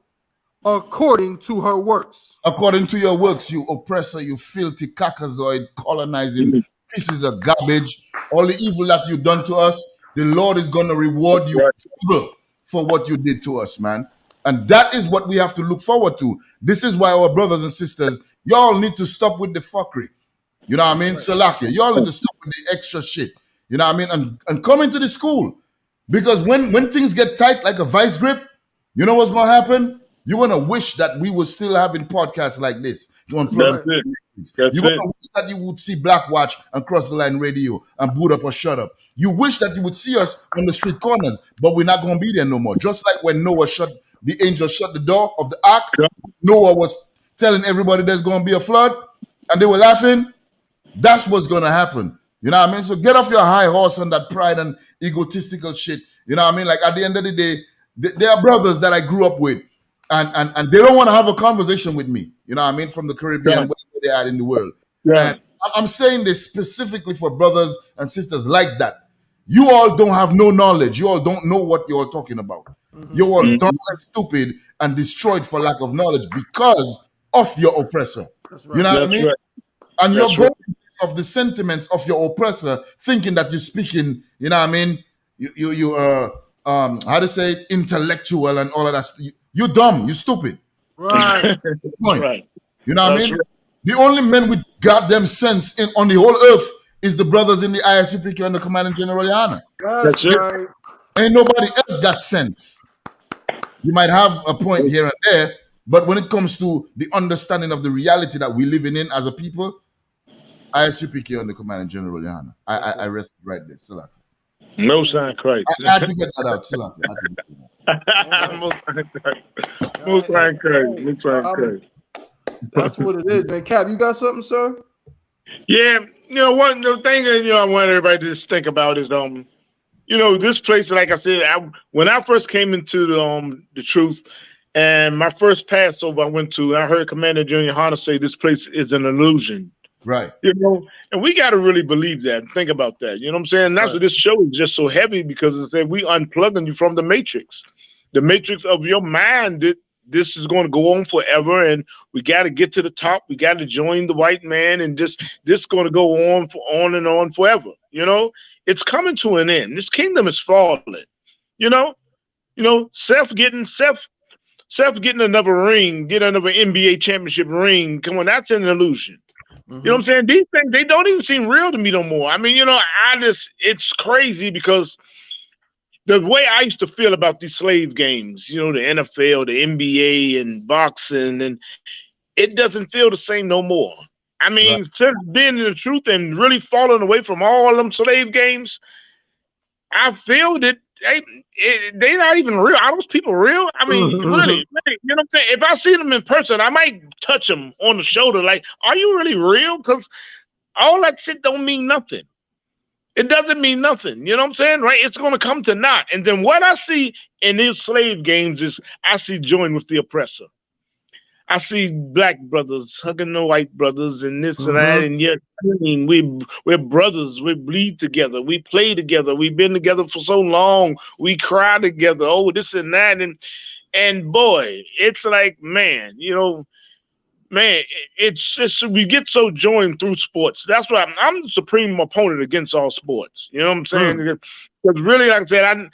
according to her works. According to your works, you oppressor, you filthy cackazoid, colonizing pieces of garbage, all the evil that you've done to us. The Lord is going to reward you for what you did to us, man. And that is what we have to look forward to. This is why our brothers and sisters, y'all need to stop with the fuckery. You know what I mean? Salakia. Y'all need to stop with the extra shit. You know what I mean? And come into the school. Because when things get tight like a vice grip, you know what's going to happen? You're going to wish that we were still having podcasts like this. You're going to wish that you would see Black Watch and Cross the Line Radio and Boot Up or Shut Up. You wish that you would see us on the street corners, but we're not going to be there no more. Just like when the angel shut the door of the ark, Noah was telling everybody there's going to be a flood, and they were laughing. That's what's going to happen. You know what I mean? So get off your high horse on that pride and egotistical shit. You know what I mean? Like at the end of the day, there are brothers that I grew up with, and they don't want to have a conversation with me. You know what I mean? From the Caribbean, where they are in the world. And I'm saying this specifically for brothers and sisters like that. You all don't have no knowledge. You all don't know what you're talking about. You all dumb and stupid and destroyed for lack of knowledge because of your oppressor. You know what I mean? And you're going of the sentiments of your oppressor, thinking that you're speaking, you know what I mean? You how to say, intellectual and all of that. You're dumb. You're stupid. Right. Right. You know what I mean? The only men with goddamn sense on the whole earth is the brothers in the ISUPK and the Commanding General Yana. That's right. Ain't nobody else got sense. You might have a point here and there, but when it comes to the understanding of the reality that we're living in as a people, ISUPK on the Commanding General, Your Honor. I rest right there. Salaki. No sign Christ. I had to get that out. Salaki. Most sign Christ. Most sign Christ. That's what it is, man. Cap, you got something, sir? Yeah, one the thing that I want everybody to just think about is this place. Like I said, when I first came into the truth, and my first Passover I went to, I heard Commander Junior Hunter say this place is an illusion. Right. And we got to really believe that and think about that. You know what I'm saying? That's what this show is just so heavy, because it said we unplugging you from the matrix of your mind. That this is going to go on forever, and we got to get to the top. We got to join the white man, and this going to go on and on forever. It's coming to an end. This kingdom is falling. Seth getting another ring, get another NBA championship ring. Come on, that's an illusion. You know what I'm saying? These things, they don't even seem real to me no more. I mean, it's crazy, because the way I used to feel about these slave games, the NFL, the NBA, and boxing, and it doesn't feel the same no more. I mean, since being in the truth and really falling away from all them slave games, I feel that they're not even real. Are those people real? I mean, really, you know what I'm saying? If I see them in person, I might touch them on the shoulder. Like, are you really real? Because all that shit don't mean nothing. It doesn't mean nothing. You know what I'm saying? Right? It's going to come to naught. And then what I see in these slave games is I see join with the oppressor. I see black brothers hugging the white brothers and this and that, and yet we're brothers. We bleed together. We play together. We've been together for so long. We cry together. Oh, this and that, and boy, it's like, man, it's just we get so joined through sports. That's why I'm the supreme opponent against all sports. You know what I'm saying? Because really, like I said,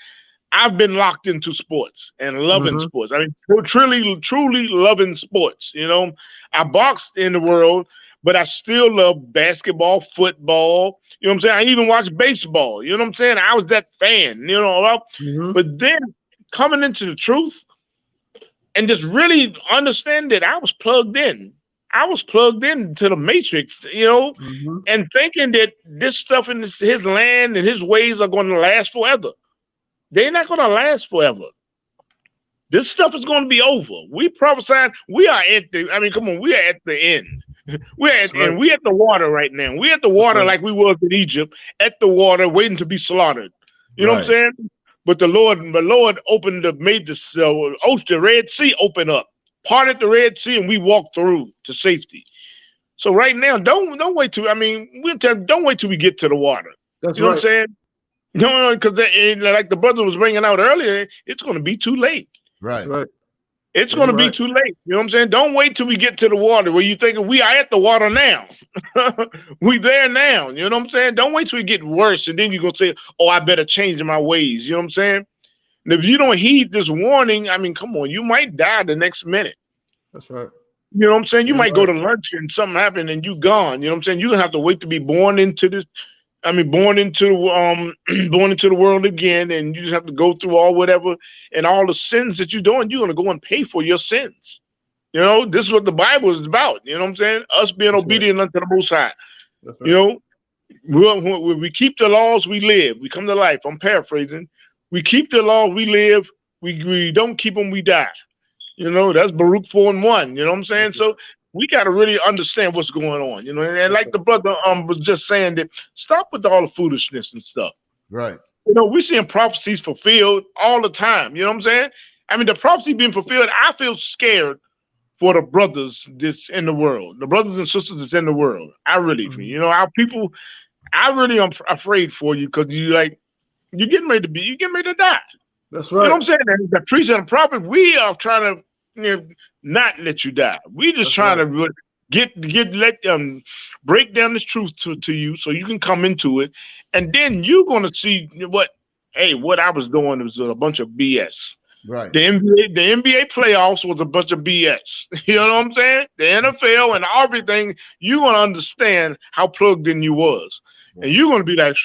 I've been locked into sports and loving sports. I mean, truly loving sports. I boxed in the world, but I still love basketball, football. You know what I'm saying? I even watch baseball. You know what I'm saying? I was that fan, But then coming into the truth and just really understand that I was plugged in. I was plugged into the matrix, and thinking that this stuff in his land and his ways are going to last forever. They're not going to last forever. This stuff is going to be over. We prophesying. We are at the. I mean, come on. We are at the end. We're at the end. We at the water right now. We at the water like we was in Egypt, at the water, waiting to be slaughtered. You know what I'm saying? But the Lord made the ocean, the Red Sea open up, parted the Red Sea, and we walked through to safety. So right now, don't wait till. I mean, don't wait till we get to the water. That's you know what I'm saying? No, because like the brother was bringing out earlier, it's going to be too late. Right. It's going to be too late. You know what I'm saying? Don't wait till we get to the water where you think we are at the water now. We there now. You know what I'm saying? Don't wait till we get worse, and then you're going to say, oh, I better change my ways. You know what I'm saying? And if you don't heed this warning, I mean, come on, you might die the next minute. That's right. You know what I'm saying? You might go to lunch and something happened and you gone. You know what I'm saying? You're going to have to wait to be born into this. I mean, born into the world again, and you just have to go through whatever and all the sins that you're doing. You're gonna go and pay for your sins. This is what the Bible is about. You know what I'm saying? Us being obedient unto the Most High. We keep the laws, we live. We come to life. I'm paraphrasing. We keep the laws, we live. We don't keep them, we die. That's Baruch 4:1. You know what I'm saying? So we got to really understand what's going on, and like the brother was just saying, that stop with all the foolishness and stuff. Right. We're seeing prophecies fulfilled all the time. You know what I'm saying? I mean, the prophecy being fulfilled, I feel scared for the brothers that's in the world, the brothers and sisters that's in the world. I really feel, our people, I really am afraid for you, because you're getting ready to die. That's right. You know what I'm saying? And the priest and the prophet, we are trying to not let you die. We just trying to let them break down this truth to you, so you can come into it, and then you're gonna see what I was doing was a bunch of BS. Right. The NBA playoffs was a bunch of BS. You know what I'm saying? The NFL and everything, you're gonna understand how plugged in you was, and you're gonna be like,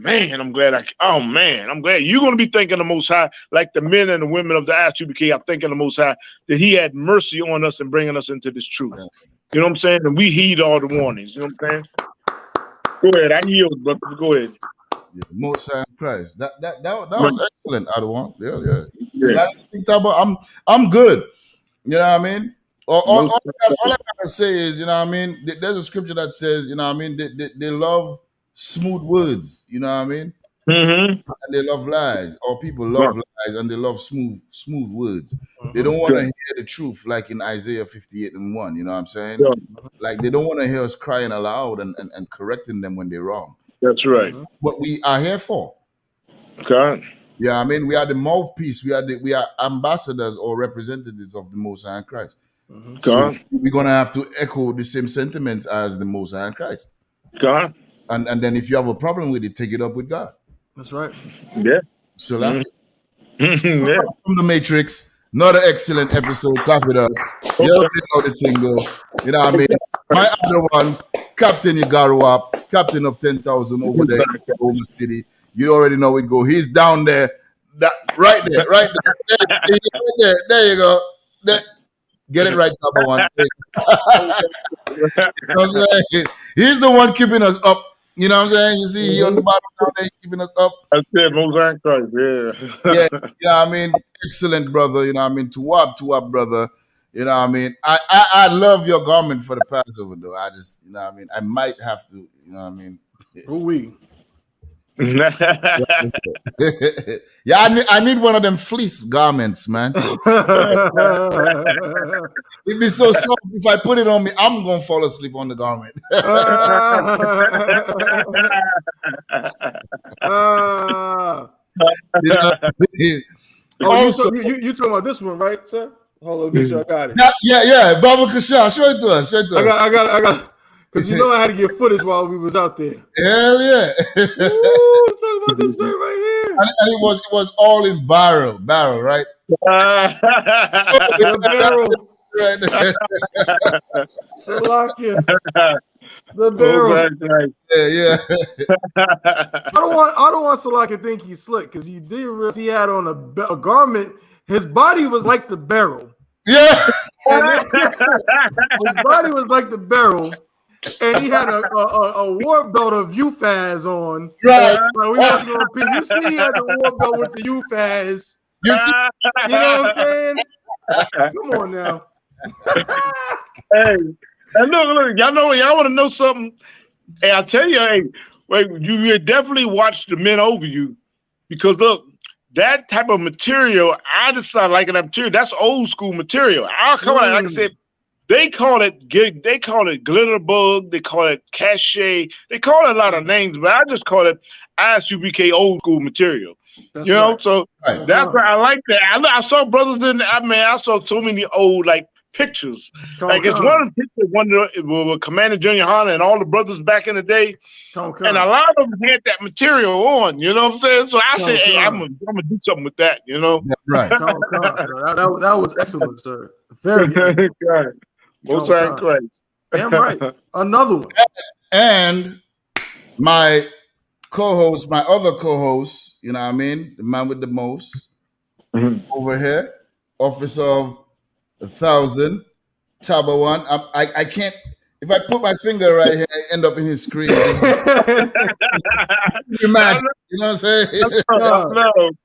Man, I'm glad I'm glad you're going to be thanking the Most High, like the men and the women of the ISUPK are thanking the Most High that He had mercy on us and bringing us into this truth. You know what I'm saying? And we heed all the warnings. You know what I'm saying? Go ahead. I yield, brother. Go ahead. Yeah, Most High Christ. That was excellent, Adawan. Yeah. I'm good. You know what I mean? All I gotta say is, you know what I mean? There's a scripture that says, you know what I mean? They love smooth words, you know what I mean? Mm-hmm. And they love lies, or people love lies and they love smooth words. They don't want to hear the truth, like in Isaiah 58:1, you know what I'm saying? Like they don't want to hear us crying aloud and correcting them when they're wrong. That's right. What we are here for. Okay. Yeah, I mean, we are the mouthpiece, we are ambassadors or representatives of the Most High in Christ. So we're gonna have to echo the same sentiments as the Most High in Christ. God. And then if you have a problem with it, take it up with God. That's right. Yeah. So from the Matrix, another excellent episode. Clap with us. You already know the thing, though. You know what I mean? My other one, Captain Igaruap, captain of 10,000 over there in Oklahoma City. You already know it go. He's down there. Right there. There you go. Get it right, number one. You know what I'm saying? He's the one keeping us up. You know what I'm saying? You see, he on the bottom down there, keeping us up. That's it, Moses Christ, yeah. I mean, excellent, brother. You know what I mean? Tuwab, brother. You know what I mean? I love your garment for the Passover, though. I just, you know what I mean? I might have to, you know what I mean? Ooh-wee. Yeah, I need one of them fleece garments, man. It'd be so soft. If I put it on me, I'm gonna fall asleep on the garment. You talking about this one, right, sir? Hold on, make sure I got it. Yeah, Baba Kasha, show it to us. I got. Because you know I had to get footage while we was out there. Hell yeah. Ooh, talk about this right here. And it was all in barrel, right? The barrel. Yeah. I don't want Salak to think he's slick because he did realize he had on a garment. His body was like the barrel. Yeah. His body was like the barrel. And he had a war belt of UFAS on. Right. You see he had the war belt with the UFAS. You know what I'm saying? Come on now. Hey, and look, y'all want to know something? Hey, I'll tell you, you definitely watch the men over you because look, that type of material, I just started liking that material. That's old school material. I'll come on, like I said. They call it glitter bug. They call it cachet. They call it a lot of names, but I just call it ISUPK old school material. That's know, so that's why I like that. I saw brothers in. I saw so many old pictures. It's one picture, with Commander Junior Hanna and all the brothers back in the day, and a lot of them had that material on. You know what I'm saying? So I said, hey, I'm gonna do something with that. You know, right? That was excellent, sir. Very good. Most time Christ. Damn right. Another one. And my co-host, my other co-host, you know what I mean? The man with the most over here, Officer of 1,000, Tabawan. I can't, if I put my finger right here, I end up in his screen. Imagine, you know what I'm saying? No,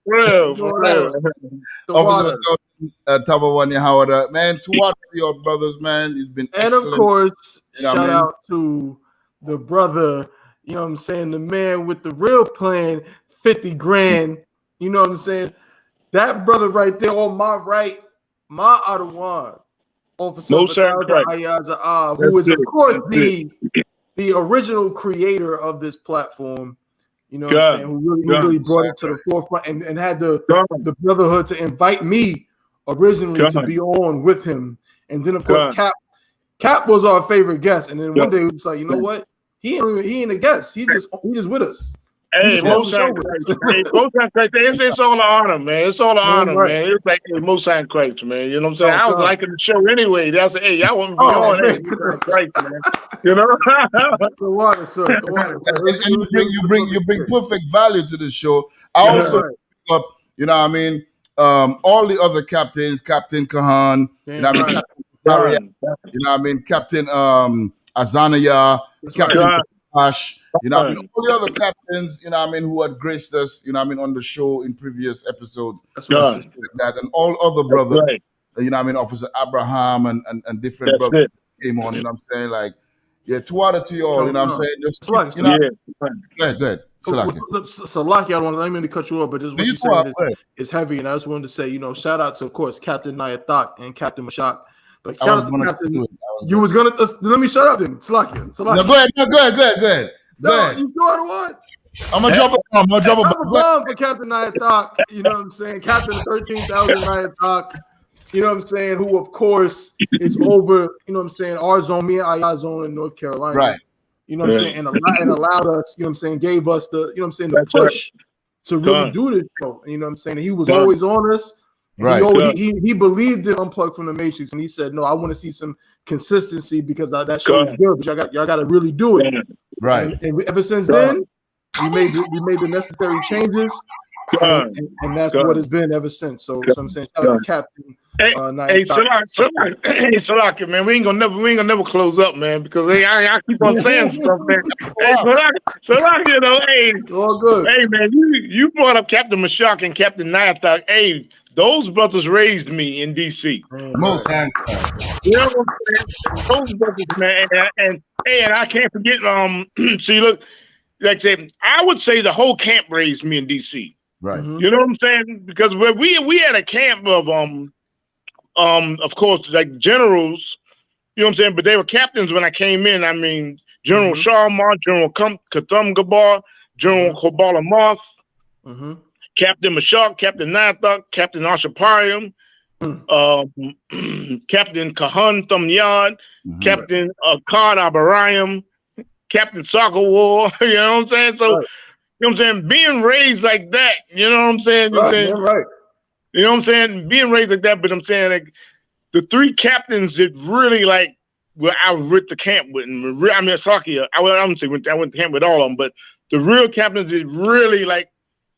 real. Officer Tabawan Yahawada, man, to watch your brothers, man, it's been and excellent. Of course, shout out to the brother, you know what I'm saying, the man with the real plan, 50 grand, you know what I'm saying? That brother right there on my right, my Adawan, Officer Ayaza, who is, of course, the original creator of this platform. You know what I'm saying? Who really brought it to the forefront and had the brotherhood to invite me originally to be on with him. And then, of course, Cap was our favorite guest. And then one day we was like, you know what? He ain't a guest. He just with us. Hey, most Christ. Hey, most Christ. It's all an honor, man. It's all an honor, man. It's like hey, most Christ, man. You know what I'm saying? I was liking the show anyway. That's hey, y'all want me to be on? Hey, most Christ, man. You know. The water, sir. The water, sir. And you bring perfect value to the show. I also pick up, you know what I mean, all the other captains, Captain Kahan, you know what I mean, Captain Zaria, you know what I mean, Captain Azanaya, Captain Ash, you know what I mean, all the other captains, you know what I mean, who had graced us, you know what I mean, on the show in previous episodes. That's right. That and all other brothers, you know what I mean, Officer Abraham and different brothers came on, you know what I'm saying, like, yeah, 2 out of 3 all, you know what I'm saying? Just, you know, go ahead. Salaki, I don't mean to cut you off, but just what you said is heavy, and I just wanted to say, you know, shout out to, of course, Captain Nayathak and Captain Mashak. But shout out to Captain. You was gonna let me shut up then, Salaki. No, go ahead. No, you go to what? I'm gonna drop a bomb. I'm gonna drop a bomb for Captain Nayathak. You know what I'm saying? Captain 13,000 Nayathak. You know what I'm saying? Who, of course, is over, you know what I'm saying, our zone, me and Aya's zone in North Carolina. Right. You know what I'm saying? And allowed us, you know what I'm saying, gave us the, you know what I'm saying, the push to really do this show. You know what I'm saying? And he was always on us. Right. He believed in Unplugged from the Matrix, and he said, no, I want to see some consistency because that show is good, but y'all got to really do it. Right. And ever since then, we made the necessary changes. And that's what it's been ever since. So I'm saying shout out to Captain. Hey, Salaki, man, we ain't gonna never close up, man, because I keep on saying stuff, man. Hey, Salaki, you know, hey, all good. Hey, man, you brought up Captain Mashak and Captain Nayathak. Hey, those brothers raised me in DC. Most you know what I'm saying? Those brothers, man, and I can't forget. See, look, like I said, I would say the whole camp raised me in DC. Right. You know what I'm saying? Because we had a camp of course, like generals, you know what I'm saying? But they were captains when I came in. I mean, General Sharma, General Katham Gabar, General Kobala Moth, Captain Mashak, Captain Nathak, Captain Ashaparium, Captain Kahan Thumyad, Captain Khan Abarayam, Captain Soccer War, you know what I'm saying? So, you know what I'm saying? Being raised like that, you know what I'm saying? Right. You know what I'm saying? Being raised like that, but I'm saying like the 3 captains that really like I was with the camp with, and I mean Saki, I wouldn't say I went to camp with all of them, but the real captains that really like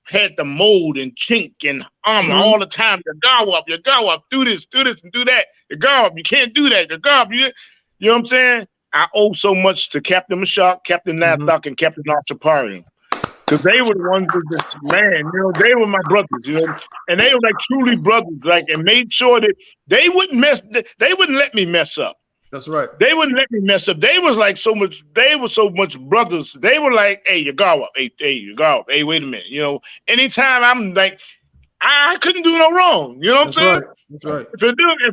had the mold and chink and armor all the time. You go up, do this and do that. You go up, you can't do that. You go up, you know what I'm saying? I owe so much to Captain Mashak, Captain Nathak, and Captain Ashaparium. Because they were the ones who just, man, you know, they were my brothers, you know, and they were like truly brothers, like, and made sure that they wouldn't let me mess up. That's right. They wouldn't let me mess up. They was like they were so much brothers. They were like, hey, you go up, hey, you go up, hey, wait a minute, you know, anytime I'm like, I couldn't do no wrong, you know what I'm saying? That's right. If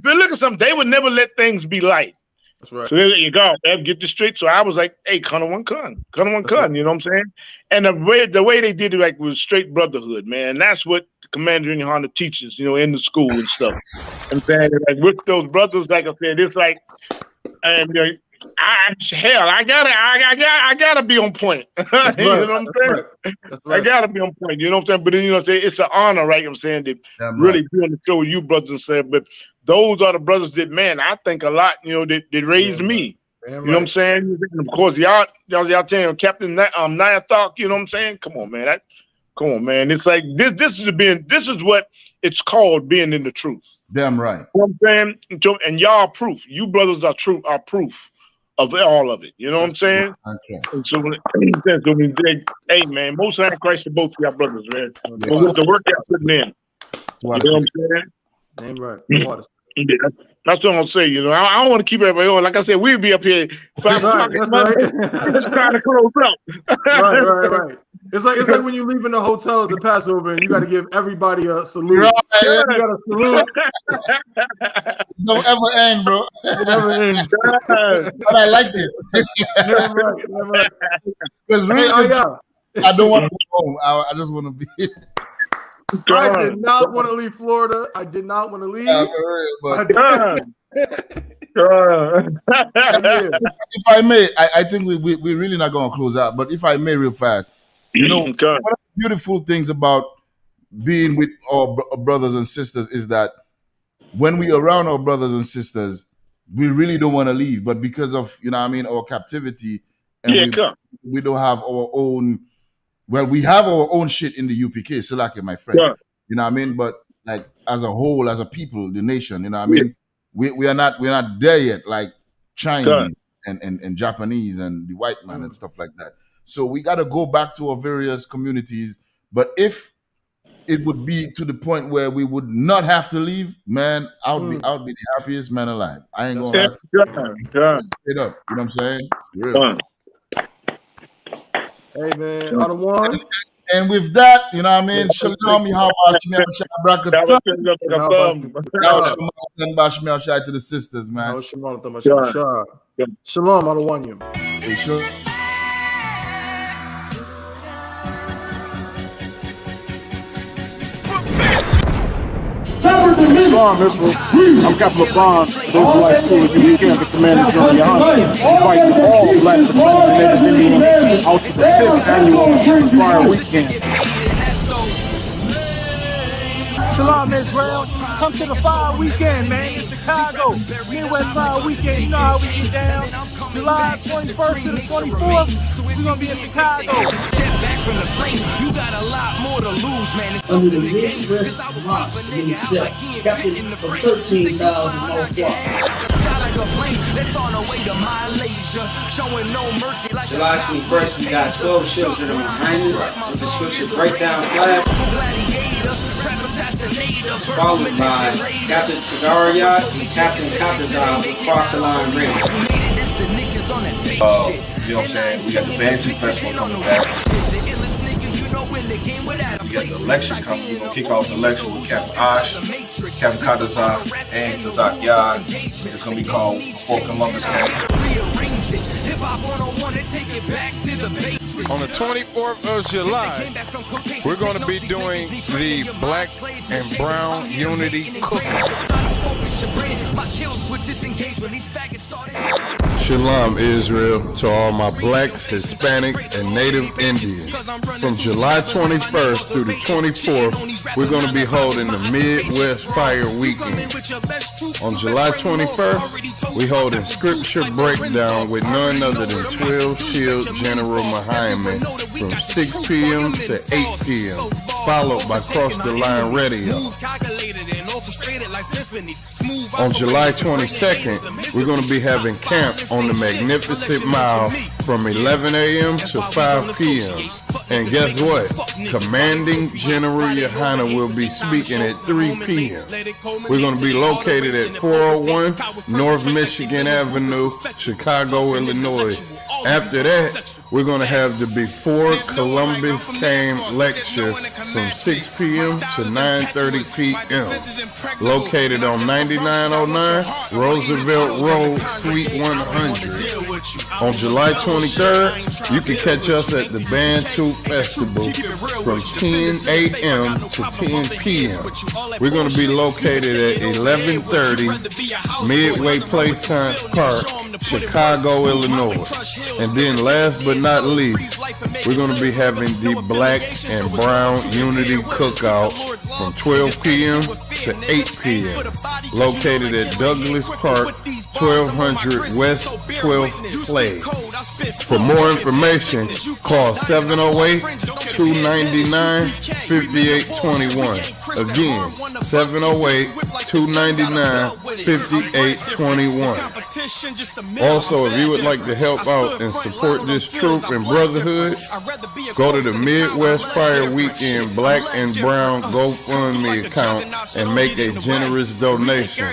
they look at something, they would never let things be light. That's right. So there you go. Get this straight. So I was like, hey, Connor one Kun, you know what I'm saying? And the way they did it like was straight brotherhood, man. And that's what the Commander in Honda teaches, you know, in the school and stuff. I'm saying like with those brothers, like I said, it's like, and I gotta be on point. You know what I'm saying? I gotta be on point. You know what I'm saying? But then, you know, it's an honor, right? I'm saying to really be on the show with you brothers and say, but those are the brothers that, man, I think a lot, you know, that raised me. You know what I'm saying? And of course, y'all telling Captain Nayathak, you know what I'm saying? Come on, man. It's like this is what it's called being in the truth. Damn right. You know what I'm saying? And y'all proof. You brothers are proof of all of it. You know what I'm saying? Okay. And so when they, hey man, most of Christ to both of y'all brothers, man. But with the work y'all putting in. You know what I'm saying? Damn right. Yeah, that's what I'm gonna say. You know, I don't want to keep everybody on. Like I said, we'll be up here 5 o'clock. Just trying to close up. Right. It's like when you leave in the hotel at the Passover and you got to give everybody a salute. Right. You got to salute. Don't ever end, bro. It never ends. But I like it. Never right. Because really, I don't want to go home. I just want to be. I did not want to leave Florida. I did not want to leave. If I may, I think we really not going to close out. But if I may, real fast, You know, one of the beautiful things about being with our brothers and sisters is that when we are around our brothers and sisters, we really don't want to leave. But because of, you know what I mean, our captivity, and we don't have our own, well, we have our own shit in the UPK, Salaki, my friend. Yeah. You know what I mean? But like as a whole, as a people, the nation, you know what I mean? We're not there yet, like Chinese and Japanese and the white man and stuff like that. So we got to go back to our various communities. But if it would be to the point where we would not have to leave, man, I would be the happiest man alive. I ain't gonna lie. Straight up, you know what I'm saying? Real. Hey man, I don't want. And with that, you know what I mean? Shalom, how about you? To the sisters, man. Shalom, I don't want you. Hey, sure. Islam, Israel. I'm Captain LeBron. Those who like school, you can't the Commander General Yohana. Fighting all black supremacy Native Indians out to the 5th annual Fire Weekend. Shalom, Israel. Come to the Fire Weekend, man, in Chicago. Midwest Fire Weekend. You know how we get down. July 21st to the 24th, we're going to be in Chicago. Under the Midwest Rock Set, captain for 13,000 July 21st, we got 12 children of Muhammad with the scripture breakdown class, followed by Captain Tadariyat and Captain Katazal across the line ring. You know what I'm saying? We got the Bantu Festival coming back. We got the election coming. We're going to kick off the election with Captain Ash, Captain Kadaza, and Kazak Yad. It's going to be called Fort Columbus Camp. On the 24th of July, we're going to be doing the Black and Brown Unity Cookout. Shalom, Israel, to all my blacks, Hispanics, and Native Indians. From July 21st through the 24th, we're going to be holding the Midwest Fire Weekend. On July 21st, we hold a scripture breakdown with none other than 12 Shield General Muhammad from 6 p.m. to 8 p.m., followed by Cross the Line Radio. On July 22nd, we're going to be having camp on the Magnificent Mile from 11 a.m. to 5 p.m. And guess what? Commanding General Yohana will be speaking at 3 p.m. We're going to be located at 401 North Michigan Avenue, Chicago, Illinois. After that, we're going to have the Before Columbus Came lecture from 6 p.m. to 9:30 p.m. Located on 9909 Roosevelt Road, Suite 100. On July 23rd, you can catch us at the Bantu Festival from 10 a.m. to 10 p.m. We're going to be located at 1130 Midway Playtime Park, Chicago, Illinois. And then last but not least, we're going to be having the Black and Brown Unity Cookout from 12 p.m. to 8 p.m. located at Douglas Park, 1200 West 12th Place. For more information, call 708-299-5821. Again, 708-299-5821. Also, if you would like to help out and support this troop and brotherhood, go to the Midwest Fire Weekend Black and Brown GoFundMe account and make a generous donation.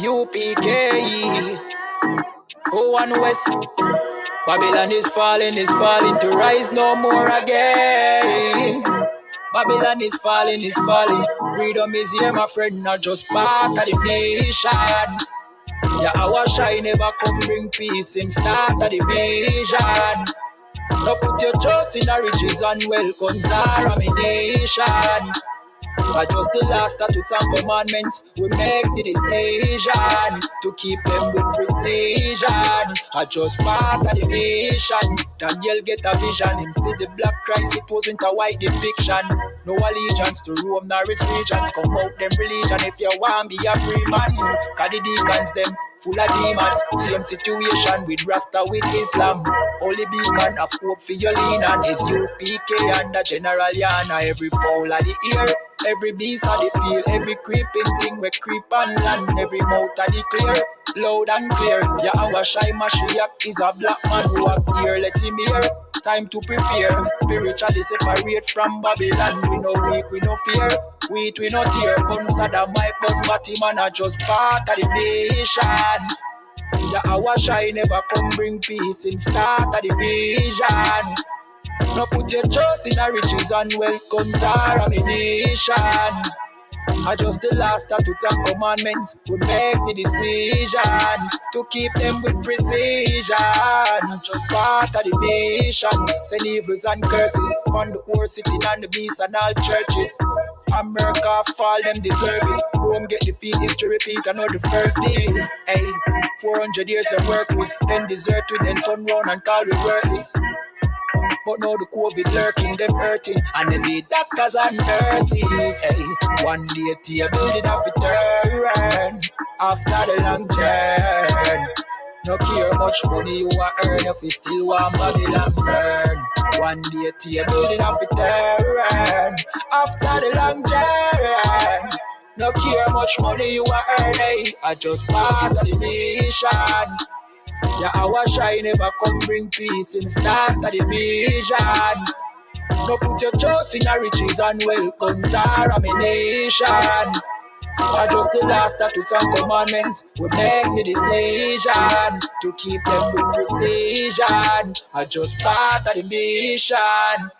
UPK, Oh, and west. Babylon is falling to rise no more again. Babylon is falling. Freedom is here, my friend, not just part of the nation. Yeah, our shine never come bring peace, him start of the vision. Now put your trust in the riches and wealth, guns are a nation. But just the last statutes and commandments, we make the decision to keep them with precision. I just part of the nation. Daniel get a vision, him see the black Christ, it wasn't a white depiction. No allegiance to Rome nor its regions, come out them religion if you want be a free man. Cause the deacons them full of demons, same situation with Rasta with Islam. Only beacon of hope for your lean and is UPK and the General Yana. Every fowl of the ear, every beast of the field, every creeping thing we creep on land, every mouth of the clear, loud and clear. Yeah, our shy Mashiach is a black man who have ear, let him hear. Time to prepare, spiritually separate from Babylon. We no weak, we no fear, we no tear. Gun Saddam, my bun, but him and are just part of the nation. Yeah, our shy never come bring peace in start of the vision. Now put your trust in the riches and wealth, guns are a nation. I just the last statutes and commandments, we make the decision to keep them with precision. Just part of the nation, send evils and curses on the whole city and the beasts and all churches. America fall, them deserve it. Rome get defeat, history repeat, I know the first days. Hey, 400 years to work with, then desert with, then turn round and call we worthless. But now the COVID lurking, them hurting, and then the doctors and nurses. Hey, one day table did have to turn after the long journey. No care much money you a earn if you still want Babylon burn. One day table did have to turn after the long journey. No care much money you a earn, hey, I just part of the nation. Yeah, our shine never come bring peace in start of the vision. No put your trust in the riches and wealth, guns are a nation. I just the last statutes and commandments, we make the decision to keep them with precision. I just part of the mission.